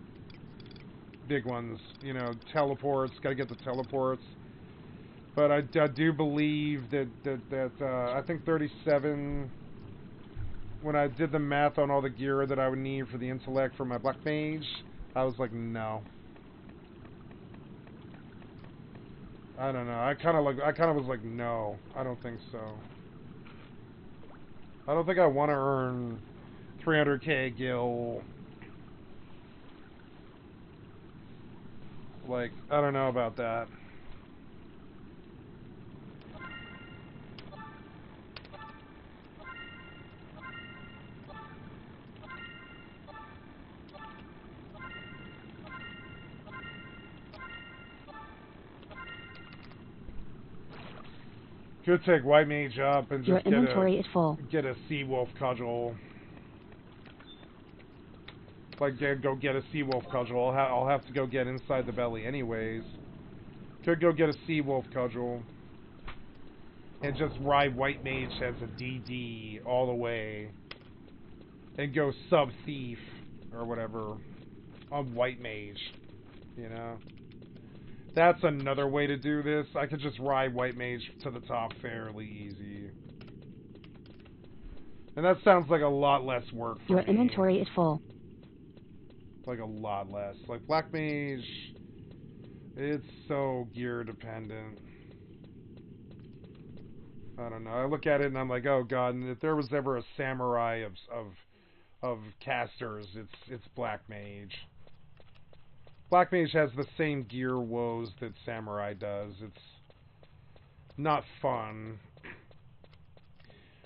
Big ones, you know, teleports, gotta get the teleports. But I do believe that I think 37, when I did the math on all the gear that I would need for the intellect for my Black Mage, I was like, no. I don't know. I kind of was like, no, I don't think so. I don't think I want to earn 300k gil. Like, I don't know about that. Could take White Mage up and Your just inventory is full. Get a Sea Wolf Cudgel. Like, go get a Sea Wolf Cudgel. I'll have to go get inside the belly anyways. Could go get a Sea Wolf Cudgel. And just ride White Mage as a DD all the way. And go sub-thief, or whatever, on White Mage. You know? That's another way to do this. I could just ride White Mage to the top fairly easy. And that sounds like a lot less work for Your me. inventory is full. Like a lot less. Like Black Mage, it's so gear dependent. I don't know. I look at it and I'm like, oh god, and if there was ever a samurai of casters, it's Black Mage. Black Mage has the same gear woes that Samurai does. It's not fun.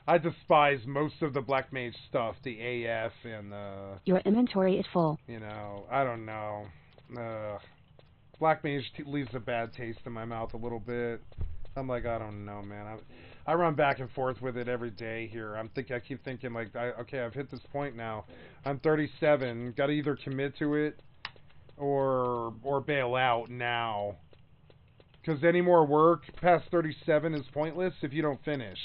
I despise most of the Black Mage stuff, the AF and the... Your inventory is full. You know, I don't know. Black Mage leaves a bad taste in my mouth a little bit. I'm like, I don't know, man. I run back and forth with it every day here. I keep thinking, like, okay, I've hit this point now. I'm 37. Got to either commit to it or bail out now. Because any more work past 37 is pointless if you don't finish.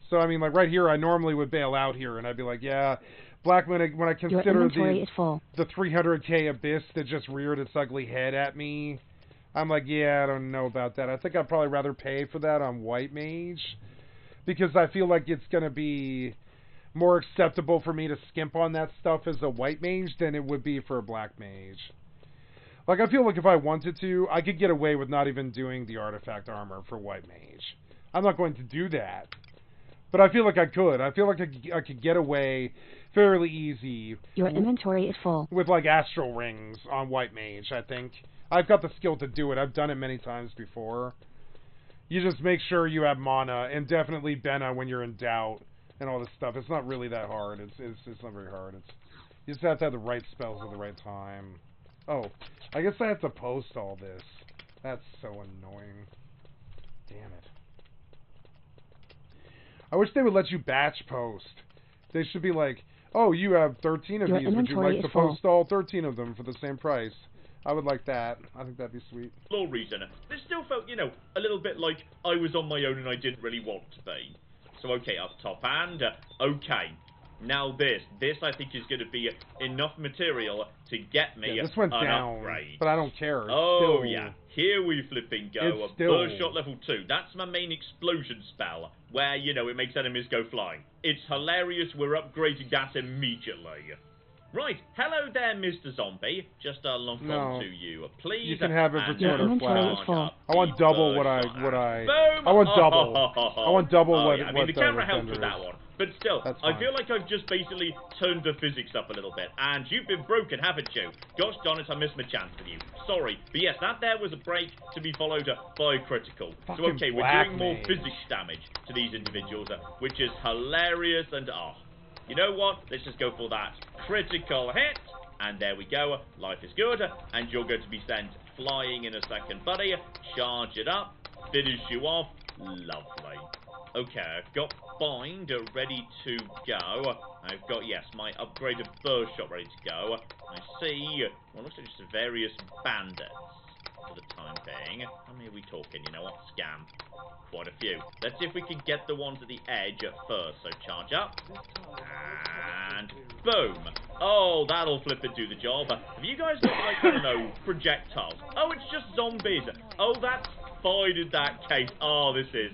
So, I mean, like, right here, I normally would bail out here, and I'd be like, yeah, Black, when I consider the 300k Abyss that just reared its ugly head at me, I'm like, yeah, I don't know about that. I think I'd probably rather pay for that on White Mage, because I feel like it's going to be more acceptable for me to skimp on that stuff as a White Mage than it would be for a Black Mage. Like, I feel like if I wanted to, I could get away with not even doing the artifact armor for White Mage. I'm not going to do that. But I feel like I could. I feel like I could get away fairly easy. Your inventory is full. With, like, Astral Rings on White Mage, I think. I've got the skill to do it. I've done it many times before. You just make sure you have mana, and definitely Benna when you're in doubt, and all this stuff. It's not really that hard. It's not very hard. You just have to have the right spells at the right time. Oh, I guess I have to post all this. That's so annoying. Damn it. I wish they would let you batch post. They should be like, oh, you have 13 of these. Would you like to post all 13 of them for the same price? I would like that. I think that'd be sweet. Law reason. This still felt, you know, a little bit like I was on my own and I didn't really want to be. So, okay, up top and, okay. Now this I think is going to be enough material to get me this went an down, upgrade. But I don't care. Oh, still, yeah. Here we flipping go. It's still... Burst shot level 2. That's my main explosion spell, where, you know, it makes enemies go flying. It's hilarious. We're upgrading that immediately. Right. Hello there, Mr. Zombie. Just log on to you, please. You can have it for 200 flash. I want double what I... Boom! I want double. I want double what... Yeah. I mean, the camera helps with that one. But still, I feel like I've just basically turned the physics up a little bit. And you've been broken, haven't you? Gosh darn it, I missed my chance with you. Sorry. But yes, that there was a break to be followed by a critical. So okay, we're doing more physics damage to these individuals, which is hilarious and you know what? Let's just go for that critical hit. And there we go. Life is good. And you're going to be sent flying in a second, buddy. Charge it up. Finish you off. Lovely. Okay, I've got Bind ready to go. I've got, yes, my upgraded burst shot ready to go. I see, well, looks like just various bandits for the time being. How many are we talking? You know what? Scam. Quite a few. Let's see if we can get the ones at the edge at first. So charge up. And boom. Oh, that'll flip and do the job. Have you guys got, like, I don't know, projectiles? Oh, it's just zombies. Oh, that's fine in that case. Oh, this is...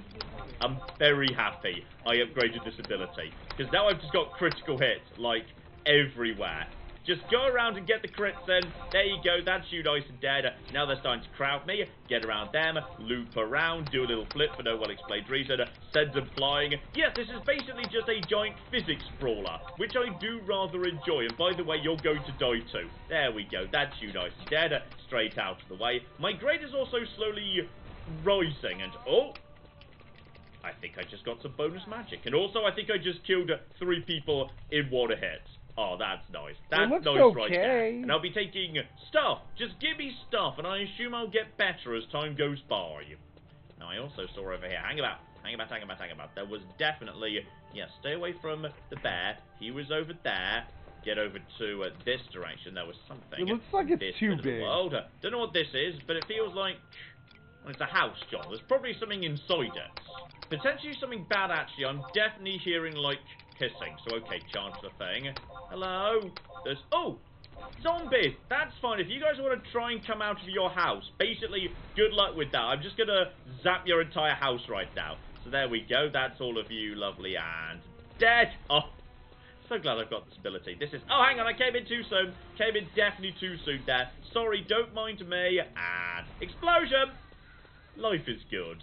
I'm very happy I upgraded this ability. Because now I've just got critical hits, like, everywhere. Just go around and get the crits in. There you go, that's you nice and dead. Now they're starting to crowd me. Get around them, loop around, do a little flip for no well-explained reason. Send them flying. Yes, this is basically just a giant physics brawler, which I do rather enjoy. And by the way, you're going to die too. There we go, that's you nice and dead. Straight out of the way. My grade is also slowly rising. And, oh... I think I just got some bonus magic. And also, I think I just killed 3 people in one hit. Oh, that's nice. That's nice right there. And I'll be taking stuff. Just give me stuff, and I assume I'll get better as time goes by. Now, I also saw over here. Hang about. There was definitely... Yeah, stay away from the bear. He was over there. Get over to this direction. There was something. It looks like it's too big. Don't know what this is, but it feels like... Well, it's a house, John. There's probably something inside it. Potentially something bad, actually. I'm definitely hearing, like, hissing. So, okay, charge the thing. Hello? There's... Oh! Zombies! That's fine. If you guys want to try and come out of your house, basically, good luck with that. I'm just going to zap your entire house right now. So there we go. That's all of you, lovely, and dead. Oh, so glad I've got this ability. This is... Oh, hang on. I came in too soon. Came in definitely too soon there. Sorry, don't mind me. And explosion! Life is good.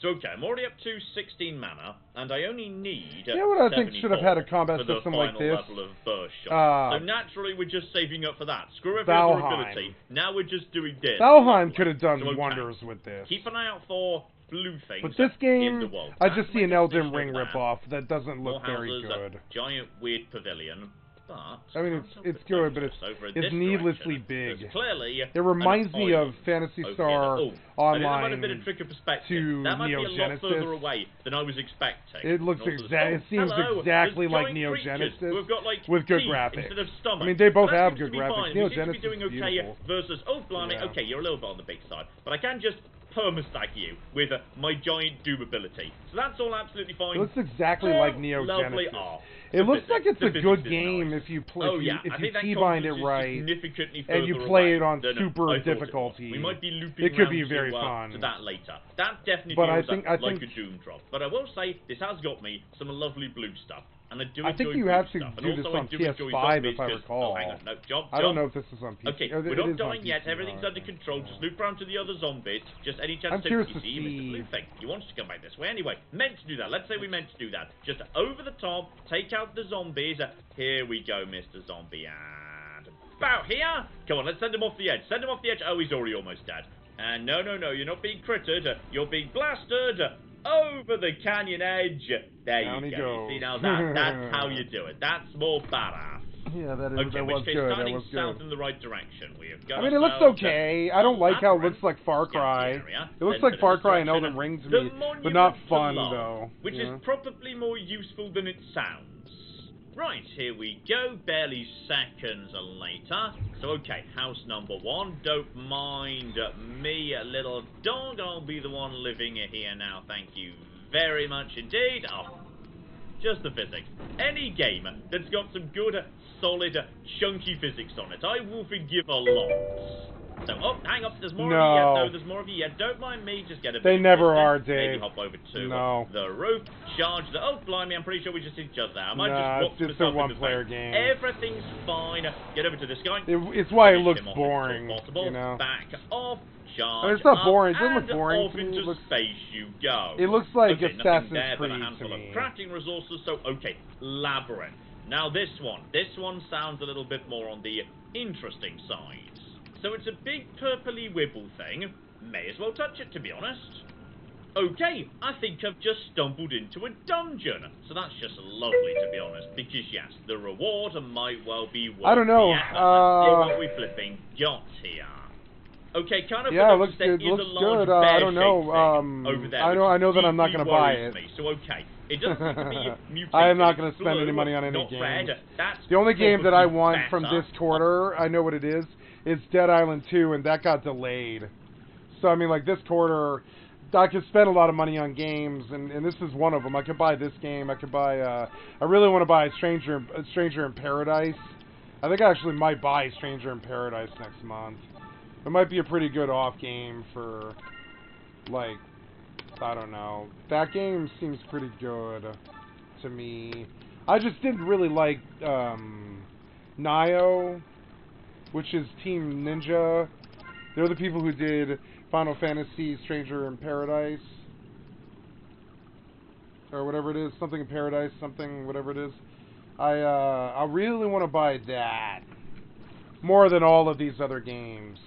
So, okay, I'm already up to 16 mana, and I only need... You know what I think should have had a combat system like this? Level of burst shot. So naturally, we're just saving up for that. Screw every other ability. Now we're just doing this. Valheim could have done wonders with this. Keep an eye out for blue things. But this game, in the world. I just see an Elden Ring ripoff that doesn't look very good. Giant weird pavilion. But I mean, it's good, but it's needlessly big. It reminds me of Phantasy Star Online a bit of trick of perspective. to that might Neo be a Genesis. lot further away than I was expecting. It looks it seems exactly like Neo Genesis got, like, with good teeth graphics. Instead of stomach. I mean, they both that have seems good to be graphics. Fine. Neo We Genesis seem to be doing is okay beautiful. versus, oh blimey, okay, you're a little bit on the big side, but I can just perma-stack you with my giant Doom ability. So that's all absolutely fine. It looks exactly like Neo lovely. Genesis. It looks like it's a good game if you play if you keybind it right and you play it on super difficulty. We might be looping it could be around very to, fun. to that later. That definitely but feels I like think a Doom drop. But I will say this has got me some lovely blue stuff. And I think you have to do this on PS5 if I recall. I don't know if this is on PC. Okay, we're not dying yet. Everything's under control. Just loop around to the other zombies. Just any chance to see Mr. Blue thing. He wants to come back this way anyway. Meant to do that. Let's say we meant to do that. Just over the top, take out the zombies. Here we go, Mr. Zombie. And about here. Come on, let's send him off the edge. Send him off the edge. Oh, he's already almost dead. And no, you're not being crittered. You're being blasted. Over the canyon edge. There you go. You see, now that's how you do it. That's more badass. Yeah, that is. Okay, that was which case, good. starting That was south good. in the right direction. We have got I mean, it looks okay. I don't like how it looks like Far Cry. It looks like Far Cry and Elden Ring to me, but not fun though. Which is probably more useful than it sounds. Right, here we go, barely seconds later. So, okay, house number 1. Don't mind me, little dog. I'll be the one living here now. Thank you very much indeed. Oh, just the physics. Any game that's got some good, solid, chunky physics on it, I will forgive a lot. So, oh, hang up, there's more of you yet. No, there's more of you yet. Don't mind me, just get a bit They never are, Maybe Dave. hop over to the roof, charge the... Oh, blimey, I'm pretty sure we just did just that. I might it's just a one-player game. Everything's fine. Get over to this guy. It's why it looks boring, you know. Back off, charge I mean, it's not boring. It up, doesn't look boring off to me. into It looks, space you go. It looks like okay, Assassin's there Creed but a handful to of me. crafting resources, so, okay, Labyrinth. Now, this one sounds a little bit more on the interesting side. So it's a big purpley wibble thing. May as well touch it, to be honest. Okay, I think I've just stumbled into a dungeon. So that's just lovely, to be honest. Because, yes, the reward might well be worth I don't know. let's see what we flipping got here. Okay, kind of. Yeah, it looks good. Looks good. I don't know. Over there, I know that I'm not going to buy it. So okay, it doesn't seem to be mutated. I am not going to spend any money on any games. The only game that I want from this quarter, I know what it is. It's Dead Island 2, and that got delayed. So, I mean, like, this quarter, I could spend a lot of money on games, and this is one of them. I could buy this game. I could buy, I really want to buy Stranger in Paradise. I think I actually might buy Stranger in Paradise next month. It might be a pretty good off game for, like, I don't know. That game seems pretty good to me. I just didn't really like, Nio, which is Team Ninja. They're the people who did Final Fantasy Stranger in Paradise. Or whatever it is. Something in Paradise, something, whatever it is. I really want to buy that. More than all of these other games.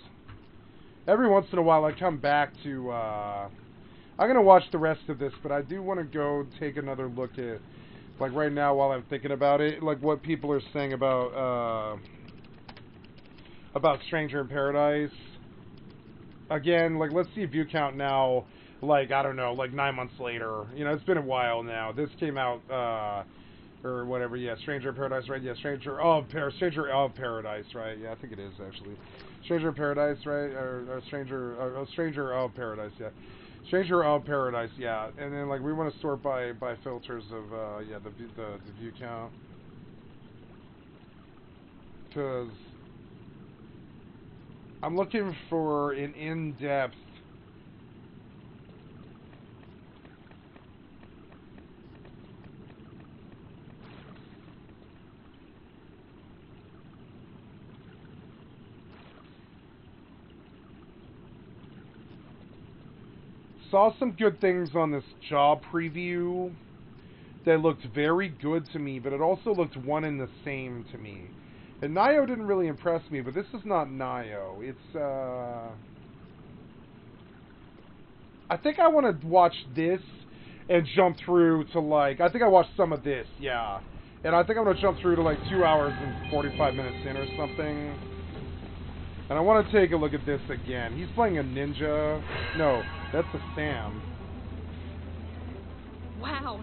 Every once in a while I come back to, I'm going to watch the rest of this, but I do want to go take another look at, like right now while I'm thinking about it, like what people are saying about Stranger in Paradise. Again, like, let's see view count now. like, I don't know, like 9 months later. You know, it's been a while now. This came out, or whatever, yeah, Stranger of Paradise, right? Yeah, Stranger of Paradise, right? Yeah, I think it is, actually. Stranger of Paradise, right? Or Stranger of Paradise, yeah. Stranger of Paradise, yeah. And then, like, we want to sort by filters of, yeah, the view count. Because I'm looking for an in-depth saw some good things on this job preview that looked very good to me, but it also looked one and the same to me. And Nio didn't really impress me, but this is not Nio. It's, I think I want to watch this and jump through to, like, I think I watched some of this, yeah. And I think I'm going to jump through to, like, 2 hours and 45 minutes in or something. And I want to take a look at this again. He's playing a ninja. No, that's a Sam. Wow,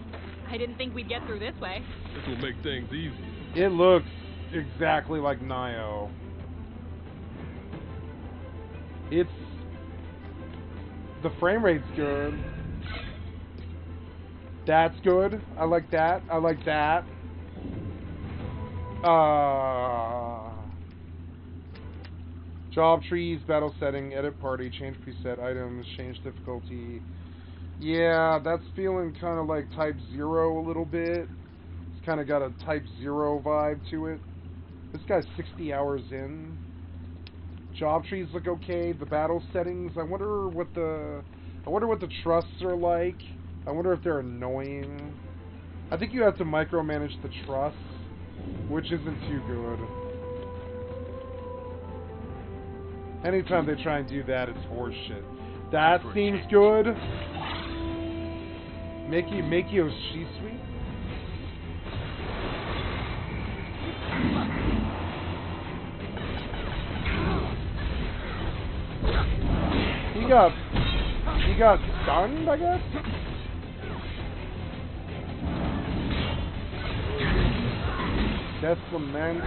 I didn't think we'd get through this way. This will make things easy. It looks exactly like Nio. It's... the frame rate's good. That's good. I like that. I like that. Job trees, battle setting, edit party, change preset items, change difficulty. Yeah, that's feeling kind of like Type 0 a little bit. It's kind of got a Type 0 vibe to it. This guy's 60 hours in. Job trees look okay. The battle settings, I wonder what the trusts are like. I wonder if they're annoying. I think you have to micromanage the trusts, which isn't too good. Anytime they try and do that, it's horseshit. That seems good. Makio Shisui? He got stunned, I guess? That's lament.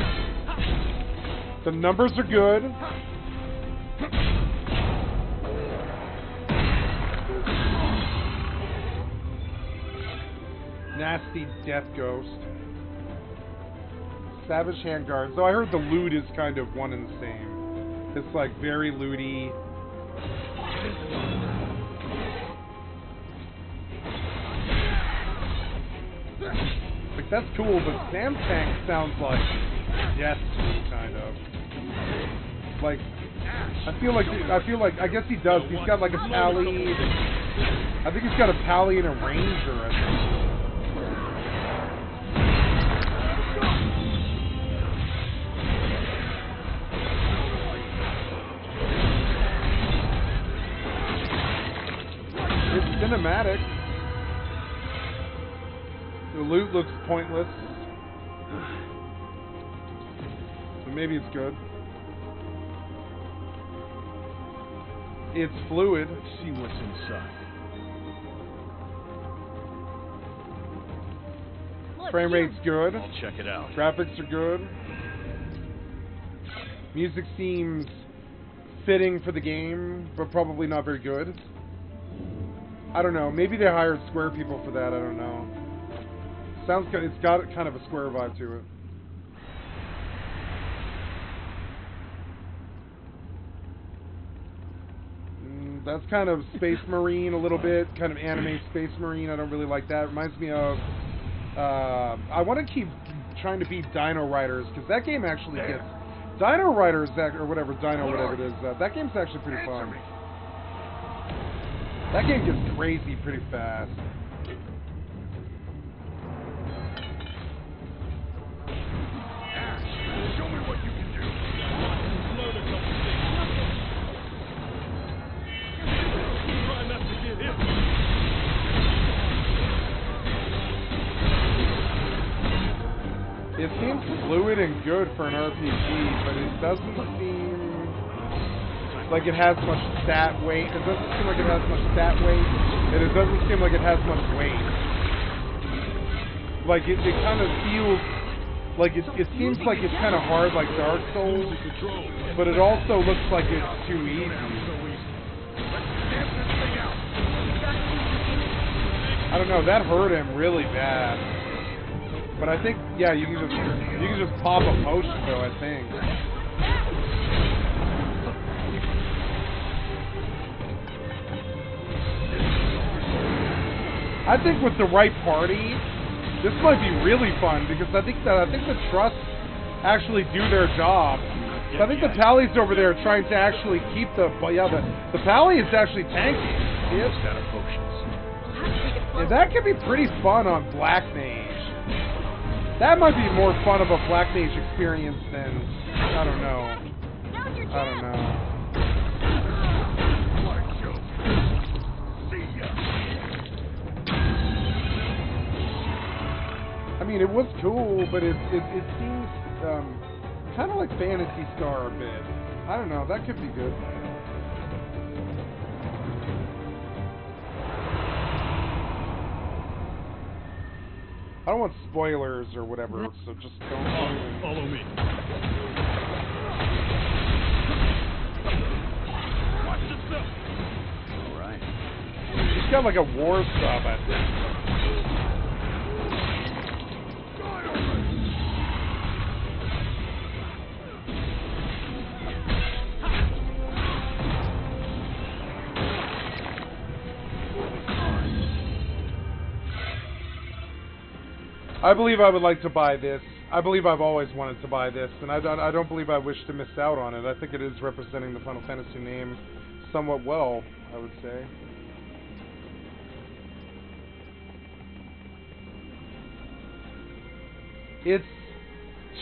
The numbers are good. Nasty Death Ghost. Savage Handguard. So I heard the loot is kind of one and the same. It's like very looty. Like, that's cool, but Sam Tank sounds like Death to me, kind of. Like, I guess he does. He's got like a pally. I think he's got a pally and a ranger, I think. It's cinematic. The loot looks pointless. So maybe it's good. It's fluid. Let's see what's inside. Frame rate's good. I'll check it out. Graphics are good. Music seems fitting for the game, but probably not very good. I don't know. Maybe they hired Square people for that. I don't know. Sounds good. It's got kind of a Square vibe to it. That's kind of Space Marine a little bit, kind of anime Space Marine. I don't really like that. It reminds me of, I want to keep trying to beat Dino Riders, because that game actually gets, Dino Riders, or whatever, whatever it is, that game's actually pretty fun. That game gets crazy pretty fast. Show me what you can do. Try not to get hit. It seems fluid and good for an RPG, but it doesn't seem... like it has much stat weight. It doesn't seem like it has much stat weight, and it doesn't seem like it has much weight. Like it kind of feels like it seems like it's kind of hard, like Dark Souls, but it also looks like it's too easy. I don't know. That hurt him really bad. But I think, yeah, you can just pop a potion though, I think. I think with the right party, this might be really fun because I think the Trust actually do their job. I think the Pally's over there trying to actually keep the Pally is actually tanking. Yes. Yeah, that could be pretty fun on Black Mage. That might be more fun of a Black Mage experience than I don't know. I mean, it was cool, but it seems kind of like Phantasy Star a bit. I don't know. That could be good. I don't want spoilers or whatever, so just don't. Follow me. Watch the stuff. All right. He's got like a war sub, I think. I believe I would like to buy this. I believe I've always wanted to buy this, and I don't believe I wish to miss out on it. I think it is representing the Final Fantasy name somewhat well, I would say. It's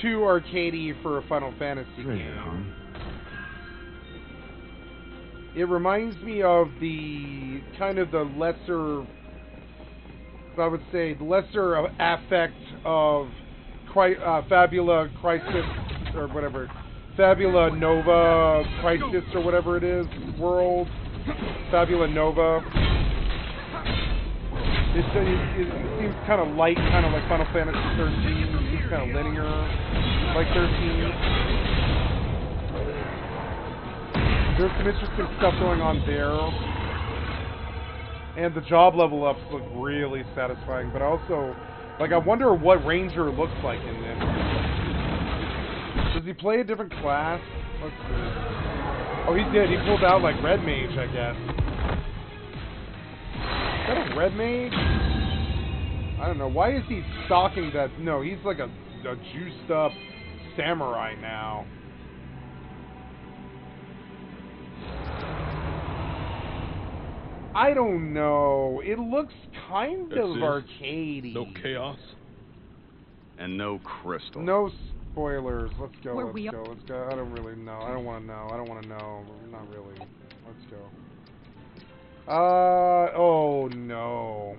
too arcadey for a Final Fantasy game. It reminds me of the kind of the lesser, I would say, the lesser affect of Fabula Crisis, or whatever, Fabula Nova Crisis, or whatever it is, world, Fabula Nova. It seems kind of light, kind of like Final Fantasy 13. It seems kind of linear, like 13. There's some interesting stuff going on there. And the job level ups look really satisfying, but also, like, I wonder what Ranger looks like in this. Does he play a different class? Let's see. Oh, he did. He pulled out, like, Red Mage, I guess. Is that a Red Mage? I don't know. Why is he stalking that? No, he's like a juiced up samurai now. I don't know. It looks kind of arcadey. No chaos. And no crystal. No spoilers. Let's go. Let's go. I don't really know. I don't want to know. I don't want to know. Not really. Let's go. Oh no.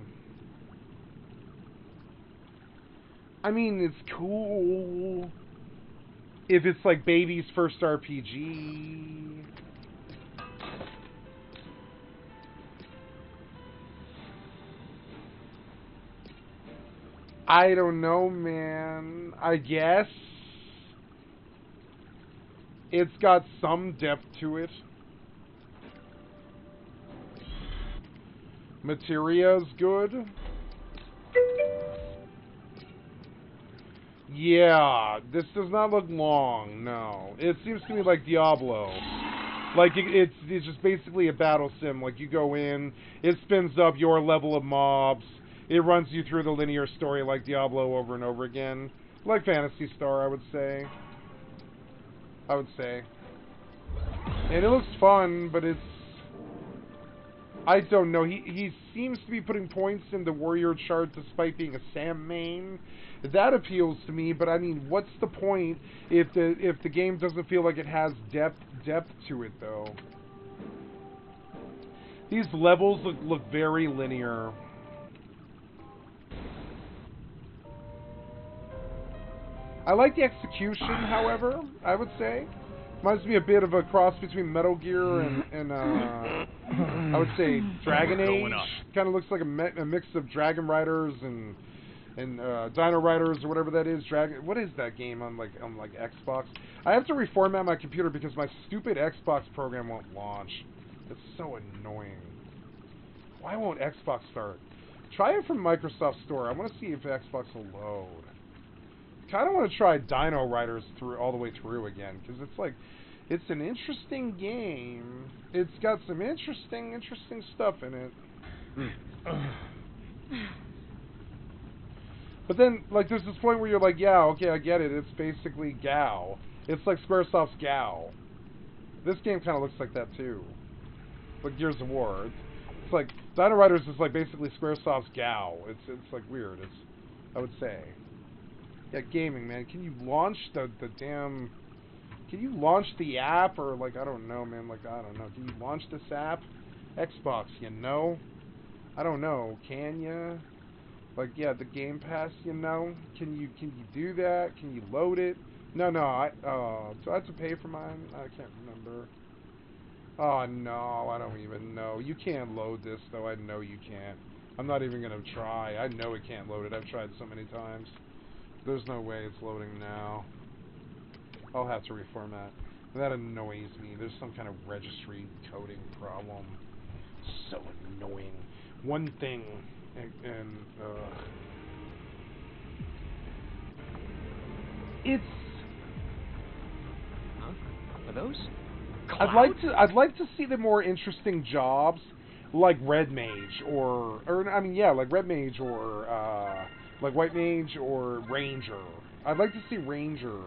I mean, it's cool if it's like baby's first RPG. I don't know, man. I guess it's got some depth to it. Materia's good. Yeah, this does not look long, no. It seems to me like Diablo. Like, it's just basically a battle sim. Like, you go in, it spins up your level of mobs, it runs you through the linear story like Diablo over and over again. Like Phantasy Star, I would say. And it looks fun, but it's... I don't know. He seems to be putting points in the warrior chart despite being a Sam main. That appeals to me, but I mean, what's the point if the game doesn't feel like it has depth to it, though? These levels look very linear. I like the execution, however, I would say. Reminds me a bit of a cross between Metal Gear and I would say Dragon Age. Kind of looks like a mix of Dragon Riders and Dino Riders or whatever that is. What is that game on like Xbox? I have to reformat my computer because my stupid Xbox program won't launch. It's so annoying. Why won't Xbox start? Try it from Microsoft Store. I want to see if Xbox will load. Kind of want to try Dino Riders all the way through again, because it's like, it's an interesting game. It's got some interesting stuff in it. But then, like, there's this point where you're like, yeah, okay, I get it. It's basically GAO. It's like Squaresoft's GAO. This game kind of looks like that too, like Gears of War. It's like Dino Riders is like basically Squaresoft's GAO. It's like weird. I would say. Yeah, gaming, man. Can you launch the damn... Can you launch the app? Or, like, I don't know, man. Like, I don't know. Can you launch this app? Xbox, you know? I don't know. Can you? Like, yeah, the Game Pass, you know? Can you do that? Can you load it? No, do I have to pay for mine? I can't remember. Oh, no, I don't even know. You can't load this, though. I know you can't. I'm not even going to try. I know it can't load it. I've tried so many times. There's no way it's loading now. I'll have to reformat. That annoys me. There's some kind of registry coding problem. So annoying. One thing, and it's... Huh? Are those? I'd like to see the more interesting jobs, like Red Mage, or I mean, yeah, like Red Mage, or like White Mage, or Ranger. I'd like to see Ranger,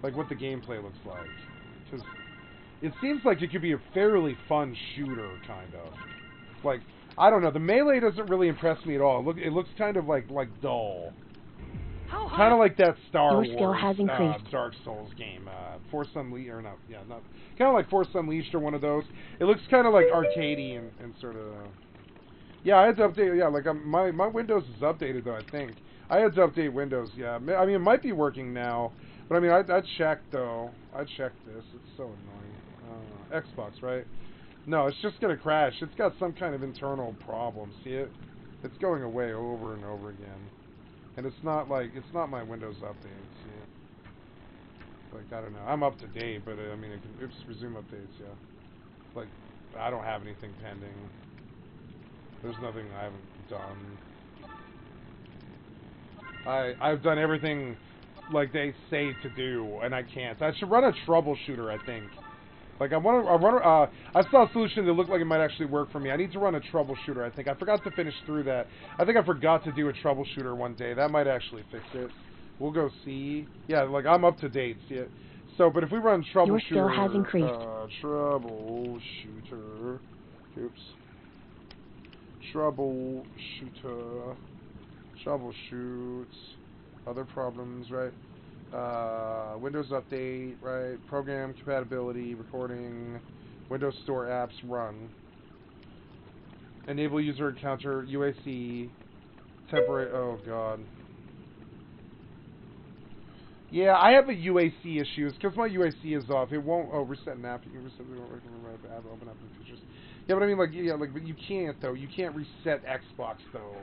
like what the gameplay looks like, because it seems like it could be a fairly fun shooter, kind of. Like, I don't know, the melee doesn't really impress me at all. It looks kind of like dull. Kind of like that Star Wars Dark Souls game, Force Unleashed, or not, yeah, not kind of like Force Unleashed or one of those. It looks kind of like arcadey and sort of. Yeah, I had to update. Yeah, like my Windows is updated though. I think I had to update Windows. Yeah, I mean it might be working now, but I mean I checked though. I checked this. It's so annoying. Xbox, right? No, it's just gonna crash. It's got some kind of internal problem. See it? It's going away over and over again. And it's not my Windows updates. Yeah. Like, I don't know. I'm up to date, but I mean, it's resume updates, yeah. Like, I don't have anything pending. There's nothing I haven't done. I've done everything like they say to do, and I can't. I should run a troubleshooter, I think. Like, I saw a solution that looked like it might actually work for me. I need to run a troubleshooter, I think. I forgot to finish through that. I think I forgot to do a troubleshooter one day. That might actually fix it. We'll go see. Yeah, like, I'm up to date. See it? So, but if we run troubleshooter... Your skill has increased. Troubleshooter. Oops. Troubleshooter. Troubleshoots. Other problems, right? Windows update, right? Program compatibility, recording, Windows Store apps run. Enable user encounter, UAC, temporary, oh god. Yeah, I have a UAC issue. It's because my UAC is off. It won't, reset an app. You can reset the app, open up the features. Yeah, but I mean, like, yeah, like, but you can't, though. You can't reset Xbox, though.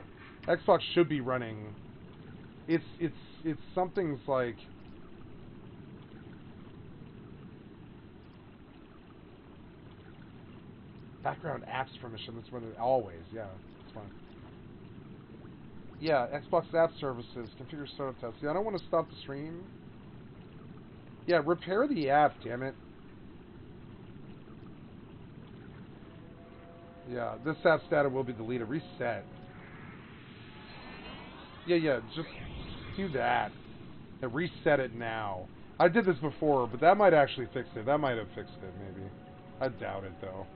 Xbox should be running. It's something's like... Background apps permission, that's when it always, yeah, it's fine. Yeah, Xbox App Services, configure startup test. Yeah, I don't want to stop the stream. Yeah, repair the app, damn it. Yeah, this app's data will be deleted. Reset. Yeah, just do that. And reset it now. I did this before, but that might actually fix it. That might have fixed it, maybe. I doubt it, though.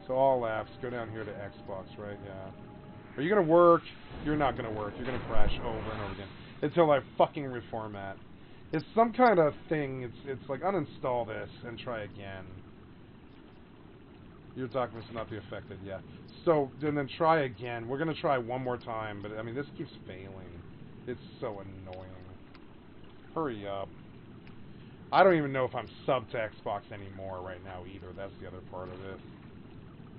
So all apps, go down here to Xbox, right? Yeah. Are you going to work? You're not going to work. You're going to crash over and over again. Until I fucking reformat. It's some kind of thing. It's like, uninstall this and try again. Your documents will not be affected, yeah. So, and then try again. We're going to try one more time, but I mean, this keeps failing. It's so annoying. Hurry up. I don't even know if I'm sub to Xbox anymore right now either. That's the other part of it.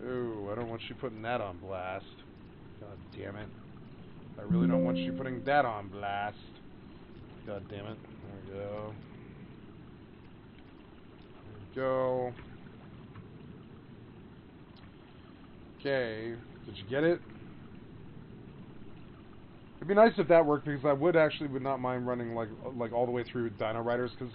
Ooh, I don't want you putting that on blast. God damn it. I really don't want you putting that on blast. God damn it. There we go. There we go. Okay. Did you get it? It'd be nice if that worked, because I would not mind running like all the way through Dino Riders, because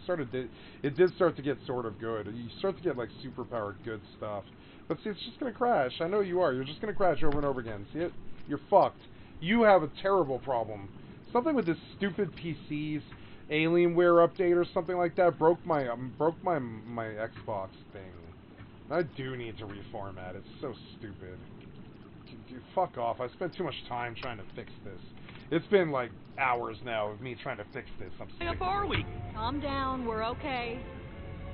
it did start to get sort of good. You start to get like super powered good stuff. But see, it's just gonna crash. I know you are. You're just gonna crash over and over again. See it? You're fucked. You have a terrible problem. Something with this stupid PC's Alienware update or something like that broke my Xbox thing. I do need to reformat. It's so stupid. Fuck off. I spent too much time trying to fix this. It's been like hours now of me trying to fix this. I'm sick. How are we? Calm down. We're okay.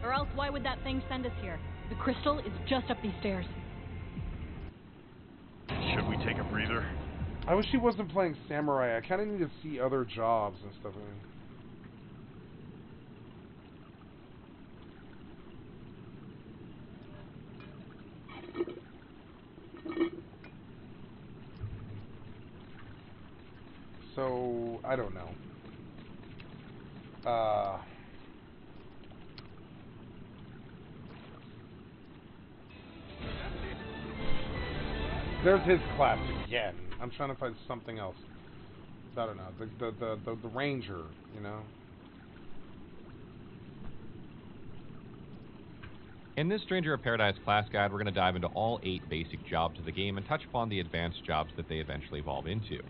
Or else, why would that thing send us here? The crystal is just up these stairs. Should we take a breather? I wish he wasn't playing Samurai. I kind of need to see other jobs and stuff. So, I don't know. There's his class again. I'm trying to find something else. I don't know. The Ranger, you know? In this Stranger of Paradise class guide, we're going to dive into all 8 basic jobs of the game and touch upon the advanced jobs that they eventually evolve into.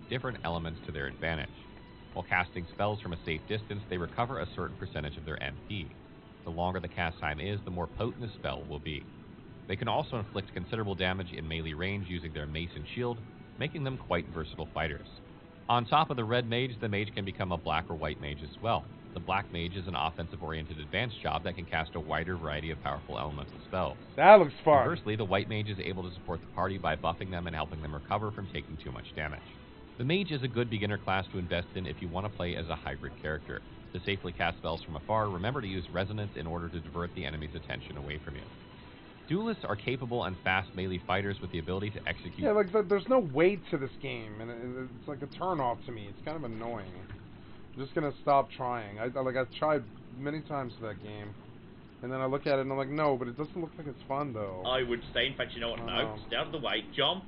Different elements to their advantage. While casting spells from a safe distance, they recover a certain percentage of their MP. The longer the cast time is, the more potent the spell will be. They can also inflict considerable damage in melee range using their mace and shield, making them quite versatile fighters. On top of the red mage, the mage can become a black or white mage as well. The black mage is an offensive-oriented advanced job that can cast a wider variety of powerful elemental spells. That looks fun. Conversely, the white mage is able to support the party by buffing them and helping them recover from taking too much damage. The mage is a good beginner class to invest in if you want to play as a hybrid character. To safely cast spells from afar, remember to use resonance in order to divert the enemy's attention away from you. Duelists are capable and fast melee fighters with the ability to execute... Yeah, like, there's no weight to this game, and it's like a turn-off to me. It's kind of annoying. I'm just gonna stop trying. I've tried many times that game, and then I look at it and I'm like, no, but it doesn't look like it's fun, though. I would say, in fact, you know what, no, stay out of the way. John.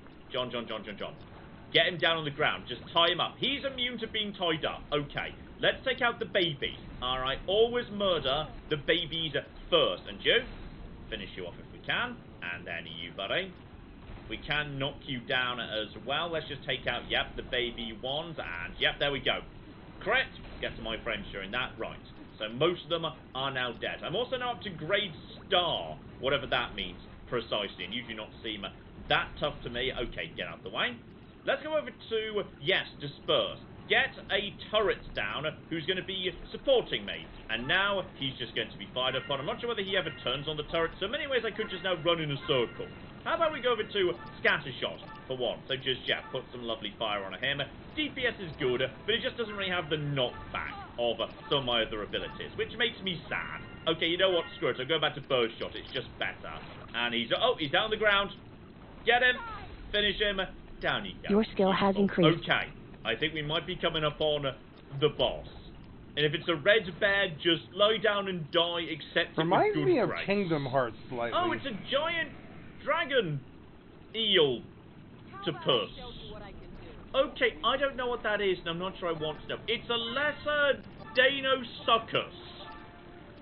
Get him down on the ground, just tie him up. He's immune to being tied up. Okay, let's take out the babies. Alright, always murder the babies first. And you, finish you off if we can. And then you, buddy. We can knock you down as well. Let's just take out, yep, the baby ones. And, yep, there we go. Correct. Get to my friends during that. Right. So most of them are now dead. I'm also now up to grade star, whatever that means precisely. And usually not seem that tough to me. Okay, get out the way. Let's go over to, yes, disperse. Get a turret down who's going to be supporting me. And now he's just going to be fired upon. I'm not sure whether he ever turns on the turret. So in many ways I could just now run in a circle. How about we go over to Scattershot for one? So just, yeah, put some lovely fire on him. DPS is good, but it just doesn't really have the knockback of some of my other abilities, which makes me sad. Okay, you know what? Screw it. I'll go back to Burst Shot. It's just better. And he's down on the ground. Get him. Finish him. Down he goes. Your skill has increased. Okay. I think we might be coming up on the boss. And if it's a red bear, just lie down and die, accept it with good grace. Reminds me of Kingdom Hearts slightly. Oh, it's a giant dragon eel to puss. Okay, I don't know what that is, and I'm not sure I want to know. It's a lesser Deinosuchus.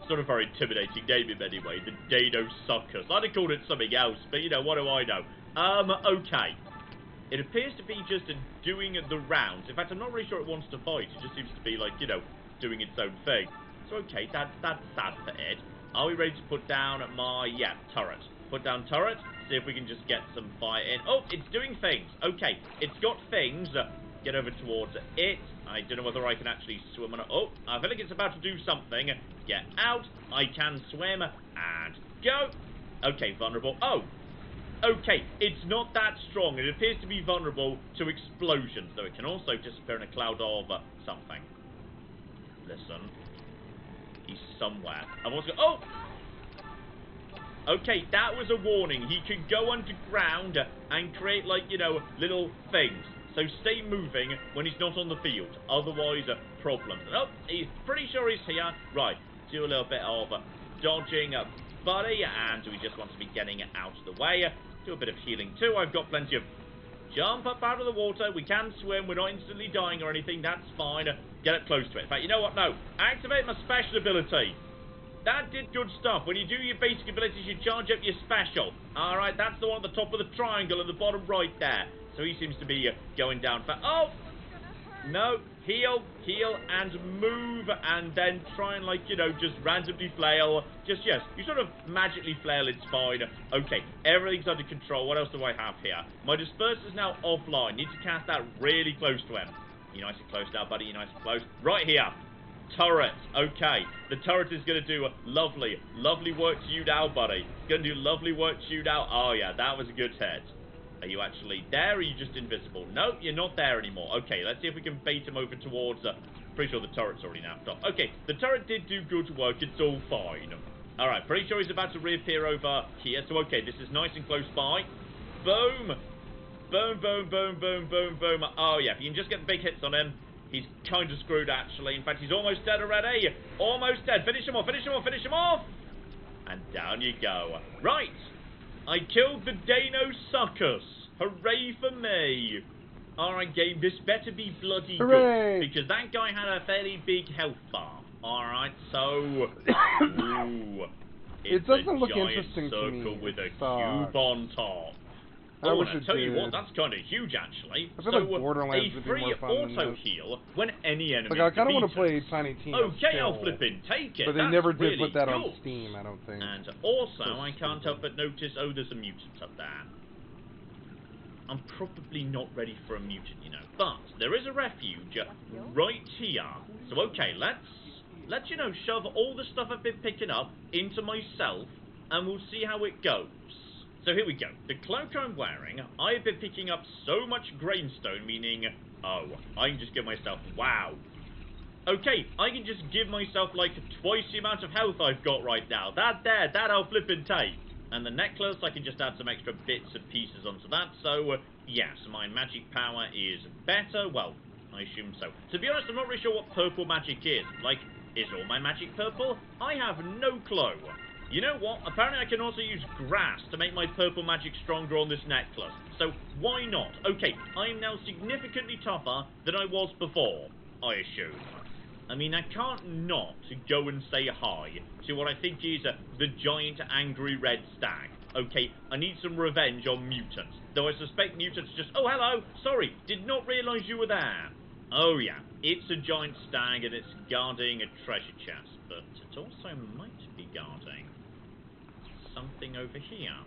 Sort of very intimidating name anyway, the Deinosuchus. I'd have called it something else, but you know, what do I know? Okay. It appears to be just doing the rounds. In fact, I'm not really sure it wants to fight. It just seems to be like, you know, doing its own thing. So okay, that's sad for it. Are we ready to put down my, turret? Put down turret, see if we can just get some fire in. Oh, it's doing things. Okay, it's got things. Get over towards it. I don't know whether I can actually swim on it. Oh, I feel like it's about to do something. Get out. I can swim. And go. Okay, vulnerable. Oh. Okay, it's not that strong. It appears to be vulnerable to explosions, though it can also disappear in a cloud of something. Listen. He's somewhere. I've also got... Oh! Okay, that was a warning. He can go underground and create, like, you know, little things. So stay moving when he's not on the field. Otherwise, problems. Oh, he's pretty sure he's here. Right, do a little bit of dodging, buddy. And we just want to be getting out of the way. Do a bit of healing, too. I've got plenty of... Jump up out of the water. We can swim. We're not instantly dying or anything. That's fine. Get up close to it. In fact, you know what? No. Activate my special ability. That did good stuff. When you do your basic abilities, you charge up your special. Alright, that's the one at the top of the triangle at the bottom right there. So he seems to be going down for... Oh! No. Heal, and move, and then try and, like, you know, just randomly flail. Just, yes, you sort of magically flail, it's fine. Okay, everything's under control. What else do I have here? My disperser's now offline. Need to cast that really close to him. You're nice and close now, buddy. You're nice and close. Right here. Turret. Okay. The turret is going to do lovely work to you now, buddy. It's going to do lovely work to you now. Oh, yeah, that was a good hit. Are you actually there, or are you just invisible? Nope, you're not there anymore. Okay, let's see if we can bait him over towards... pretty sure the turret's already napped off. Okay, the turret did do good work. It's all fine. Alright, pretty sure he's about to reappear over here. So, okay, this is nice and close by. Boom! Boom, boom, boom, boom, boom, boom. Oh, yeah, if you can just get the big hits on him, he's kind of screwed, actually. In fact, he's almost dead already. Almost dead. Finish him off, finish him off, finish him off! And down you go. Right! I killed the Danosuchus. Hooray for me. Alright, game, this better be bloody Hooray. good. Because that guy had a fairly big health bar. Alright, so... Ooh, it doesn't look giant interesting to me. circle with a cube on top. I and I tell you what, that's kind of huge, actually. I feel so, like Borderlands a would be free more fun than this. auto-heal when any enemy Like, I kind of want to play defeats Tiny Tina Okay, still, I'll flippin' take it. but they That's never did really put that on cool. Steam, I don't think. And also, I can't help but notice, oh, there's a mutant up there. I'm probably not ready for a mutant, you know. But there is a refuge right here. So, okay, let's, you know, shove all the stuff I've been picking up into myself, and we'll see how it goes. So here we go. The cloak I'm wearing, I've been picking up so much grainstone, meaning, oh, I can just give myself, wow. Okay, I can just give myself, like, twice the amount of health I've got right now. That I'll flip and take. And the necklace, I can just add some extra bits and pieces onto that. So, yes, my magic power is better. Well, I assume so. To be honest, I'm not really sure what purple magic is. Like, is all my magic purple? I have no clue. You know what? Apparently I can also use grass to make my purple magic stronger on this necklace. So, why not? Okay, I am now significantly tougher than I was before, I assume. I mean, I can't not go and say hi to what I think is the giant angry red stag. Okay, I need some revenge on mutants. Though I suspect mutants just... Oh, hello! Sorry, did not realise you were there. Oh, yeah, it's a giant stag and it's guarding a treasure chest. But it also might be guarding something over here.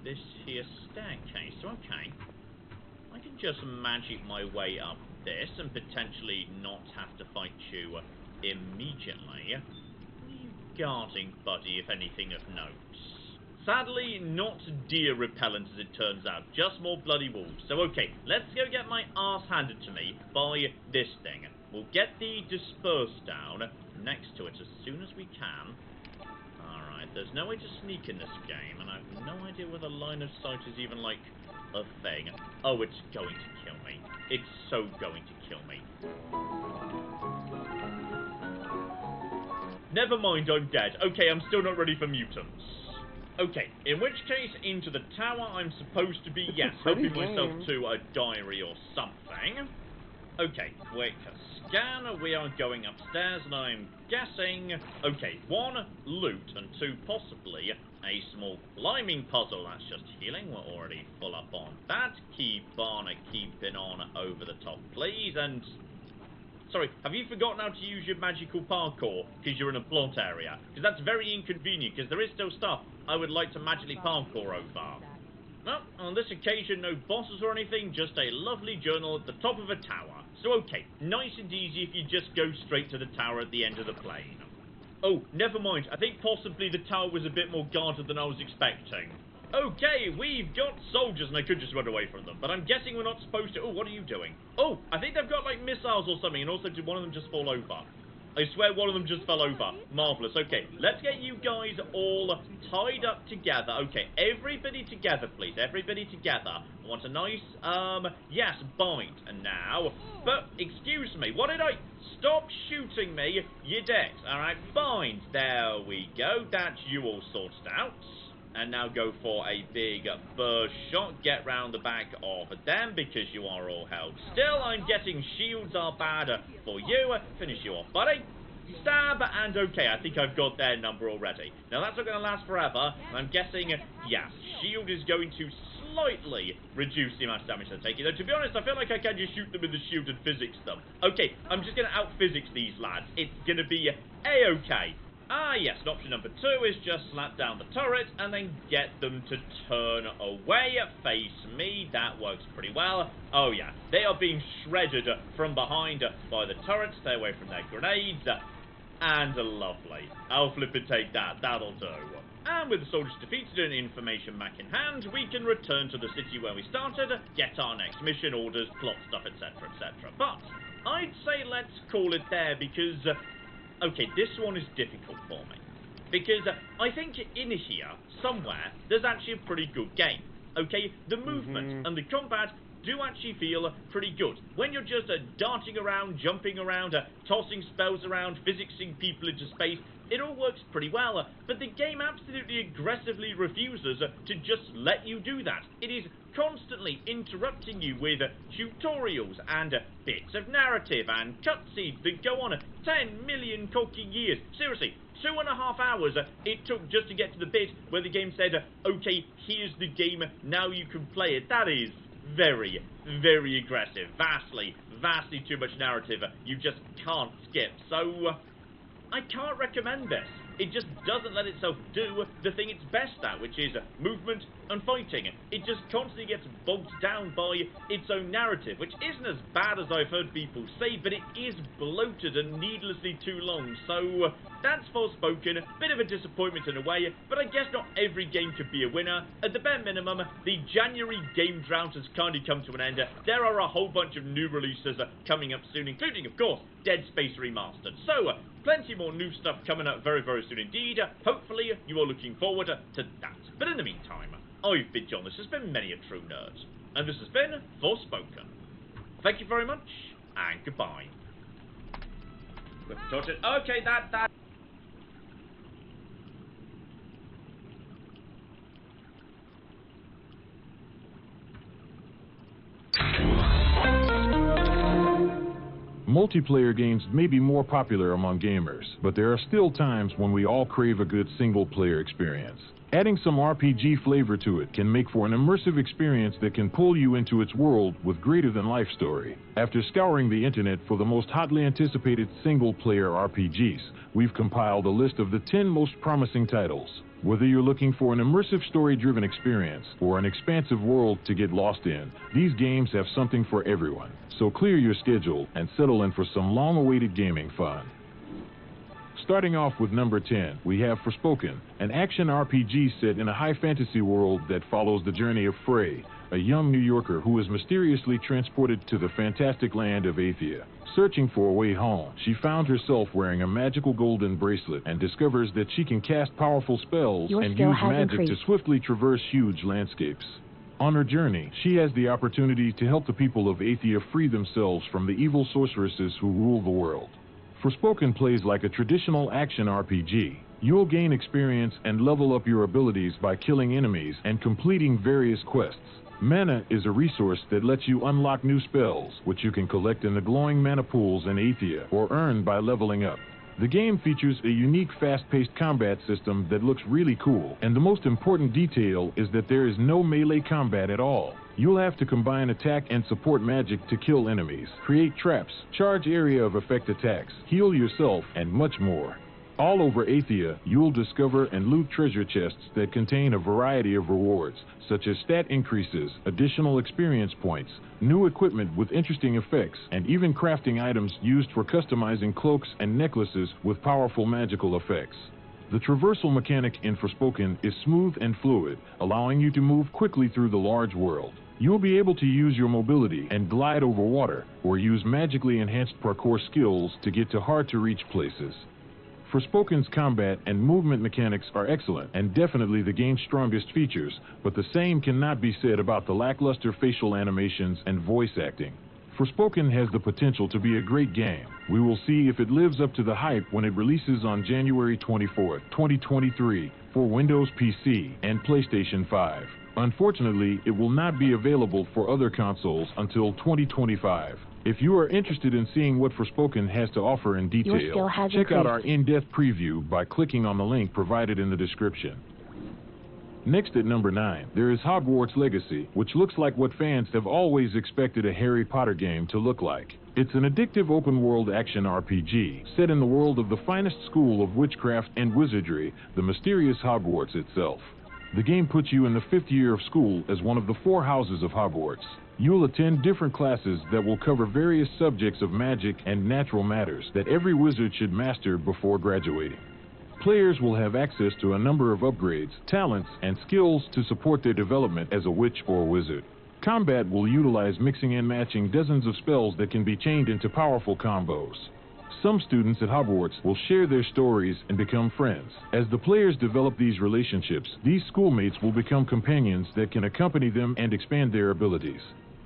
This here staircase. Okay, I can just magic my way up this and potentially not have to fight you immediately. What are you guarding, buddy, if anything of note? Sadly, not deer repellent as it turns out, just more bloody wolves. So okay, let's go get my arse handed to me by this thing. We'll get the disperse down next to it as soon as we can. Alright, there's no way to sneak in this game, and I have no idea whether line of sight is even, like, a thing. Oh, it's going to kill me. It's so going to kill me. Never mind, I'm dead. Okay, I'm still not ready for mutants. Okay, in which case, into the tower I'm supposed to be, yes, helping myself to a diary or something. Okay, quick scan, we are going upstairs, and I'm guessing, okay, 1, loot, and 2, possibly, a small climbing puzzle. That's just healing, we're already full up on that. Keep on keeping on over the top, please, and... Sorry, have you forgotten how to use your magical parkour because you're in a plot area? Because that's very inconvenient, because there is still stuff I would like to magically parkour over. Well, on this occasion, no bosses or anything, just a lovely journal at the top of a tower. So okay, nice and easy if you just go straight to the tower at the end of the plane. Oh, never mind, I think possibly the tower was a bit more guarded than I was expecting. Okay, we've got soldiers, and I could just run away from them, but I'm guessing we're not supposed to. Oh, what are you doing? Oh, I think they've got, like, missiles or something, and also did one of them just fall over? I swear one of them just fell over. Marvellous. Okay, let's get you guys all tied up together. Okay, everybody together, please. Everybody together. I want a nice, yes, bind. And now, but, excuse me, what did I... Stop shooting me, you're dead. Alright, bind. There we go. That's you all sorted out. And now go for a big burst shot. Get round the back of them because you are all held still. I'm getting shields are bad for you. Finish you off, buddy. Stab, and okay, I think I've got their number already. Now that's not going to last forever. I'm guessing, yes, shield is going to slightly reduce the amount of damage they're taking. Though, to be honest, I feel like I can just shoot them with the shield and physics them. Okay, I'm just going to out-physics these lads. It's going to be A-okay. Ah, yes, and option number 2 is just slap down the turret and then get them to turn away, face me. That works pretty well. Oh, yeah, they are being shredded from behind by the turrets. Stay away from their grenades. And lovely. I'll flip and take that. That'll do. And with the soldiers defeated and information back in hand, we can return to the city where we started, get our next mission, orders, plot stuff, etc., etc. But I'd say let's call it there because... okay, this one is difficult for me. Because I think in here, somewhere, there's actually a pretty good game. Okay, the movement and the combat do actually feel pretty good. When you're just darting around, jumping around, tossing spells around, physicsing people into space, it all works pretty well. But the game absolutely aggressively refuses to just let you do that. It is constantly interrupting you with tutorials and bits of narrative and cutscenes that go on 10 million cocky years. Seriously, 2.5 hours it took just to get to the bit where the game said, okay, here's the game, now you can play it. That is very, very aggressive. Vastly too much narrative. You just can't skip. So, I can't recommend this. It just doesn't let itself do the thing it's best at, which is movement and fighting. It just constantly gets bogged down by its own narrative, which isn't as bad as I've heard people say, but it is bloated and needlessly too long. So that's Forspoken. Bit of a disappointment in a way, but I guess not every game could be a winner. At the bare minimum, the January game drought has kind of come to an end. There are a whole bunch of new releases coming up soon, including, of course, Dead Space Remastered. So, plenty more new stuff coming up very, very soon indeed. Hopefully, you are looking forward to that. But in the meantime, I've been John. This has been Many a True Nerd. And this has been Forspoken. Thank you very much, and goodbye. Okay, that... Multiplayer games may be more popular among gamers, but there are still times when we all crave a good single-player experience. Adding some RPG flavor to it can make for an immersive experience that can pull you into its world with greater-than-life story. After scouring the internet for the most hotly anticipated single-player RPGs, we've compiled a list of the 10 most promising titles. Whether you're looking for an immersive story-driven experience or an expansive world to get lost in, these games have something for everyone. So clear your schedule and settle in for some long-awaited gaming fun. Starting off with number 10, we have Forspoken, an action RPG set in a high fantasy world that follows the journey of Frey, a young New Yorker who is mysteriously transported to the fantastic land of Athia. Searching for a way home, she found herself wearing a magical golden bracelet and discovers that she can cast powerful spells and use magic to swiftly traverse huge landscapes. On her journey, she has the opportunity to help the people of Athia free themselves from the evil sorceresses who rule the world. Forspoken plays like a traditional action RPG. You'll gain experience and level up your abilities by killing enemies and completing various quests. Mana is a resource that lets you unlock new spells, which you can collect in the glowing mana pools in Athia or earn by leveling up. The game features a unique fast-paced combat system that looks really cool, and the most important detail is that there is no melee combat at all. You'll have to combine attack and support magic to kill enemies, create traps, charge area of effect attacks, heal yourself, and much more. All over Athia, you'll discover and loot treasure chests that contain a variety of rewards, such as stat increases, additional experience points, new equipment with interesting effects, and even crafting items used for customizing cloaks and necklaces with powerful magical effects. The traversal mechanic in Forspoken is smooth and fluid, allowing you to move quickly through the large world. You'll be able to use your mobility and glide over water, or use magically enhanced parkour skills to get to hard-to-reach places. Forspoken's combat and movement mechanics are excellent and definitely the game's strongest features, but the same cannot be said about the lackluster facial animations and voice acting. Forspoken has the potential to be a great game. We will see if it lives up to the hype when it releases on January 24, 2023 for Windows PC and PlayStation 5. Unfortunately, it will not be available for other consoles until 2025. If you are interested in seeing what Forspoken has to offer in detail, check out our in-depth preview by clicking on the link provided in the description. Next at number 9, there is Hogwarts Legacy, which looks like what fans have always expected a Harry Potter game to look like. It's an addictive open-world action RPG set in the world of the finest school of witchcraft and wizardry, the mysterious Hogwarts itself. The game puts you in the 5th year of school as one of the 4 houses of Hogwarts. You'll attend different classes that will cover various subjects of magic and natural matters that every wizard should master before graduating. Players will have access to a number of upgrades, talents, and skills to support their development as a witch or wizard. Combat will utilize mixing and matching dozens of spells that can be chained into powerful combos. Some students at Hogwarts will share their stories and become friends. As the players develop these relationships, these schoolmates will become companions that can accompany them and expand their abilities.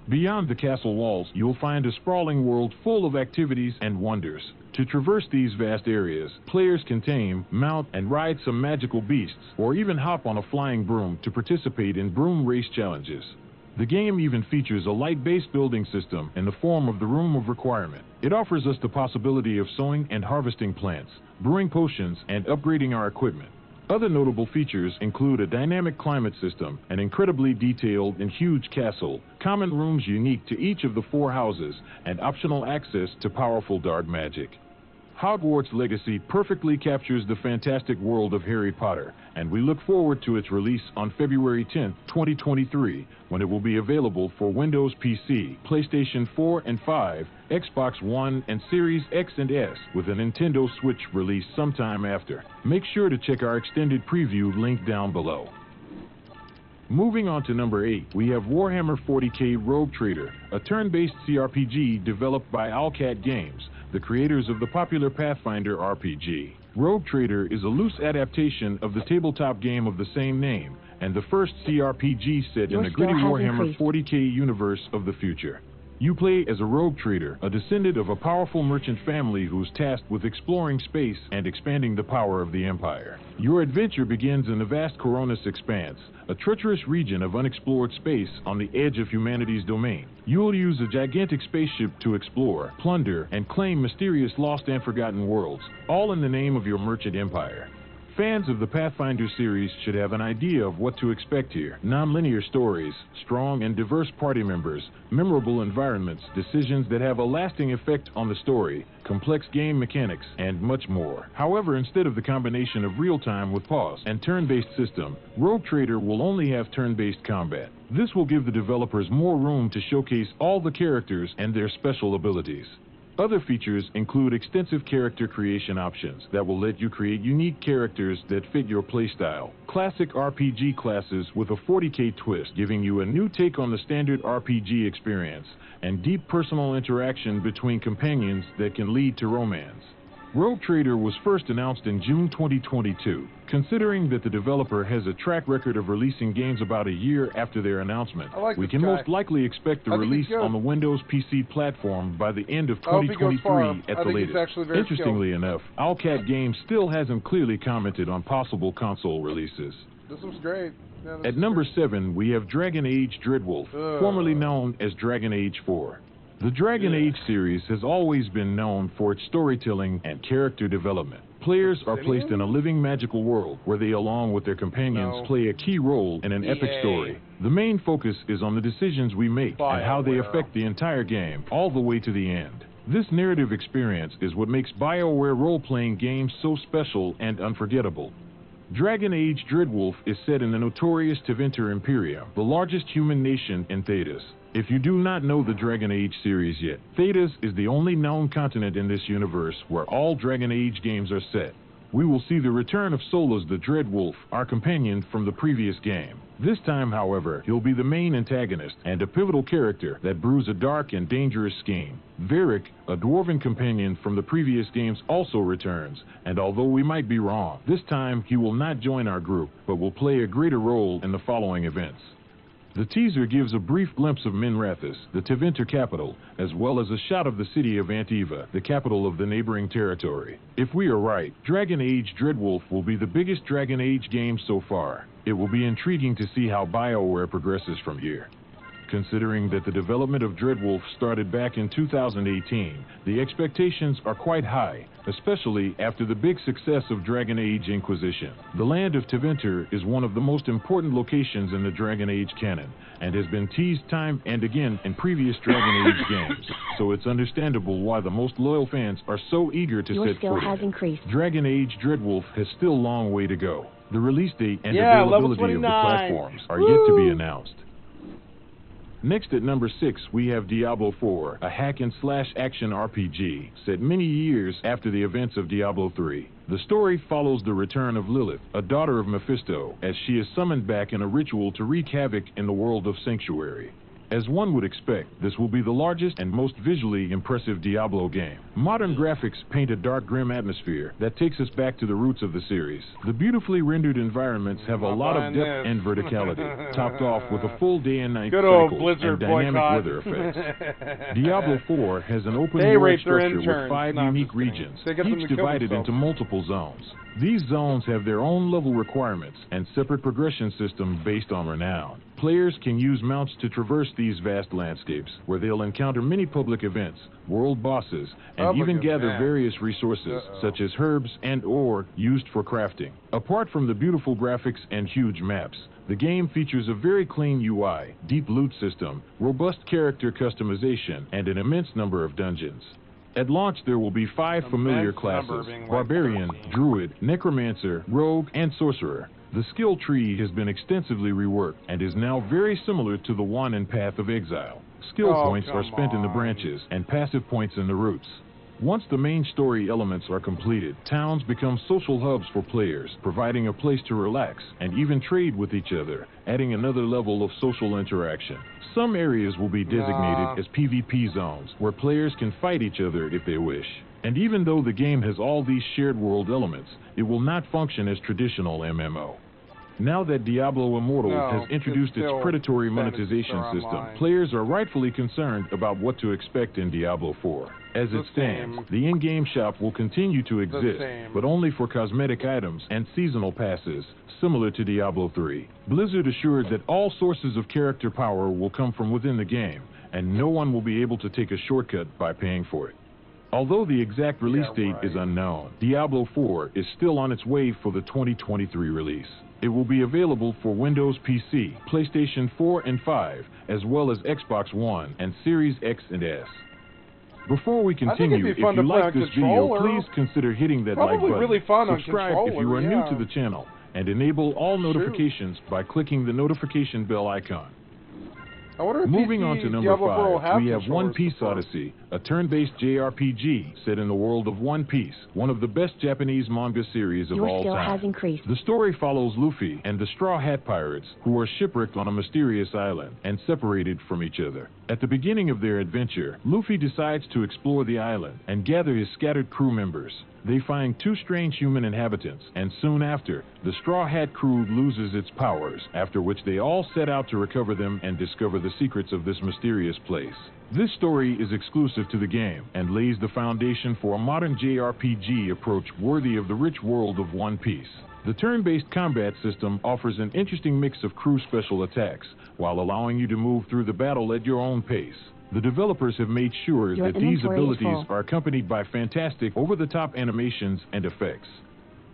Beyond the castle walls, you'll find a sprawling world full of activities and wonders. To traverse these vast areas, players can tame, mount, and ride some magical beasts, or even hop on a flying broom to participate in broom race challenges. The game even features a light base building system in the form of the Room of Requirement. It offers us the possibility of sowing and harvesting plants, brewing potions, and upgrading our equipment. Other notable features include a dynamic climate system, an incredibly detailed and huge castle, common rooms unique to each of the 4 houses, and optional access to powerful dark magic. Hogwarts Legacy perfectly captures the fantastic world of Harry Potter, and we look forward to its release on February 10, 2023, when it will be available for Windows PC, PlayStation 4 and 5, Xbox One, and Series X and S, with a Nintendo Switch release sometime after. Make sure to check our extended preview link down below. Moving on to number 8, we have Warhammer 40k Rogue Trader, a turn-based CRPG developed by Owlcat Games, the creators of the popular Pathfinder RPG. Rogue Trader is a loose adaptation of the tabletop game of the same name, and the first CRPG set in the gritty Warhammer 40k universe of the future. You play as a rogue trader, a descendant of a powerful merchant family who's tasked with exploring space and expanding the power of the Empire. Your adventure begins in the vast Coronis Expanse, a treacherous region of unexplored space on the edge of humanity's domain. You'll use a gigantic spaceship to explore, plunder, and claim mysterious lost and forgotten worlds, all in the name of your merchant empire. Fans of the Pathfinder series should have an idea of what to expect here. Non-linear stories, strong and diverse party members, memorable environments, decisions that have a lasting effect on the story, complex game mechanics, and much more. However, instead of the combination of real-time with pause and turn-based system, Rogue Trader will only have turn-based combat. This will give the developers more room to showcase all the characters and their special abilities. Other features include extensive character creation options that will let you create unique characters that fit your playstyle, classic RPG classes with a 40k twist giving you a new take on the standard RPG experience, and deep personal interaction between companions that can lead to romance. Rogue Trader was first announced in June 2022. Considering that the developer has a track record of releasing games about a year after their announcement, we can most likely expect the release on the Windows PC platform by the end of 2023 at the latest. Interestingly enough, Owlcat Games still hasn't clearly commented on possible console releases. This was great. Yeah, at number 7, we have Dragon Age Dreadwolf, formerly known as Dragon Age 4. The Dragon Age series has always been known for its storytelling and character development. Players are placed in a living magical world where they, along with their companions, play a key role in an epic story. The main focus is on the decisions we make and how they affect the entire game, all the way to the end. This narrative experience is what makes BioWare role-playing games so special and unforgettable. Dragon Age Dreadwolf is set in the notorious Tevinter Imperium, the largest human nation in Thedas. If you do not know the Dragon Age series yet, Thedas is the only known continent in this universe where all Dragon Age games are set. We will see the return of Solas the Dreadwolf, our companion from the previous game. This time, however, he'll be the main antagonist and a pivotal character that brews a dark and dangerous scheme. Varric, a dwarven companion from the previous games, also returns, and although we might be wrong, this time he will not join our group, but will play a greater role in the following events. The teaser gives a brief glimpse of Minrathous, the Tevinter capital, as well as a shot of the city of Antiva, the capital of the neighboring territory. If we are right, Dragon Age Dreadwolf will be the biggest Dragon Age game so far. It will be intriguing to see how BioWare progresses from here. Considering that the development of Dreadwolf started back in 2018, the expectations are quite high, especially after the big success of Dragon Age Inquisition. The land of Tevinter is one of the most important locations in the Dragon Age canon, and has been teased time and again in previous Dragon Age games, so it's understandable why the most loyal fans are so eager to set foot in it. Dragon Age Dreadwolf has still a long way to go. The release date and availability of the platforms are yet to be announced. Next at number 6, we have Diablo 4, a hack-and-slash action RPG set many years after the events of Diablo 3. The story follows the return of Lilith, a daughter of Mephisto, as she is summoned back in a ritual to wreak havoc in the world of Sanctuary. As one would expect, this will be the largest and most visually impressive Diablo game. Modern graphics paint a dark, grim atmosphere that takes us back to the roots of the series. The beautifully rendered environments have a lot of depth and verticality, topped off with a full day and night cycle and dynamic weather effects. Diablo 4 has an open world structure with 5 unique regions, each divided into multiple zones. These zones have their own level requirements and separate progression system based on renown. Players can use mounts to traverse these vast landscapes, where they'll encounter many public events, world bosses, and even gather various resources, such as herbs and ore used for crafting. Apart from the beautiful graphics and huge maps, the game features a very clean UI, deep loot system, robust character customization, and an immense number of dungeons. At launch, there will be 5 familiar classes: Barbarian, Druid, Necromancer, Rogue, and Sorcerer. The skill tree has been extensively reworked and is now very similar to the one in Path of Exile. Skill points are spent in the branches and passive points in the roots. Once the main story elements are completed, towns become social hubs for players, providing a place to relax and even trade with each other, adding another level of social interaction. Some areas will be designated as PvP zones, where players can fight each other if they wish. And even though the game has all these shared world elements, it will not function as traditional MMO. Now that Diablo Immortal has introduced its predatory monetization system, players are rightfully concerned about what to expect in Diablo 4. As it stands, the in-game shop will continue to exist, but only for cosmetic items and seasonal passes, similar to Diablo 3. Blizzard assured that all sources of character power will come from within the game, and no one will be able to take a shortcut by paying for it. Although the exact release date is unknown, Diablo 4 is still on its way for the 2023 release. It will be available for Windows PC, PlayStation 4 and 5, as well as Xbox One and Series X and S. Before we continue, if you like this video, please consider hitting that like button, subscribe if you are new to the channel, and enable all notifications by clicking the notification bell icon. Moving on to number 5, we have One Piece Odyssey, a turn-based JRPG set in the world of One Piece, one of the best Japanese manga series of all time. The story follows Luffy and the Straw Hat Pirates, who are shipwrecked on a mysterious island and separated from each other. At the beginning of their adventure, Luffy decides to explore the island and gather his scattered crew members. They find 2 strange human inhabitants, and soon after, the Straw Hat crew loses its powers, after which they all set out to recover them and discover the secrets of this mysterious place. This story is exclusive to the game, and lays the foundation for a modern JRPG approach worthy of the rich world of One Piece. The turn-based combat system offers an interesting mix of crew special attacks, while allowing you to move through the battle at your own pace. The developers have made sure that these abilities are accompanied by fantastic over-the-top animations and effects.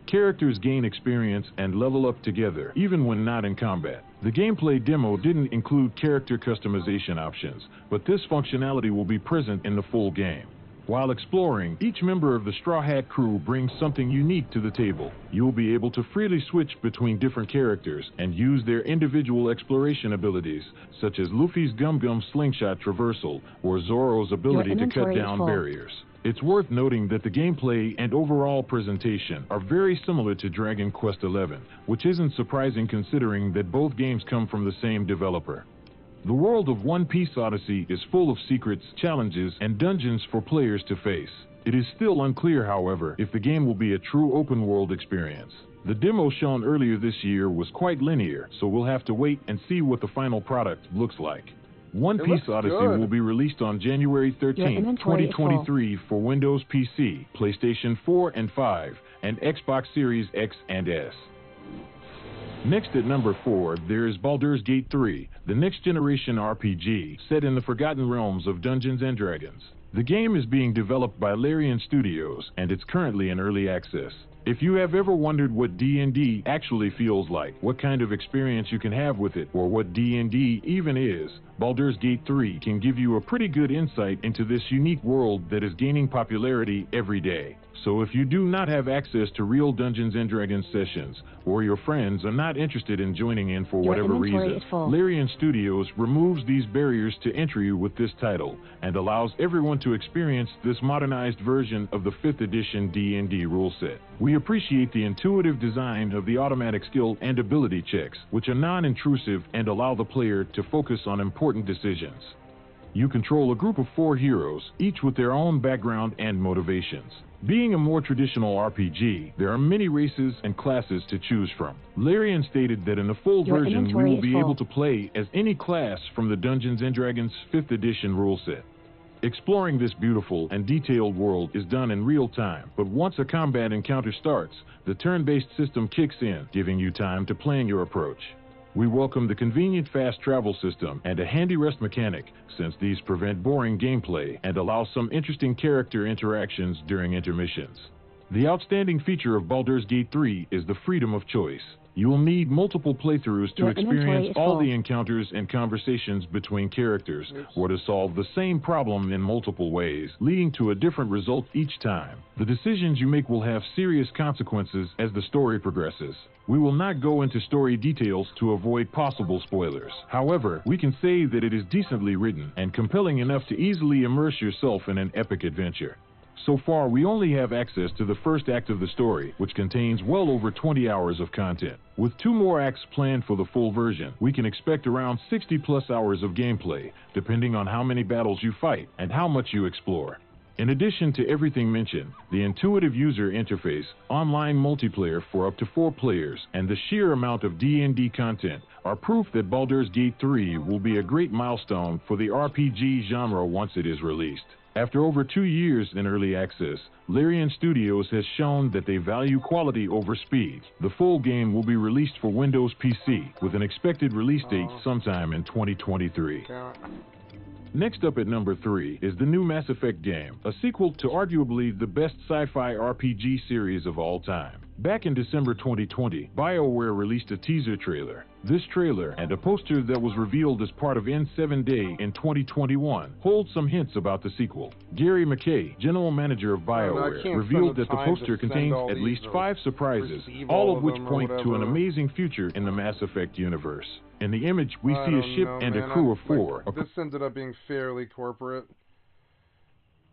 Characters gain experience and level up together, even when not in combat. The gameplay demo didn't include character customization options, but this functionality will be present in the full game. While exploring, each member of the Straw Hat crew brings something unique to the table. You'll be able to freely switch between different characters and use their individual exploration abilities, such as Luffy's Gum Gum Slingshot Traversal or Zoro's ability to cut down barriers. It's worth noting that the gameplay and overall presentation are very similar to Dragon Quest XI, which isn't surprising considering that both games come from the same developer. The world of One Piece Odyssey is full of secrets, challenges, and dungeons for players to face. It is still unclear, however, if the game will be a true open-world experience. The demo shown earlier this year was quite linear, so we'll have to wait and see what the final product looks like. One Piece Odyssey will be released on January 13, 2023 for Windows PC, PlayStation 4 and 5, and Xbox Series X and S. Next at number 4, there is Baldur's Gate 3, the next-generation RPG set in the Forgotten Realms of Dungeons & Dragons. The game is being developed by Larian Studios, and it's currently in early access. If you have ever wondered what D&D actually feels like, what kind of experience you can have with it, or what D&D even is, Baldur's Gate 3 can give you a pretty good insight into this unique world that is gaining popularity every day. So if you do not have access to real Dungeons & Dragons sessions, or your friends are not interested in joining in for whatever reason, Larian Studios removes these barriers to entry with this title, and allows everyone to experience this modernized version of the 5th edition D&D rule set. We appreciate the intuitive design of the automatic skill and ability checks, which are non-intrusive and allow the player to focus on important decisions. You control a group of 4 heroes, each with their own background and motivations. Being a more traditional RPG, there are many races and classes to choose from. Larian stated that in the full version we will be able to play as any class from the Dungeons & Dragons 5th edition rule set. Exploring this beautiful and detailed world is done in real time, but once a combat encounter starts, the turn-based system kicks in, giving you time to plan your approach. We welcome the convenient fast travel system and a handy rest mechanic, since these prevent boring gameplay and allow some interesting character interactions during intermissions. The outstanding feature of Baldur's Gate 3 is the freedom of choice. You will need multiple playthroughs to experience all the encounters and conversations between characters, or to solve the same problem in multiple ways, leading to a different result each time. The decisions you make will have serious consequences as the story progresses. We will not go into story details to avoid possible spoilers. However, we can say that it is decently written and compelling enough to easily immerse yourself in an epic adventure. So far, we only have access to the first act of the story, which contains well over 20 hours of content. With 2 more acts planned for the full version, we can expect around 60+ hours of gameplay, depending on how many battles you fight and how much you explore. In addition to everything mentioned, the intuitive user interface, online multiplayer for up to 4 players, and the sheer amount of D&D content are proof that Baldur's Gate 3 will be a great milestone for the RPG genre once it is released. After over 2 years in early access, Larian Studios has shown that they value quality over speed. The full game will be released for Windows PC, with an expected release date sometime in 2023. Next up at number 3 is the new Mass Effect game, a sequel to arguably the best sci-fi RPG series of all time. Back in December 2020, BioWare released a teaser trailer. This trailer, and a poster that was revealed as part of N7 Day in 2021, hold some hints about the sequel. Gary McKay, general manager of BioWare, revealed that the poster contains at least 5 surprises, all of which point to an amazing future in the Mass Effect universe. In the image, we see a ship and a crew of 4. This ended up being fairly corporate.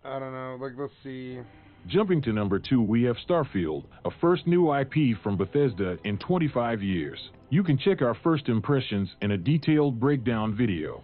I don't know, let's see. Jumping to number 2, we have Starfield, a first new IP from Bethesda in 25 years. You can check our first impressions in a detailed breakdown video.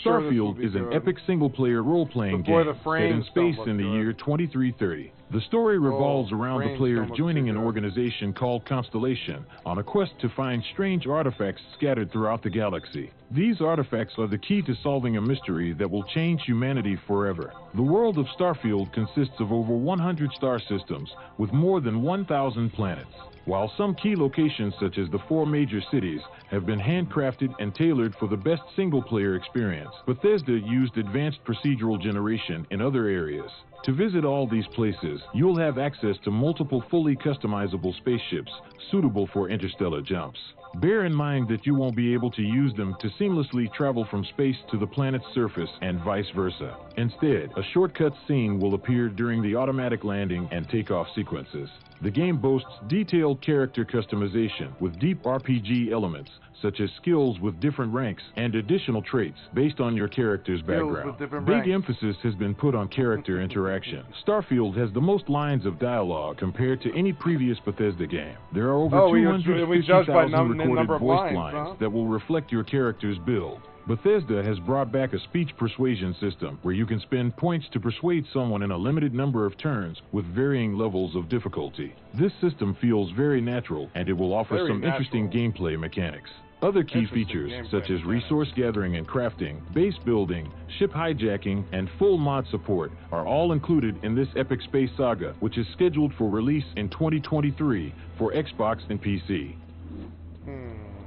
Starfield is an epic single-player role-playing game set in space in the year 2330. The story revolves around the player joining an organization called Constellation on a quest to find strange artifacts scattered throughout the galaxy. These artifacts are the key to solving a mystery that will change humanity forever. The world of Starfield consists of over 100 star systems with more than 1,000 planets. While some key locations, such as the 4 major cities, have been handcrafted and tailored for the best single-player experience, Bethesda used advanced procedural generation in other areas. To visit all these places, you'll have access to multiple fully customizable spaceships suitable for interstellar jumps. Bear in mind that you won't be able to use them to seamlessly travel from space to the planet's surface and vice versa. Instead, a shortcut scene will appear during the automatic landing and takeoff sequences. The game boasts detailed character customization with deep RPG elements, such as skills with different ranks and additional traits based on your character's background. Big emphasis has been put on character interaction. Starfield has the most lines of dialogue compared to any previous Bethesda game. There are over 250,000 recorded voice lines that will reflect your character's build. Bethesda has brought back a speech persuasion system where you can spend points to persuade someone in a limited number of turns with varying levels of difficulty. This system feels very natural, and it will offer some interesting gameplay mechanics. Other key features, such as resource gathering and crafting, base building, ship hijacking, and full mod support, are all included in this epic space saga, which is scheduled for release in 2023 for Xbox and PC.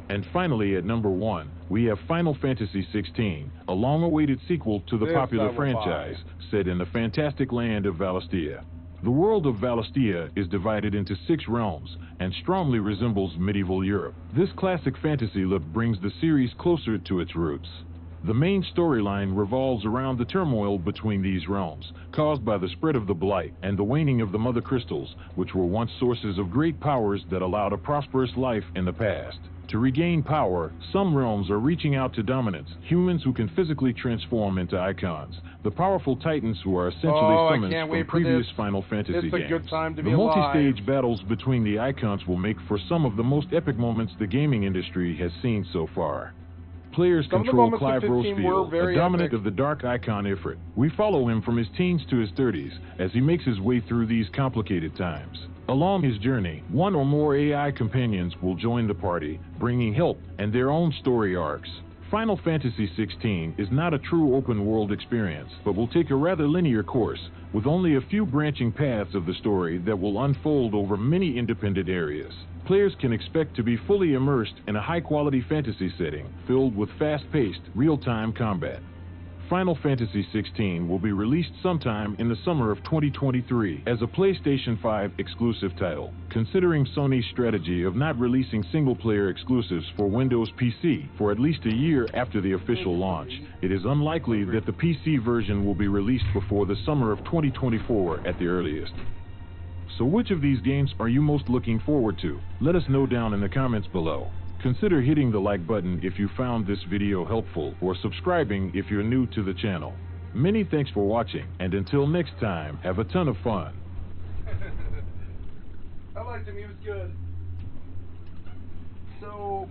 And finally, at number 1, we have Final Fantasy XVI, a long-awaited sequel to the popular franchise, set in the fantastic land of Valistia. The world of Valistia is divided into 6 realms and strongly resembles medieval Europe. This classic fantasy look brings the series closer to its roots. The main storyline revolves around the turmoil between these realms, caused by the spread of the Blight and the waning of the Mother Crystals, which were once sources of great powers that allowed a prosperous life in the past. To regain power, some realms are reaching out to dominants, humans who can physically transform into icons, the powerful titans who are essentially summons from previous Final Fantasy games. The multi-stage battles between the icons will make for some of the most epic moments the gaming industry has seen so far. Players control Clive Rosefield, a dominant of the Dark Icon Ifrit. We follow him from his teens to his 30s as he makes his way through these complicated times. Along his journey, one or more AI companions will join the party, bringing help and their own story arcs. Final Fantasy XVI is not a true open-world experience, but will take a rather linear course, with only a few branching paths of the story that will unfold over many independent areas. Players can expect to be fully immersed in a high-quality fantasy setting, filled with fast-paced, real-time combat. Final Fantasy XVI will be released sometime in the summer of 2023 as a PlayStation 5 exclusive title. Considering Sony's strategy of not releasing single-player exclusives for Windows PC for at least a year after the official launch, it is unlikely that the PC version will be released before the summer of 2024 at the earliest. So which of these games are you most looking forward to? Let us know down in the comments below. Consider hitting the like button if you found this video helpful, or subscribing if you're new to the channel. Many thanks for watching, and until next time, have a ton of fun. I liked him, he was good. So...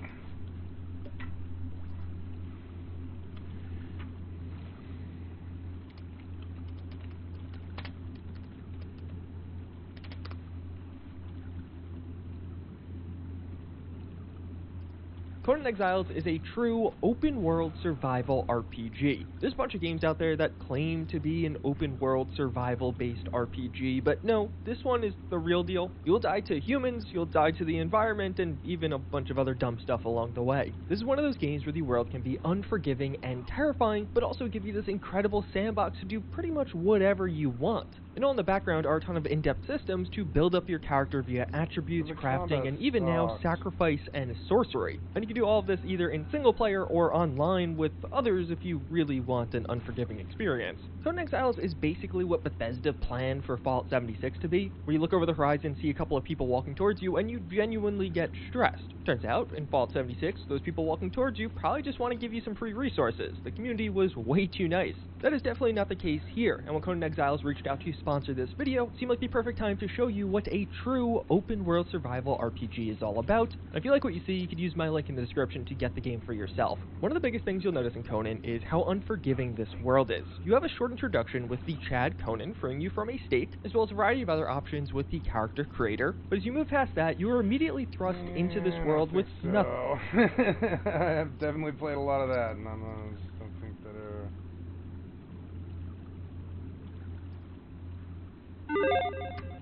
Conan Exiles is a true open-world survival RPG. There's a bunch of games out there that claim to be an open-world survival-based RPG, but no, this one is the real deal. You'll die to humans, you'll die to the environment, and even a bunch of other dumb stuff along the way. This is one of those games where the world can be unforgiving and terrifying, but also give you this incredible sandbox to do pretty much whatever you want. And all in the background are a ton of in-depth systems to build up your character via attributes, crafting, and even now sacrifice and sorcery. And you can do all of this either in single player or online with others if you really want an unforgiving experience. Conan Exiles is basically what Bethesda planned for Fallout 76 to be, where you look over the horizon, see a couple of people walking towards you, and you genuinely get stressed. Turns out, in Fallout 76, those people walking towards you probably just want to give you some free resources. The community was way too nice. That is definitely not the case here, and when Conan Exiles reached out to sponsor this video, it seemed like the perfect time to show you what a true open-world survival RPG is all about. And if you like what you see, you could use my link in the description to get the game for yourself. One of the biggest things you'll notice in Conan is how unforgiving this world is. You have a short introduction with the Chad Conan freeing you from a state, as well as a variety of other options with the character creator, but as you move past that, you are immediately thrust into this world with nothing. I have definitely played a lot of that, and I just don't think that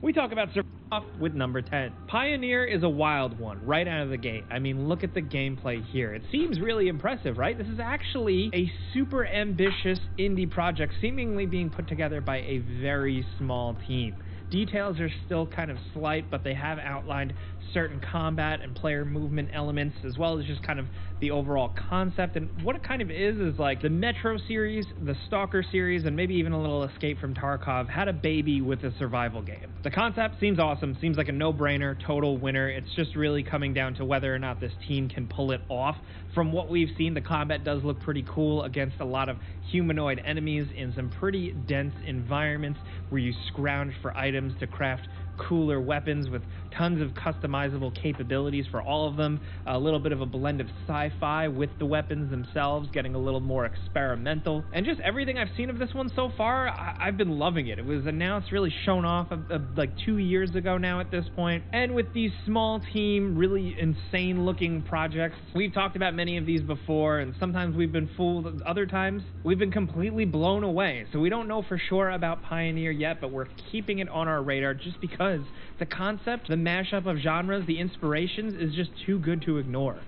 We talk about off with number 10. Pioneer is a wild one right out of the gate. I mean, look at the gameplay here. It seems really impressive, right? This is actually a super ambitious indie project seemingly being put together by a very small team. Details are still kind of slight, but they have outlined certain combat and player movement elements, as well as just kind of the overall concept. And what it kind of is like the Metro series, the Stalker series, and maybe even a little Escape from Tarkov had a baby with a survival game. The concept seems awesome, seems like a no-brainer, total winner. It's just really coming down to whether or not this team can pull it off. From what we've seen, the combat does look pretty cool against a lot of humanoid enemies in some pretty dense environments where you scrounge for items to craft cooler weapons with tons of customizable capabilities for all of them. A little bit of a blend of sci-fi with the weapons themselves, getting a little more experimental. And just everything I've seen of this one so far, I've been loving it. It was announced, really shown off like 2 years ago now at this point. And with these small team, really insane looking projects, we've talked about many of these before, and sometimes we've been fooled, other times we've been completely blown away. So we don't know for sure about Pioneer yet, but we're keeping it on our radar just because the concept, the mashup of genres, the inspirations is just too good to ignore.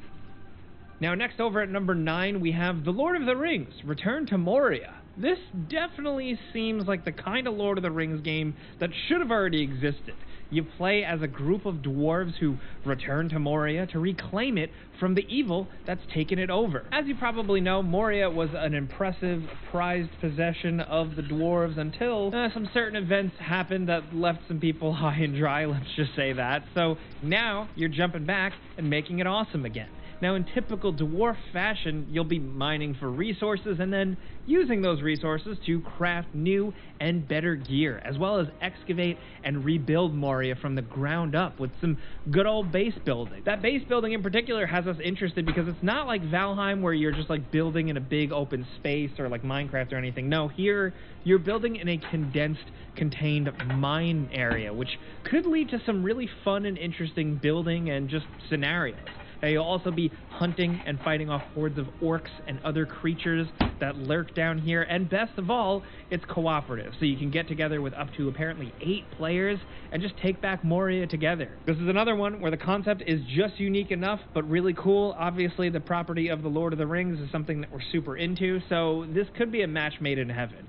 Now next over at number 9 we have The Lord of the Rings, Return to Moria. This definitely seems like the kind of Lord of the Rings game that should have already existed. You play as a group of dwarves who return to Moria to reclaim it from the evil that's taken it over. As you probably know, Moria was an impressive, prized possession of the dwarves until some certain events happened that left some people high and dry, let's just say that. So now you're jumping back and making it awesome again. Now, in typical dwarf fashion, you'll be mining for resources and then using those resources to craft new and better gear, as well as excavate and rebuild Moria from the ground up with some good old base building. That base building in particular has us interested because it's not like Valheim where you're just like building in a big open space or like Minecraft or anything. No, here you're building in a condensed, contained mine area, which could lead to some really fun and interesting building and just scenarios. You'll also be hunting and fighting off hordes of orcs and other creatures that lurk down here, and best of all, it's cooperative, so you can get together with up to apparently 8 players and just take back Moria together. This is another one where the concept is just unique enough, but really cool. Obviously, the property of The Lord of the Rings is something that we're super into, so this could be a match made in heaven.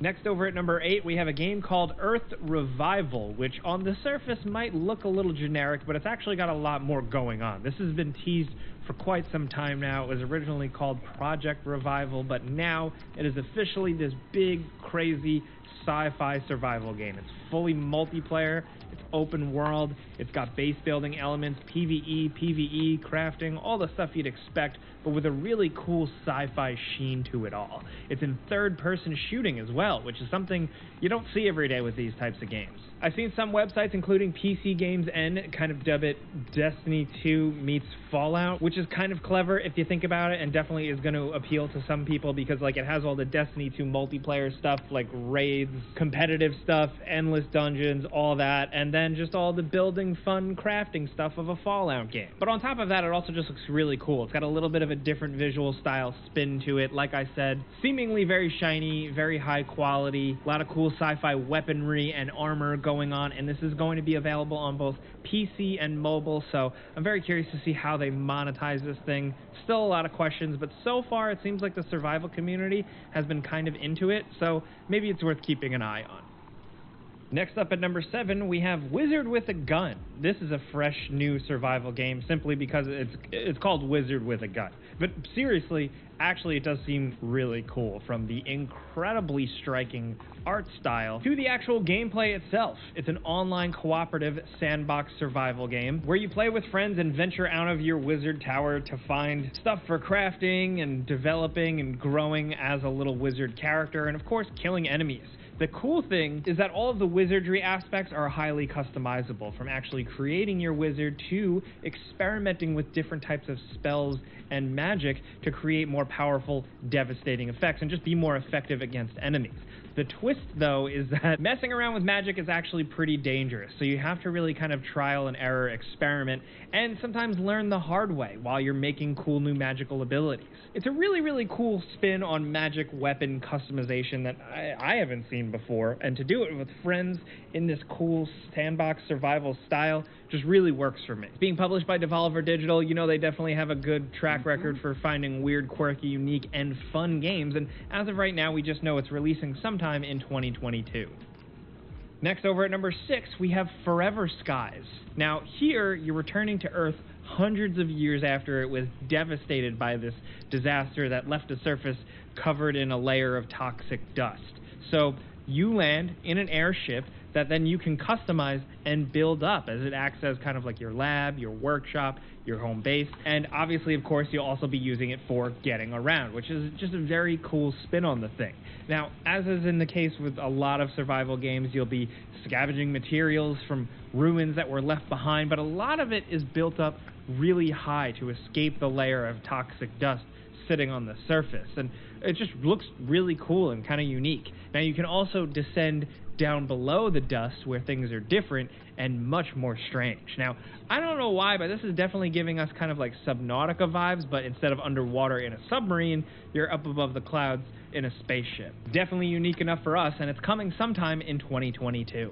Next over at number 8, we have a game called Earth Revival, which on the surface might look a little generic, but it's actually got a lot more going on. This has been teased for quite some time now. It was originally called Project Revival, but now it is officially this big, crazy sci-fi survival game. It's fully multiplayer, it's open world, it's got base building elements, PvE, crafting, all the stuff you'd expect, but with a really cool sci-fi sheen to it all. It's in third-person shooting as well, which is something you don't see every day with these types of games. I've seen some websites, including PC Games N, kind of dub it Destiny 2 meets Fallout, which is kind of clever if you think about it, and definitely is going to appeal to some people because like it has all the Destiny 2 multiplayer stuff, like raids, competitive stuff, endless dungeons, all that, and then just all the building, fun, crafting stuff of a Fallout game. But on top of that, it also just looks really cool. It's got a little bit of a different visual style spin to it. Like I said, seemingly very shiny, very high quality, a lot of cool sci-fi weaponry and armor going on, and this is going to be available on both PC and mobile, so I'm very curious to see how they monetize this thing. Still a lot of questions, but so far it seems like the survival community has been kind of into it, so maybe it's worth keeping an eye on. Next up at number 7, we have Wizard with a Gun. This is a fresh, new survival game simply because it's called Wizard with a Gun. But seriously, actually it does seem really cool, from the incredibly striking art style to the actual gameplay itself. It's an online cooperative sandbox survival game where you play with friends and venture out of your wizard tower to find stuff for crafting and developing and growing as a little wizard character, and of course killing enemies. The cool thing is that all of the wizardry aspects are highly customizable, from actually creating your wizard to experimenting with different types of spells and magic to create more powerful, devastating effects and just be more effective against enemies. The twist, though, is that messing around with magic is actually pretty dangerous, so you have to really kind of trial and error experiment and sometimes learn the hard way while you're making cool new magical abilities. It's a really, really cool spin on magic weapon customization that I haven't seen before, and to do it with friends in this cool sandbox survival style just really works for me. It's being published by Devolver Digital. You know they definitely have a good track record for finding weird, quirky, unique, and fun games, and as of right now, we just know it's releasing sometime in 2022. Next, over at number 6, we have Forever Skies. Now, here, you're returning to Earth hundreds of years after it was devastated by this disaster that left a surface covered in a layer of toxic dust. So, you land in an airship that then you can customize and build up, as it acts as kind of like your lab, your workshop, your home base, and obviously, of course, you'll also be using it for getting around, which is just a very cool spin on the thing. Now, as is in the case with a lot of survival games, you'll be scavenging materials from ruins that were left behind, but a lot of it is built up really high to escape the layer of toxic dust sitting on the surface, and it just looks really cool and kind of unique. Now, you can also descend down below the dust where things are different and much more strange. Now, I don't know why, but this is definitely giving us kind of like Subnautica vibes, but instead of underwater in a submarine, you're up above the clouds in a spaceship. Definitely unique enough for us, and it's coming sometime in 2022.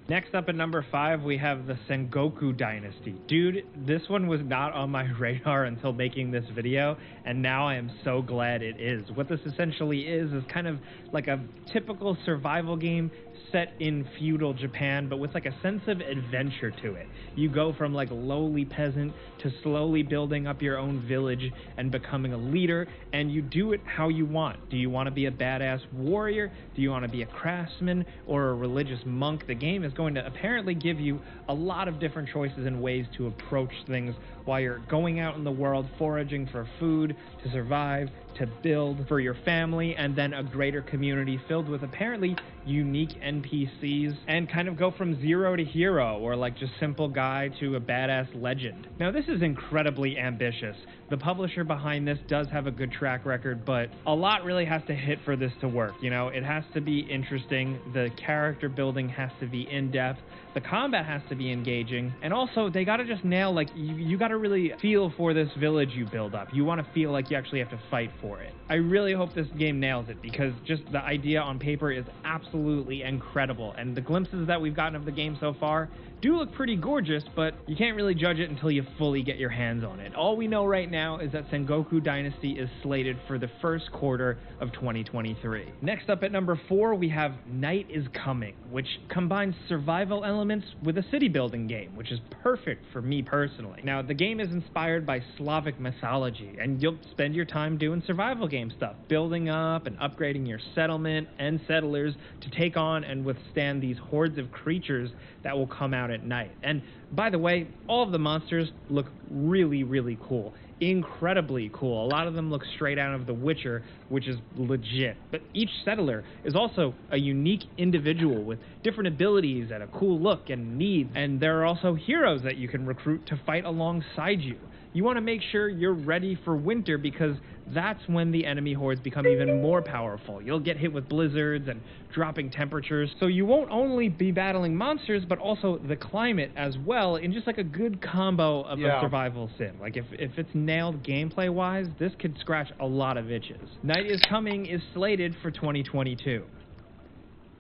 Next up at number 5, we have the Sengoku Dynasty. Dude, this one was not on my radar until making this video, and now I am so glad it is. What this essentially is kind of like a typical survival game set in feudal Japan, but with like a sense of adventure to it. You go from like lowly peasant to slowly building up your own village and becoming a leader, and you do it how you want. Do you want to be a badass warrior? Do you want to be a craftsman or a religious monk? The game is going to apparently give you a lot of different choices and ways to approach things while you're going out in the world foraging for food, to survive, to build for your family, and then a greater community filled with apparently unique NPCs, and kind of go from zero to hero, or like just simple guy to a badass legend. Now, this is incredibly ambitious. The publisher behind this does have a good track record, but a lot really has to hit for this to work. You know, it has to be interesting, the character building has to be in-depth, the combat has to be engaging, and also they gotta just nail, like, you gotta really feel for this village you build up. You wanna feel like you actually have to fight for it. I really hope this game nails it, because just the idea on paper is absolutely incredible, and the glimpses that we've gotten of the game so far do look pretty gorgeous, but you can't really judge it until you fully get your hands on it. All we know right now is that Sengoku Dynasty is slated for the first quarter of 2023. Next up at number 4, we have Night is Coming, which combines survival elements with a city building game, which is perfect for me personally. Now, the game is inspired by Slavic mythology, and you'll spend your time doing survival game stuff, building up and upgrading your settlement and settlers to take on and withstand these hordes of creatures that will come out at night. And by the way, all of the monsters look really, really cool. Incredibly cool. A lot of them look straight out of The Witcher, which is legit. But each settler is also a unique individual with different abilities and a cool look and needs. And there are also heroes that you can recruit to fight alongside you. You want to make sure you're ready for winter, because that's when the enemy hordes become even more powerful. You'll get hit with blizzards and dropping temperatures, so you won't only be battling monsters, but also the climate as well, in just like a good combo of a survival sim. Like, if it's nailed gameplay-wise, this could scratch a lot of itches. Night is Coming is slated for 2022.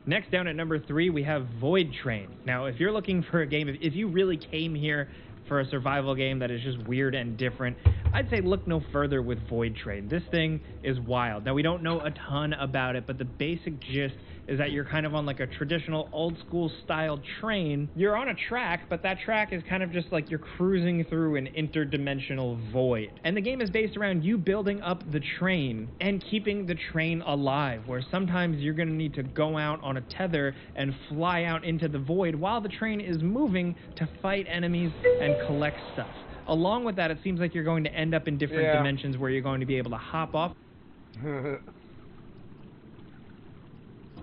Next, down at number 3, we have Void Train. Now, if you're looking for a game, if you really came here for a survival game that is just weird and different, I'd say look no further with Void Train. This thing is wild. Now, we don't know a ton about it, but the basic gist is that you're kind of on like a traditional old school style train. You're on a track, but that track is kind of just like you're cruising through an interdimensional void. And the game is based around you building up the train and keeping the train alive, where sometimes you're going to need to go out on a tether and fly out into the void while the train is moving to fight enemies and collect stuff. Along with that, it seems like you're going to end up in different dimensions where you're going to be able to hop off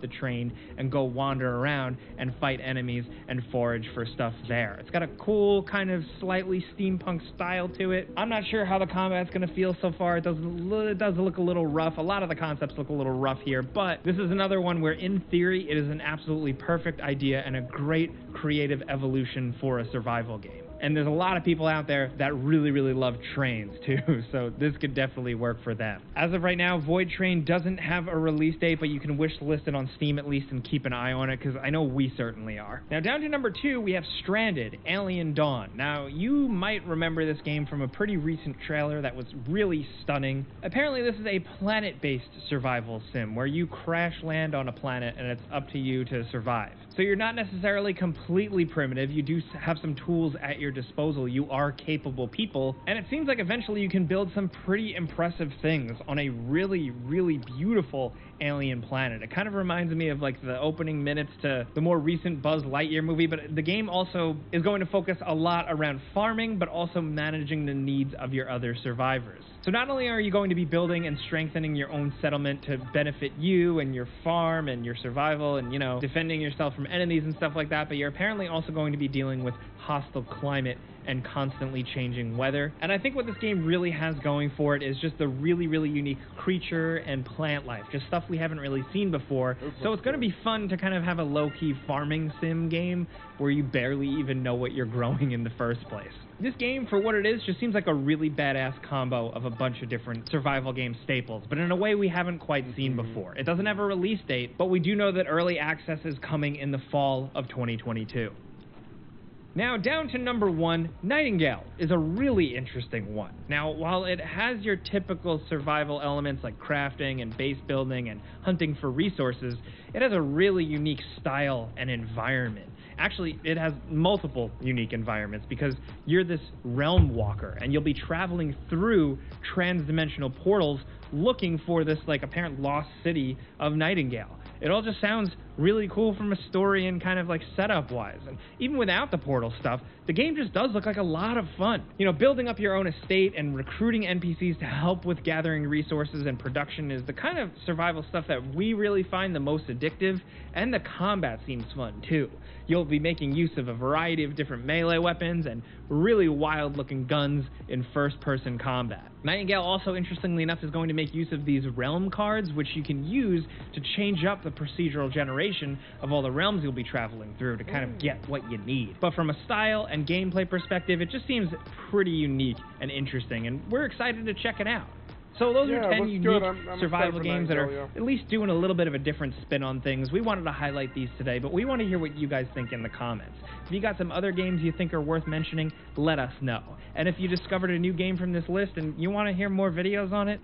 the train and go wander around and fight enemies and forage for stuff there. It's got a cool kind of slightly steampunk style to it. I'm not sure how the combat's going to feel so far. It does look a little rough. A lot of the concepts look a little rough here, but this is another one where in theory it is an absolutely perfect idea and a great creative evolution for a survival game. And there's a lot of people out there that really, really love trains too, so this could definitely work for them. As of right now, Void Train doesn't have a release date, but you can wish list it on Steam at least and keep an eye on it, because I know we certainly are. Now down to number 2, we have Stranded, Alien Dawn. Now you might remember this game from a pretty recent trailer that was really stunning. Apparently this is a planet-based survival sim where you crash land on a planet and it's up to you to survive. So you're not necessarily completely primitive, you do have some tools at your disposal, you are capable people, and it seems like eventually you can build some pretty impressive things on a really, really beautiful alien planet. It kind of reminds me of like the opening minutes to the more recent Buzz Lightyear movie, but the game also is going to focus a lot around farming, but also managing the needs of your other survivors. So not only are you going to be building and strengthening your own settlement to benefit you and your farm and your survival and, you know, defending yourself from enemies and stuff like that, but you're apparently also going to be dealing with hostile climate and constantly changing weather. And I think what this game really has going for it is just the really, really unique creature and plant life, just stuff we haven't really seen before. So it's going to be fun to kind of have a low-key farming sim game where you barely even know what you're growing in the first place. This game, for what it is, just seems like a really badass combo of a bunch of different survival game staples, but in a way we haven't quite seen before. It doesn't have a release date, but we do know that early access is coming in the fall of 2022. Now, down to number 1, Nightingale is a really interesting one. Now, while it has your typical survival elements like crafting and base building and hunting for resources, it has a really unique style and environment. Actually, it has multiple unique environments because you're this realm walker and you'll be traveling through trans-dimensional portals looking for this like apparent lost city of Nightingale. It all just sounds really cool from a story and kind of like setup wise. And even without the portal stuff, the game just does look like a lot of fun. You know, building up your own estate and recruiting NPCs to help with gathering resources and production is the kind of survival stuff that we really find the most addictive, and the combat seems fun too. You'll be making use of a variety of different melee weapons and really wild looking guns in first person combat. Nightingale also, interestingly enough, is going to make use of these realm cards, which you can use to change up the procedural generation of all the realms you'll be traveling through to kind of get what you need. But from a style and gameplay perspective, it just seems pretty unique and interesting, and we're excited to check it out. So those are 10 unique survival games that are at least doing a little bit of a different spin on things. We wanted to highlight these today, but we want to hear what you guys think in the comments. If you got some other games you think are worth mentioning, let us know. And if you discovered a new game from this list and you want to hear more videos on it,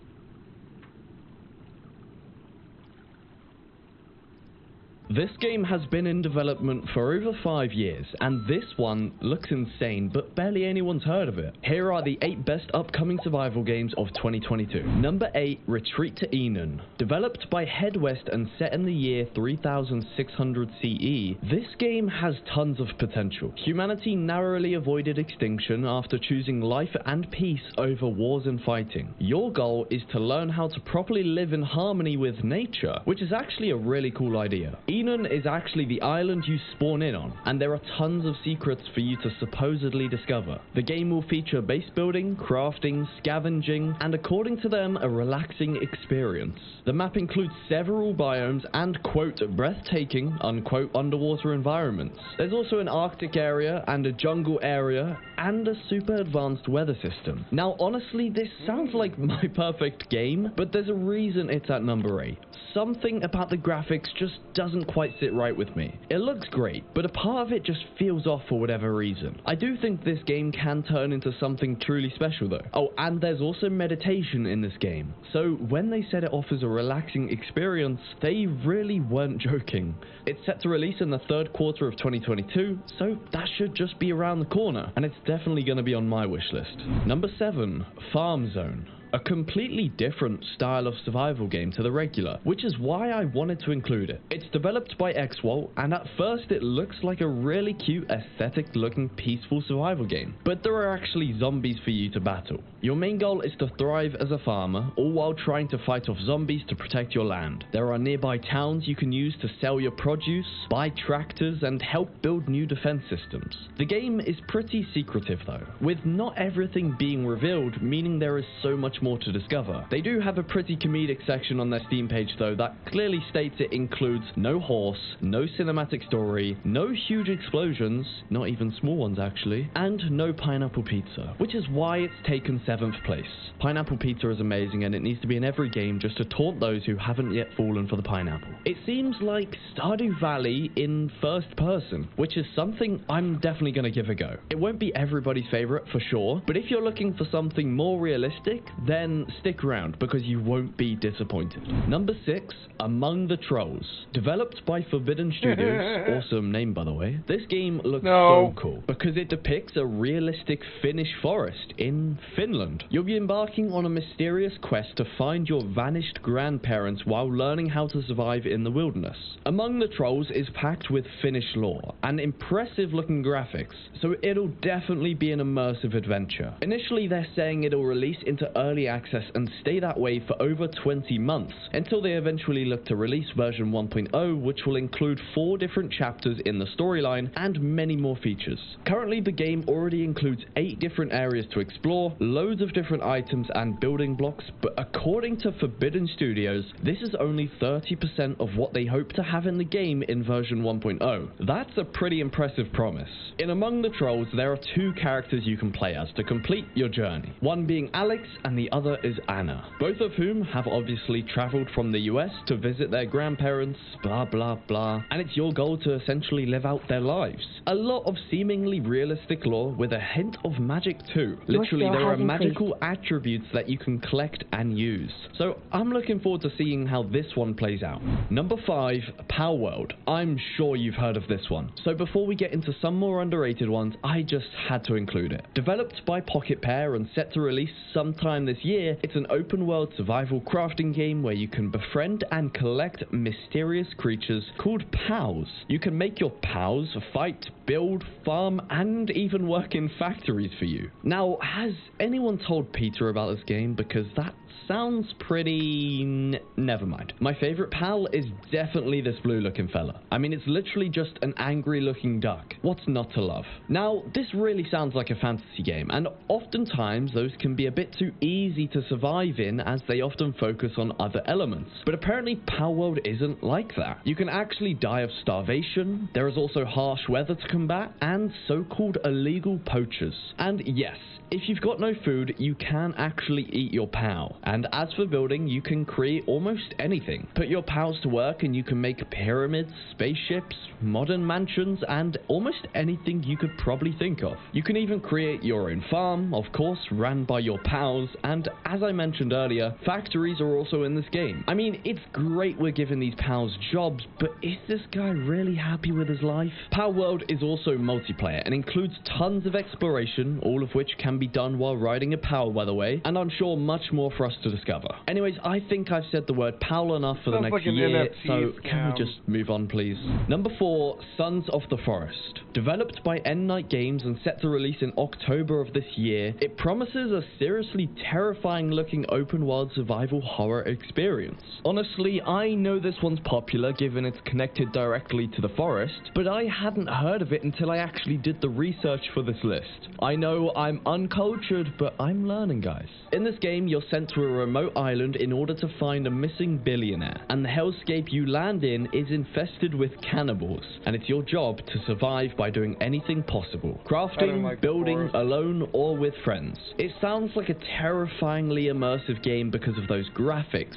This game has been in development for over 5 years, and this one looks insane, but barely anyone's heard of it. Here are the 8 best upcoming survival games of 2022. Number 8, Retreat to Enon. Developed by Head West and set in the year 3600 CE, this game has tons of potential. Humanity narrowly avoided extinction after choosing life and peace over wars and fighting. Your goal is to learn how to properly live in harmony with nature, which is actually a really cool idea. Enon is actually the island you spawn in on, and there are tons of secrets for you to supposedly discover. The game will feature base building, crafting, scavenging, and according to them, a relaxing experience. The map includes several biomes and, quote, breathtaking, unquote, underwater environments. There's also an Arctic area and a jungle area and a super advanced weather system. Now, honestly, this sounds like my perfect game, but there's a reason it's at number 8. Something about the graphics just doesn't quite sit right with me. It looks great, but a part of it just feels off for whatever reason. I do think this game can turn into something truly special though. Oh, and there's also meditation in this game. So when they said it offers a relaxing experience, they really weren't joking. It's set to release in the 3rd quarter of 2022, so that should just be around the corner, and it's definitely going to be on my wish list. Number 7, Farm Zone. A completely different style of survival game to the regular, which is why I wanted to include it. It's developed by XWAL, and at first it looks like a really cute, aesthetic looking peaceful survival game. But there are actually zombies for you to battle. Your main goal is to thrive as a farmer, all while trying to fight off zombies to protect your land. There are nearby towns you can use to sell your produce, buy tractors, and help build new defense systems. The game is pretty secretive though, with not everything being revealed, meaning there is so much much more to discover. They do have a pretty comedic section on their Steam page though that clearly states it includes no horse, no cinematic story, no huge explosions, not even small ones actually, and no pineapple pizza, which is why it's taken 7th place. Pineapple pizza is amazing and it needs to be in every game just to taunt those who haven't yet fallen for the pineapple. It seems like Stardew Valley in first person, which is something I'm definitely going to give a go. It won't be everybody's favorite for sure, but if you're looking for something more realistic, then stick around because you won't be disappointed. Number 6, Among the Trolls. Developed by Forbidden Studios, awesome name by the way, this game looks so cool because it depicts a realistic Finnish forest in Finland. You'll be embarking on a mysterious quest to find your vanished grandparents while learning how to survive in the wilderness. Among the Trolls is packed with Finnish lore and impressive looking graphics, so it'll definitely be an immersive adventure. Initially they're saying it'll release into early access and stay that way for over 20 months, until they eventually look to release version 1.0, which will include 4 different chapters in the storyline and many more features. Currently the game already includes 8 different areas to explore, loads of different items and building blocks, but according to Forbidden Studios, this is only 30% of what they hope to have in the game in version 1.0. That's a pretty impressive promise. In Among the Trolls, there are 2 characters you can play as to complete your journey. One being Alex and the other is Anna, both of whom have obviously traveled from the US to visit their grandparents, blah blah blah, and it's your goal to essentially live out their lives. A lot of seemingly realistic lore with a hint of magic too. Literally there are magical attributes that you can collect and use. So I'm looking forward to seeing how this one plays out. Number 5, Power World. I'm sure you've heard of this one. So before we get into some more underrated ones, I just had to include it. Developed by Pocket Pair and set to release sometime this year, it's an open world survival crafting game where you can befriend and collect mysterious creatures called pals. You can make your pals fight, build, farm, and even work in factories for you. Now, has anyone told Peter about this game? Because that sounds pretty... never mind. My favorite pal is definitely this blue looking fella. I mean, it's literally just an angry looking duck. What's not to love? Now, this really sounds like a fantasy game, and oftentimes those can be a bit too easy to survive in as they often focus on other elements. But apparently Power World isn't like that. You can actually die of starvation, there is also harsh weather to combat, and so-called illegal poachers. And yes, if you've got no food, you can actually eat your pal. And as for building, you can create almost anything. Put your pals to work and you can make pyramids, spaceships, modern mansions, and almost anything you could probably think of. You can even create your own farm, of course, ran by your pals, and as I mentioned earlier, factories are also in this game. I mean, it's great we're giving these pals jobs, but is this guy really happy with his life? Power World is also multiplayer and includes tons of exploration, all of which can be done while riding a pal, by the way, and I'm sure much more for us to discover. Anyways, I think I've said the word pal enough for the next year, so can we just move on, please? Number 4, Sons of the Forest. Developed by End Night Games and set to release in October of this year, it promises a seriously terrifying looking open world survival horror experience. Honestly, I know this one's popular given it's connected directly to the forest, but I hadn't heard of it until I actually did the research for this list. I know I'm uncultured, but I'm learning, guys. In this game, you're sent to a remote island in order to find a missing billionaire, and the hellscape you land in is infested with cannibals, and it's your job to survive by doing anything possible. Crafting, building, alone, or with friends. It sounds like a terrifyingly immersive game because of those graphics.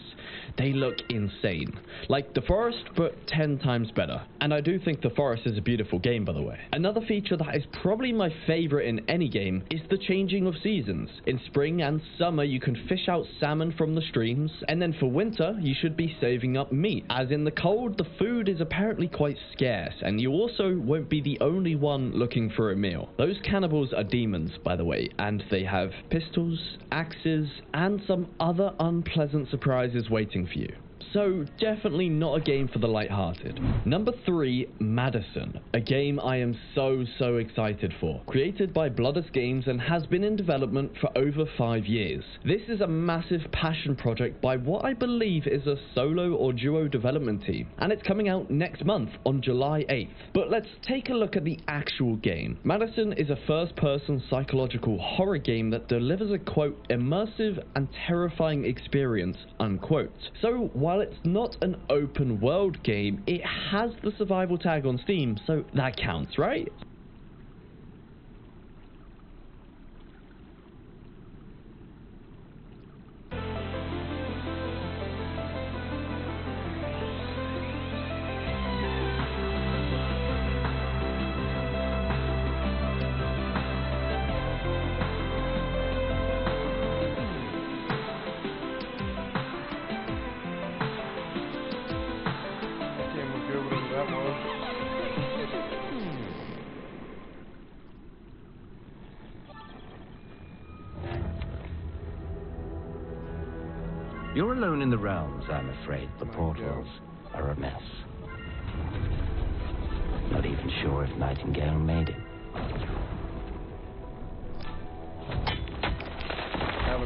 They look insane. Like The Forest, but 10 times better. And I do think The Forest is a beautiful game, by the way. Another feature that is probably my favorite in any game is the changing of seasons. In spring and summer, you can fish out salmon from the streams, and then for winter, you should be saving up meat. As in the cold, the food is apparently quite scarce, and you also won't be the only one looking for a meal. Those cannibals are demons, by the way, and they have pistols, axes, and some other unpleasant surprises waiting for you. so definitely not a game for the lighthearted. Number 3, Madison, a game I am so excited for. Created by Bloodus Games and has been in development for over 5 years. This is a massive passion project by what I believe is a solo or duo development team, and it's coming out next month on July 8th. But let's take a look at the actual game. Madison is a first-person psychological horror game that delivers a quote immersive and terrifying experience unquote. So while it's not an open world game, it has the survival tag on Steam, so that counts, right? You're alone in the realms, I'm afraid. The portals are a mess. Not even sure if Nightingale made it.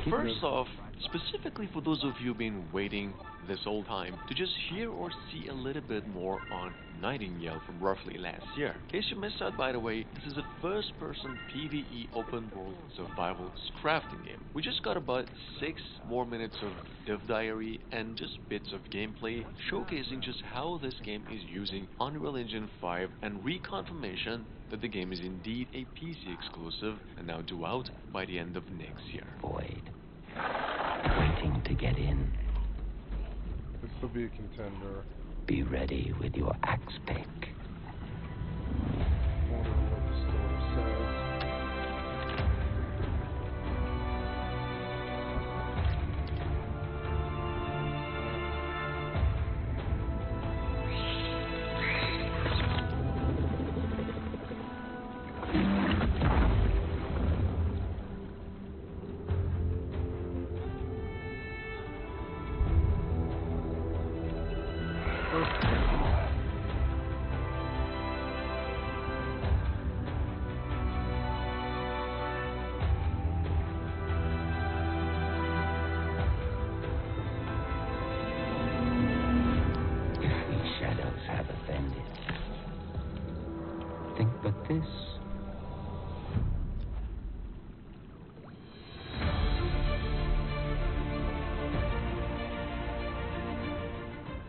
First off, specifically for those of you been waiting this whole time to just hear or see a little bit more on Nightingale from roughly last year. In case you missed out, by the way, this is a first-person PvE open-world survival crafting game. We just got about 6 more minutes of dev diary and just bits of gameplay showcasing just how this game is using Unreal Engine 5 and reconfirmation that the game is indeed a PC exclusive and now due out by the end of next year. Void. Waiting to get in. This will be a contender. Be ready with your axe pick. Wonder what the story says.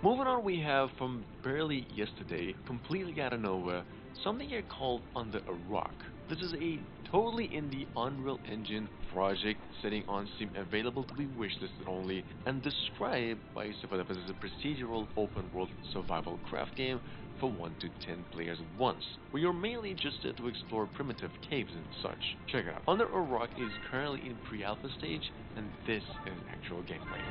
Moving on, we have from barely yesterday, completely out of nowhere, something here called Under a Rock. This is a totally indie Unreal Engine project sitting on Steam, available to be wishlisted only, and described by its developers as a procedural open-world survival craft game for 1 to 10 players at once, where you're mainly just there to explore primitive caves and such. Check it out. Under a Rock is currently in pre-alpha stage, and this is actual gameplay.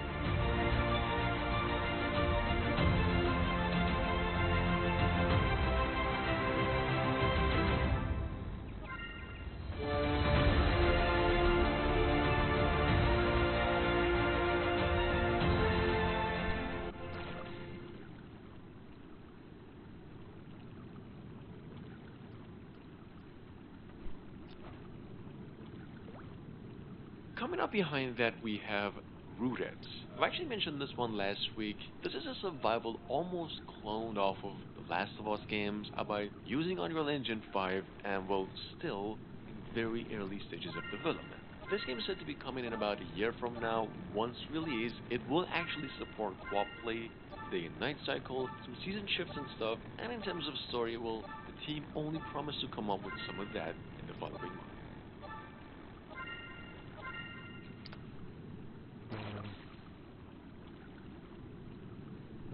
Coming up behind that, we have Rooted. I've actually mentioned this one last week. This is a survival almost cloned off of the Last of Us games by using Unreal Engine 5 and, well, still in very early stages of development. This game is said to be coming in about a year from now. Once released, it will actually support co-op play, day and night cycle, some season shifts and stuff, and in terms of story, well, the team only promised to come up with some of that in the following month.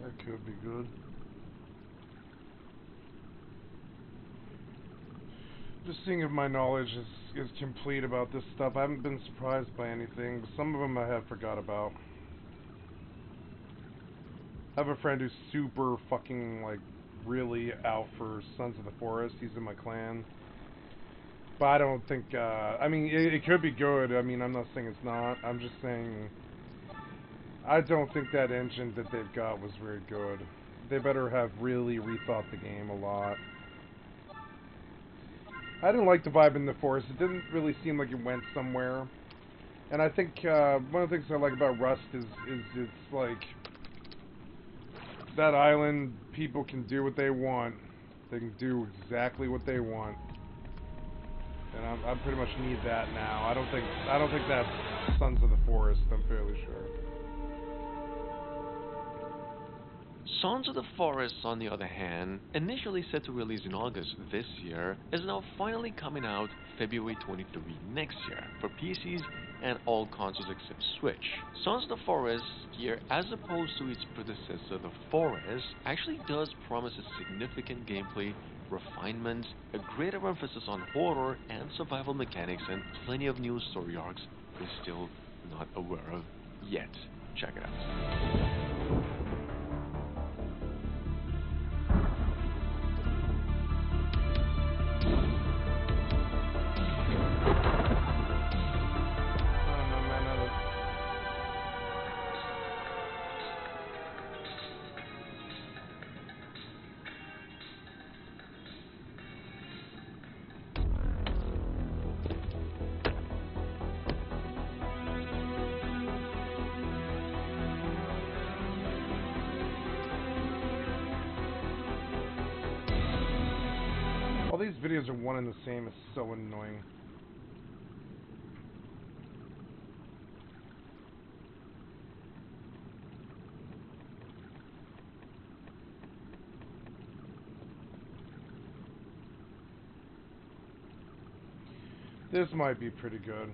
That could be good. Just seeing if my knowledge is complete about this stuff. I haven't been surprised by anything, but some of them I have forgot about. I have a friend who's super fucking, like, really out for Sons of the Forest. He's in my clan. But I don't think, I mean, it could be good. I mean, I'm not saying it's not. I'm just saying I don't think that engine that they've got was very good. They better have really rethought the game a lot. I didn't like the vibe in the forest. It didn't really seem like it went somewhere. And I think one of the things I like about Rust is it's like that island, people can do what they want. They can do exactly what they want. And I pretty much need that now. I don't think that's Sons of the Forest, I'm fairly sure. Sons of the Forest, on the other hand, initially set to release in August this year, is now finally coming out February 23 next year for PCs and all consoles except Switch. Sons of the Forest here, as opposed to its predecessor, The Forest, actually does promise a significant gameplay refinement, a greater emphasis on horror and survival mechanics, and plenty of new story arcs we're still not aware of yet. Check it out. All these videos are one and the same. It's so annoying. This might be pretty good.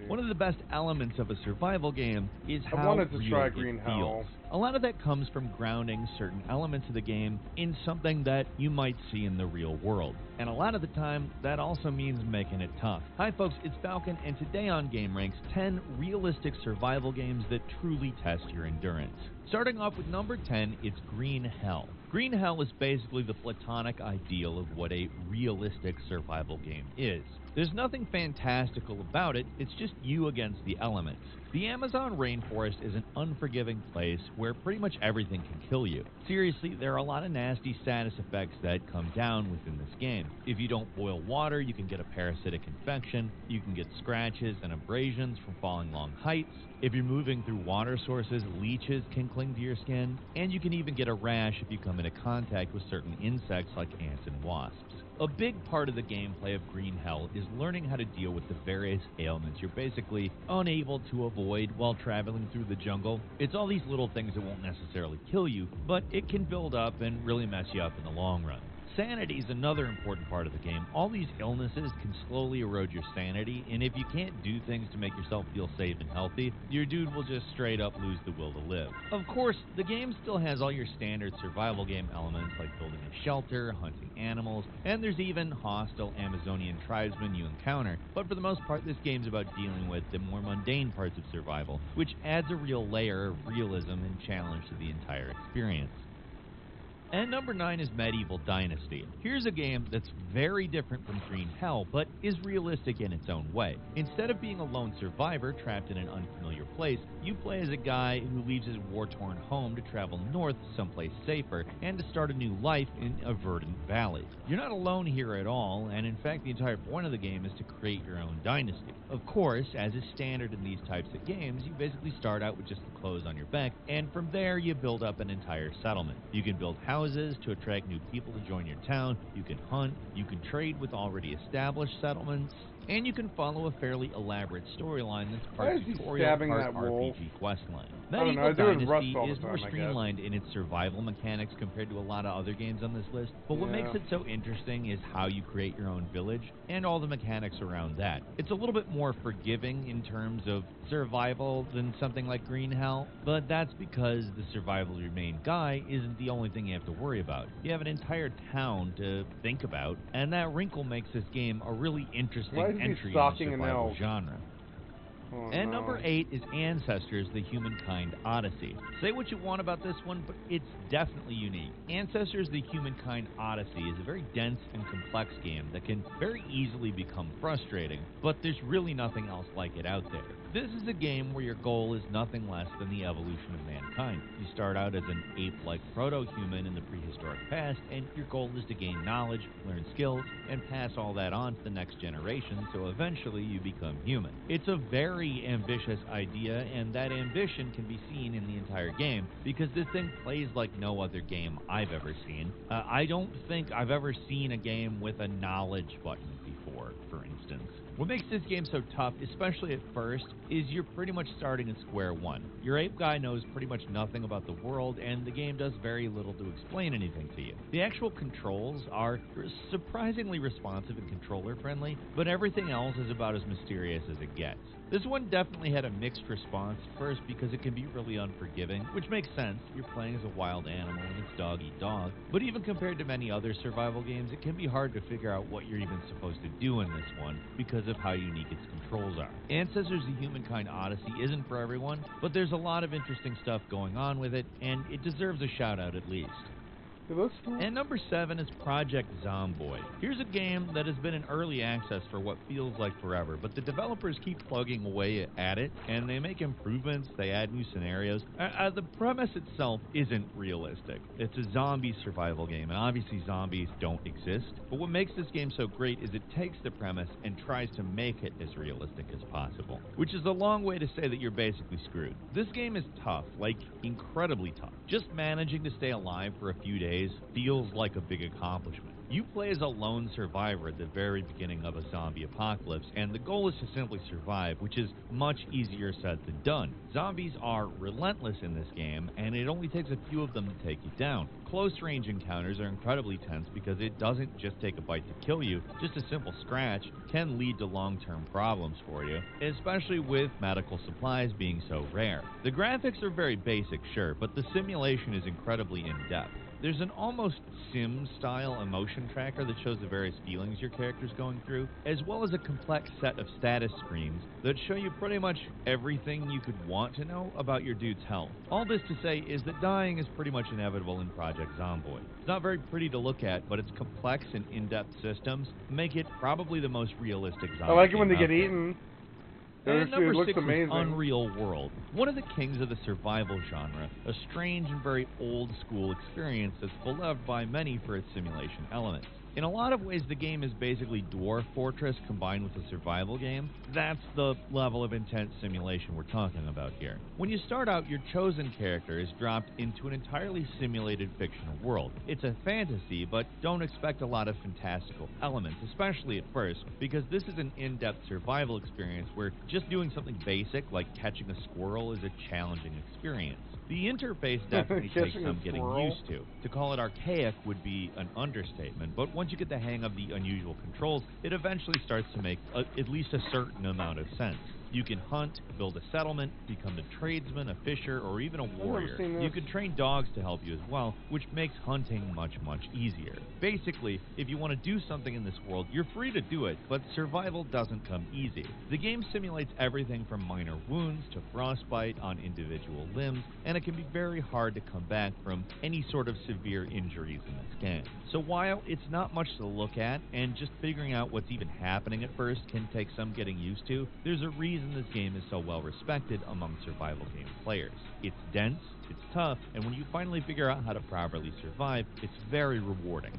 One of the best elements of a survival game is how I wanted to real try it Green feels. Hell. A lot of that comes from grounding certain elements of the game in something that you might see in the real world. And a lot of the time, that also means making it tough. Hi folks, it's Falcon, and today on GameRanks, 10 realistic survival games that truly test your endurance. Starting off with number 10, it's Green Hell. Green Hell is basically the platonic ideal of what a realistic survival game is. There's nothing fantastical about it, it's just you against the elements. The Amazon rainforest is an unforgiving place where pretty much everything can kill you. Seriously, there are a lot of nasty status effects that come down within this game. If you don't boil water, you can get a parasitic infection, you can get scratches and abrasions from falling long heights. If you're moving through water sources, leeches can cling to your skin, and you can even get a rash if you come into contact with certain insects like ants and wasps. A big part of the gameplay of Green Hell is learning how to deal with the various ailments you're basically unable to avoid while traveling through the jungle. It's all these little things that won't necessarily kill you, but it can build up and really mess you up in the long run. Sanity is another important part of the game. All these illnesses can slowly erode your sanity, and if you can't do things to make yourself feel safe and healthy, your dude will just straight up lose the will to live. Of course, the game still has all your standard survival game elements like building a shelter, hunting animals, and there's even hostile Amazonian tribesmen you encounter, but for the most part this game's about dealing with the more mundane parts of survival, which adds a real layer of realism and challenge to the entire experience. And number 9 is Medieval Dynasty. Here's a game that's very different from Green Hell, but is realistic in its own way. Instead of being a lone survivor trapped in an unfamiliar place, you play as a guy who leaves his war-torn home to travel north someplace safer, and to start a new life in a verdant valley. You're not alone here at all, and in fact the entire point of the game is to create your own dynasty. Of course, as is standard in these types of games, you basically start out with just the clothes on your back, and from there you build up an entire settlement. You can build houses to attract new people to join your town, you can hunt, you can trade with already established settlements, and you can follow a fairly elaborate storyline that's part tutorial, part RPG questline. Medieval Dynasty is more streamlined in its survival mechanics compared to a lot of other games on this list, but what makes it so interesting is how you create your own village and all the mechanics around that. It's a little bit more forgiving in terms of survival than something like Green Hell, but that's because the survival of your main guy isn't the only thing you have to worry about. You have an entire town to think about, and that wrinkle makes this game a really interesting entry in the survival genre. And number 8 is Ancestors, the Humankind Odyssey. Say what you want about this one, but it's definitely unique. Ancestors, the Humankind Odyssey is a very dense and complex game that can very easily become frustrating, but there's really nothing else like it out there. This is a game where your goal is nothing less than the evolution of mankind. You start out as an ape-like proto-human in the prehistoric past, and your goal is to gain knowledge, learn skills, and pass all that on to the next generation, so eventually you become human. It's a very ambitious idea, and that ambition can be seen in the entire game, because this thing plays like no other game I've ever seen. I don't think I've ever seen a game with a knowledge button before, for instance. What makes this game so tough, especially at first, is you're pretty much starting at square one. Your ape guy knows pretty much nothing about the world, and the game does very little to explain anything to you. The actual controls are surprisingly responsive and controller-friendly, but everything else is about as mysterious as it gets. This one definitely had a mixed response at first because it can be really unforgiving, which makes sense. You're playing as a wild animal and it's dog eat dog. But even compared to many other survival games, it can be hard to figure out what you're even supposed to do in this one because of how unique its controls are. Ancestors: The Humankind Odyssey isn't for everyone, but there's a lot of interesting stuff going on with it, and it deserves a shout out at least. And number 7 is Project Zomboid. Here's a game that has been in early access for what feels like forever, but the developers keep plugging away at it, and they make improvements, they add new scenarios. The premise itself isn't realistic. It's a zombie survival game, and obviously zombies don't exist, but what makes this game so great is it takes the premise and tries to make it as realistic as possible, which is a long way to say that you're basically screwed. This game is tough, like incredibly tough. Just managing to stay alive for a few days feels like a big accomplishment. You play as a lone survivor at the very beginning of a zombie apocalypse, and the goal is to simply survive, which is much easier said than done. Zombies are relentless in this game, and it only takes a few of them to take you down. Close-range encounters are incredibly tense because it doesn't just take a bite to kill you. Just a simple scratch can lead to long-term problems for you, especially with medical supplies being so rare. The graphics are very basic, sure, but the simulation is incredibly in-depth. There's an almost Sim-style emotion tracker that shows the various feelings your character's going through, as well as a complex set of status screens that show you pretty much everything you could want to know about your dude's health. All this to say is that dying is pretty much inevitable in Project Zomboid. It's not very pretty to look at, but its complex and in-depth systems make it probably the most realistic zombie game. I like it when they out get there. eaten. And number 6 is amazing. Unreal World, one of the kings of the survival genre, a strange and very old-school experience that's beloved by many for its simulation elements. In a lot of ways, the game is basically Dwarf Fortress combined with a survival game. That's the level of intense simulation we're talking about here. When you start out, your chosen character is dropped into an entirely simulated fictional world. It's a fantasy, but don't expect a lot of fantastical elements, especially at first, because this is an in-depth survival experience where just doing something basic like catching a squirrel is a challenging experience. The interface definitely takes some getting used to. To call it archaic would be an understatement, but once you get the hang of the unusual controls, it eventually starts to make at least a certain amount of sense. You can hunt, build a settlement, become a tradesman, a fisher, or even a warrior. You can train dogs to help you as well, which makes hunting much, much easier. Basically, if you want to do something in this world, you're free to do it, but survival doesn't come easy. The game simulates everything from minor wounds to frostbite on individual limbs, and it can be very hard to come back from any sort of severe injuries in this game. So while it's not much to look at, and just figuring out what's even happening at first can take some getting used to, there's a reason this game is so well respected among survival game players. It's dense, it's tough, and when you finally figure out how to properly survive, it's very rewarding.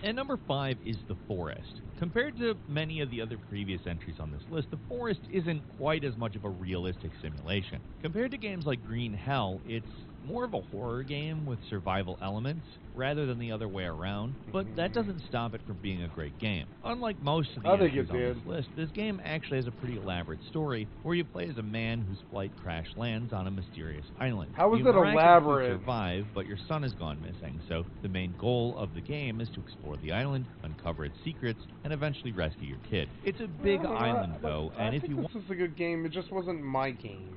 And number 5 is The Forest. Compared to many of the other previous entries on this list, The Forest isn't quite as much of a realistic simulation. Compared to games like Green Hell, it's more of a horror game with survival elements rather than the other way around, but that doesn't stop it from being a great game. Unlike most of the entries on this list, this game actually has a pretty elaborate story where you play as a man whose flight crash lands on a mysterious island. How is you it elaborate? Survive, but your son has gone missing, so the main goal of the game is to explore the island, uncover its secrets, and eventually rescue your kid. It's a big island, though, and if you want... This is a good game, it just wasn't my game.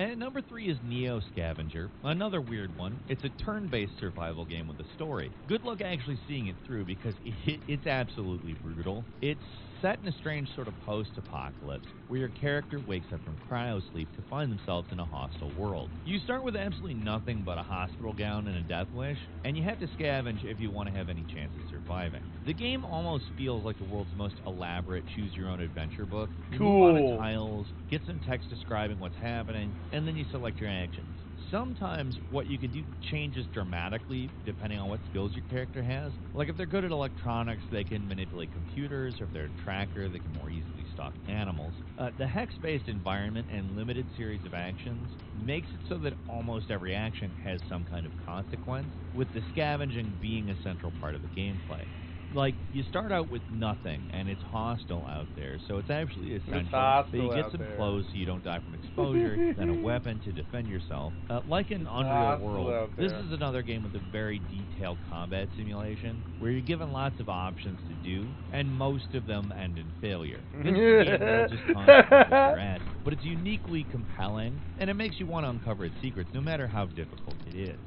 And number 3 is Neo Scavenger, another weird one. It's a turn-based survival game with a story. Good luck actually seeing it through because it's absolutely brutal. It's set in a strange sort of post-apocalypse where your character wakes up from cryosleep to find themselves in a hostile world. You start with absolutely nothing but a hospital gown and a death wish, and you have to scavenge if you want to have any chance of surviving. The game almost feels like the world's most elaborate choose-your-own-adventure book. You move on tiles, get some text describing what's happening, and then you select your actions. Sometimes what you can do changes dramatically depending on what skills your character has. Like if they're good at electronics, they can manipulate computers, or if they're a tracker, they can more easily stalk animals. The hex-based environment and limited series of actions makes it so that almost every action has some kind of consequence, with the scavenging being a central part of the gameplay. Like, you start out with nothing, and it's hostile out there, so it's actually essential that you get some clothes so you don't die from exposure, then a weapon to defend yourself. Like in Unreal World, this is another game with a very detailed combat simulation, where you're given lots of options to do, and most of them end in failure. This game will just constantly whip your ass, but it's uniquely compelling, and it makes you want to uncover its secrets, no matter how difficult it is.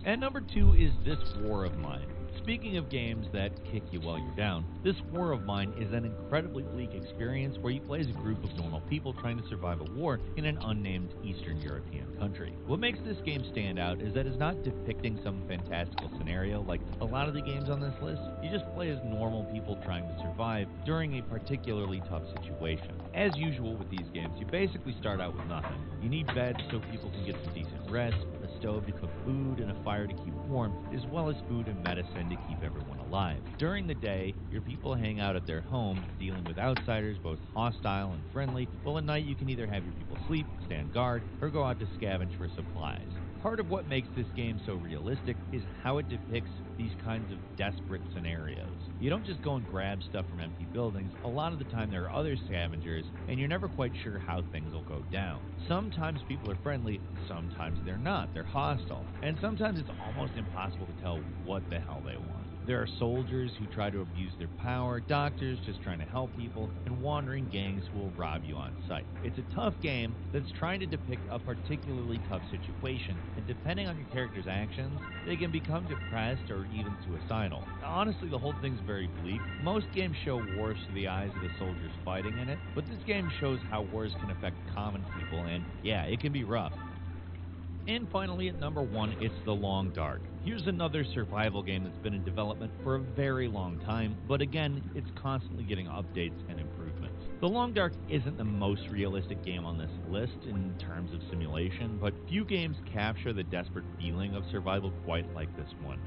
And number 2 is This War of Mine. Speaking of games that kick you while you're down, This War of Mine is an incredibly bleak experience where you play as a group of normal people trying to survive a war in an unnamed Eastern European country. What makes this game stand out is that it's not depicting some fantastical scenario like a lot of the games on this list. You just play as normal people trying to survive during a particularly tough situation. As usual with these games, you basically start out with nothing. You need beds so people can get some decent rest, a stove to cook food, and a fire to keep warm, as well as food and medicine to keep everyone alive. During the day, your people hang out at their home, dealing with outsiders, both hostile and friendly, while at night you can either have your people sleep, stand guard, or go out to scavenge for supplies. Part of what makes this game so realistic is how it depicts these kinds of desperate scenarios. You don't just go and grab stuff from empty buildings. A lot of the time there are other scavengers, and you're never quite sure how things will go down. Sometimes people are friendly, sometimes they're not. They're hostile. And sometimes it's almost impossible to tell what the hell they want. There are soldiers who try to abuse their power, doctors just trying to help people, and wandering gangs who will rob you on sight. It's a tough game that's trying to depict a particularly tough situation, and depending on your character's actions, they can become depressed or even suicidal. Honestly, the whole thing's very bleak. Most games show wars through the eyes of the soldiers fighting in it, but this game shows how wars can affect common people, and yeah, it can be rough. And finally, at number 1, it's The Long Dark. Here's another survival game that's been in development for a very long time, but again, it's constantly getting updates and improvements. The Long Dark isn't the most realistic game on this list in terms of simulation, but few games capture the desperate feeling of survival quite like this one.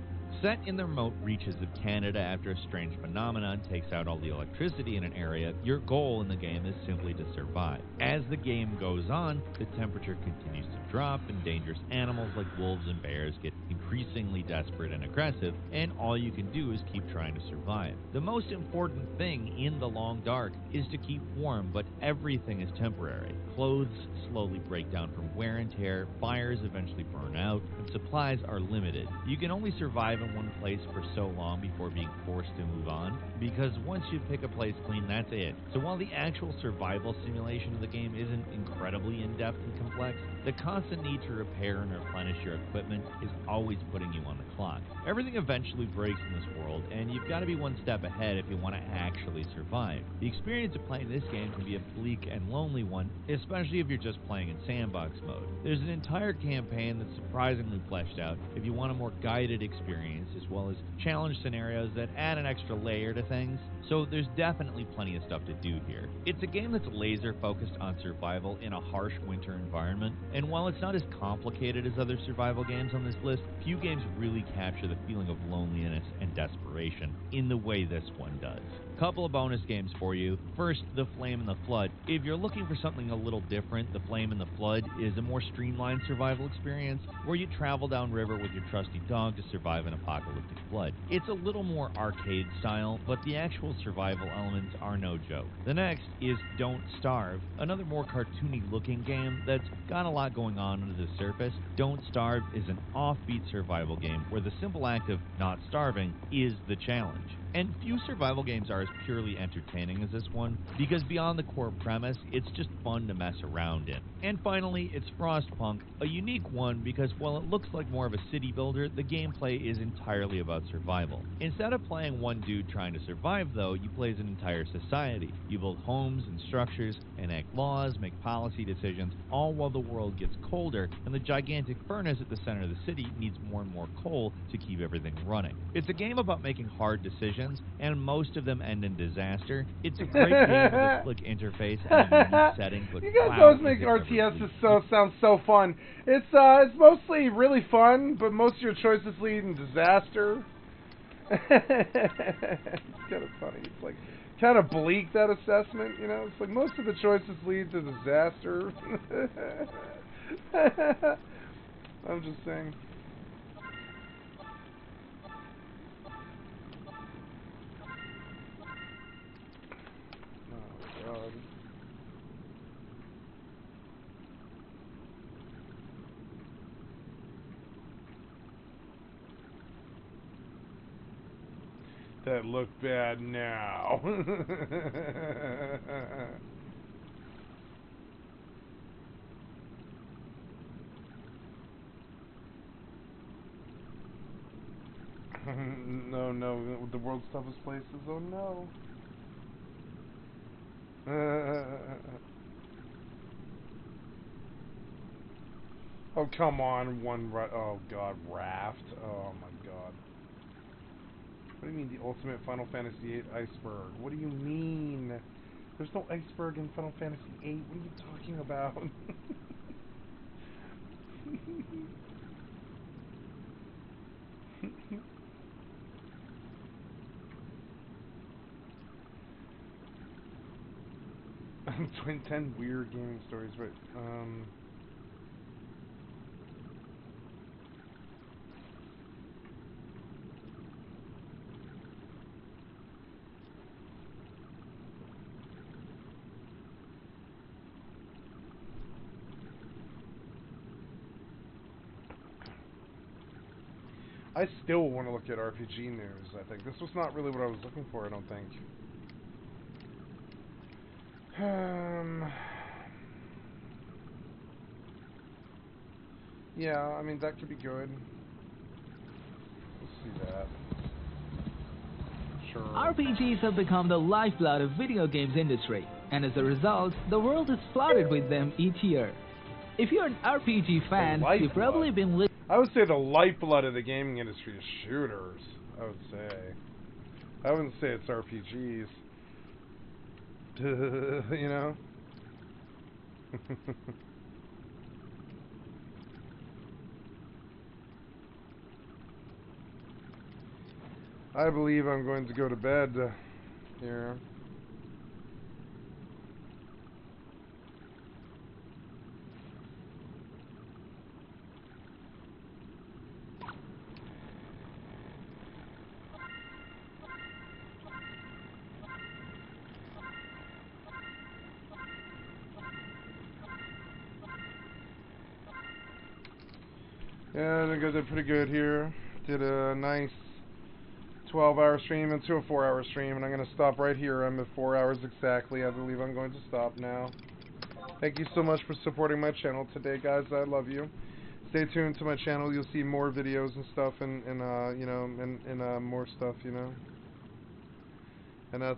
Set in the remote reaches of Canada after a strange phenomenon takes out all the electricity in an area, your goal in the game is simply to survive. As the game goes on, the temperature continues to drop, and dangerous animals like wolves and bears get increasingly desperate and aggressive, and all you can do is keep trying to survive. The most important thing in The Long Dark is to keep warm, but everything is temporary. Clothes slowly break down from wear and tear, fires eventually burn out, and supplies are limited. You can only survive in one place for so long before being forced to move on, because once you pick a place clean, that's it. So while the actual survival simulation of the game isn't incredibly in-depth and complex, the constant need to repair and replenish your equipment is always putting you on the clock. Everything eventually breaks in this world, and you've got to be one step ahead if you want to actually survive. The experience of playing this game can be a bleak and lonely one, especially if you're just playing in sandbox mode. There's an entire campaign that's surprisingly fleshed out if you want a more guided experience, as well as challenge scenarios that add an extra layer to things, so there's definitely plenty of stuff to do here. It's a game that's laser focused on survival in a harsh winter environment, and while it's not as complicated as other survival games on this list, few games really capture the feeling of loneliness and desperation in the way this one does. Couple of bonus games for you. First, The Flame and the Flood. If you're looking for something a little different, The Flame and the Flood is a more streamlined survival experience where you travel downriver with your trusty dog to survive an apocalyptic flood. It's a little more arcade style, but the actual survival elements are no joke. The next is Don't Starve, another more cartoony looking game that's got a lot going on under the surface. Don't Starve is an offbeat survival game where the simple act of not starving is the challenge. And few survival games are as as purely entertaining as this one, because beyond the core premise, it's just fun to mess around in. And finally, it's Frostpunk, a unique one because while it looks like more of a city builder, the gameplay is entirely about survival. Instead of playing one dude trying to survive though, you play as an entire society. You build homes and structures, enact laws, make policy decisions, all while the world gets colder, and the gigantic furnace at the center of the city needs more and more coal to keep everything running. It's a game about making hard decisions, and most of them end in disaster. It's a great game with a slick interface and a unique setting, but you guys wow, always make RTSs sound so fun. It's mostly really fun, but most of your choices lead in disaster. It's kind of funny. It's like kind of bleak, that assessment, you know? It's like most of the choices lead to disaster. I'm just saying. Oh, God. That look bad now. No, the world's toughest places. Oh no. Oh come on, oh God, Raft. Oh my God. What do you mean the ultimate Final Fantasy VIII iceberg? What do you mean? There's no iceberg in Final Fantasy VIII. What are you talking about? I'm 10 weird gaming stories, right? I still want to look at RPG news, I think. This was not really what I was looking for, I don't think. Yeah, I mean, that could be good. Let's see that. Sure. RPGs have become the lifeblood of video games industry, and as a result, the world is flooded with them each year. If you're an RPG fan, you've probably been listening. I would say the lifeblood of the gaming industry is shooters, I would say. I wouldn't say it's RPGs. You know? I believe I'm going to go to bed here. Yeah, I think I did pretty good here. Did a nice 12-hour stream into a 4-hour stream, and I'm going to stop right here. I'm at 4 hours exactly. I believe I'm going to stop now. Thank you so much for supporting my channel today, guys. I love you. Stay tuned to my channel. You'll see more videos and stuff, and you know, and more stuff, you know. And thank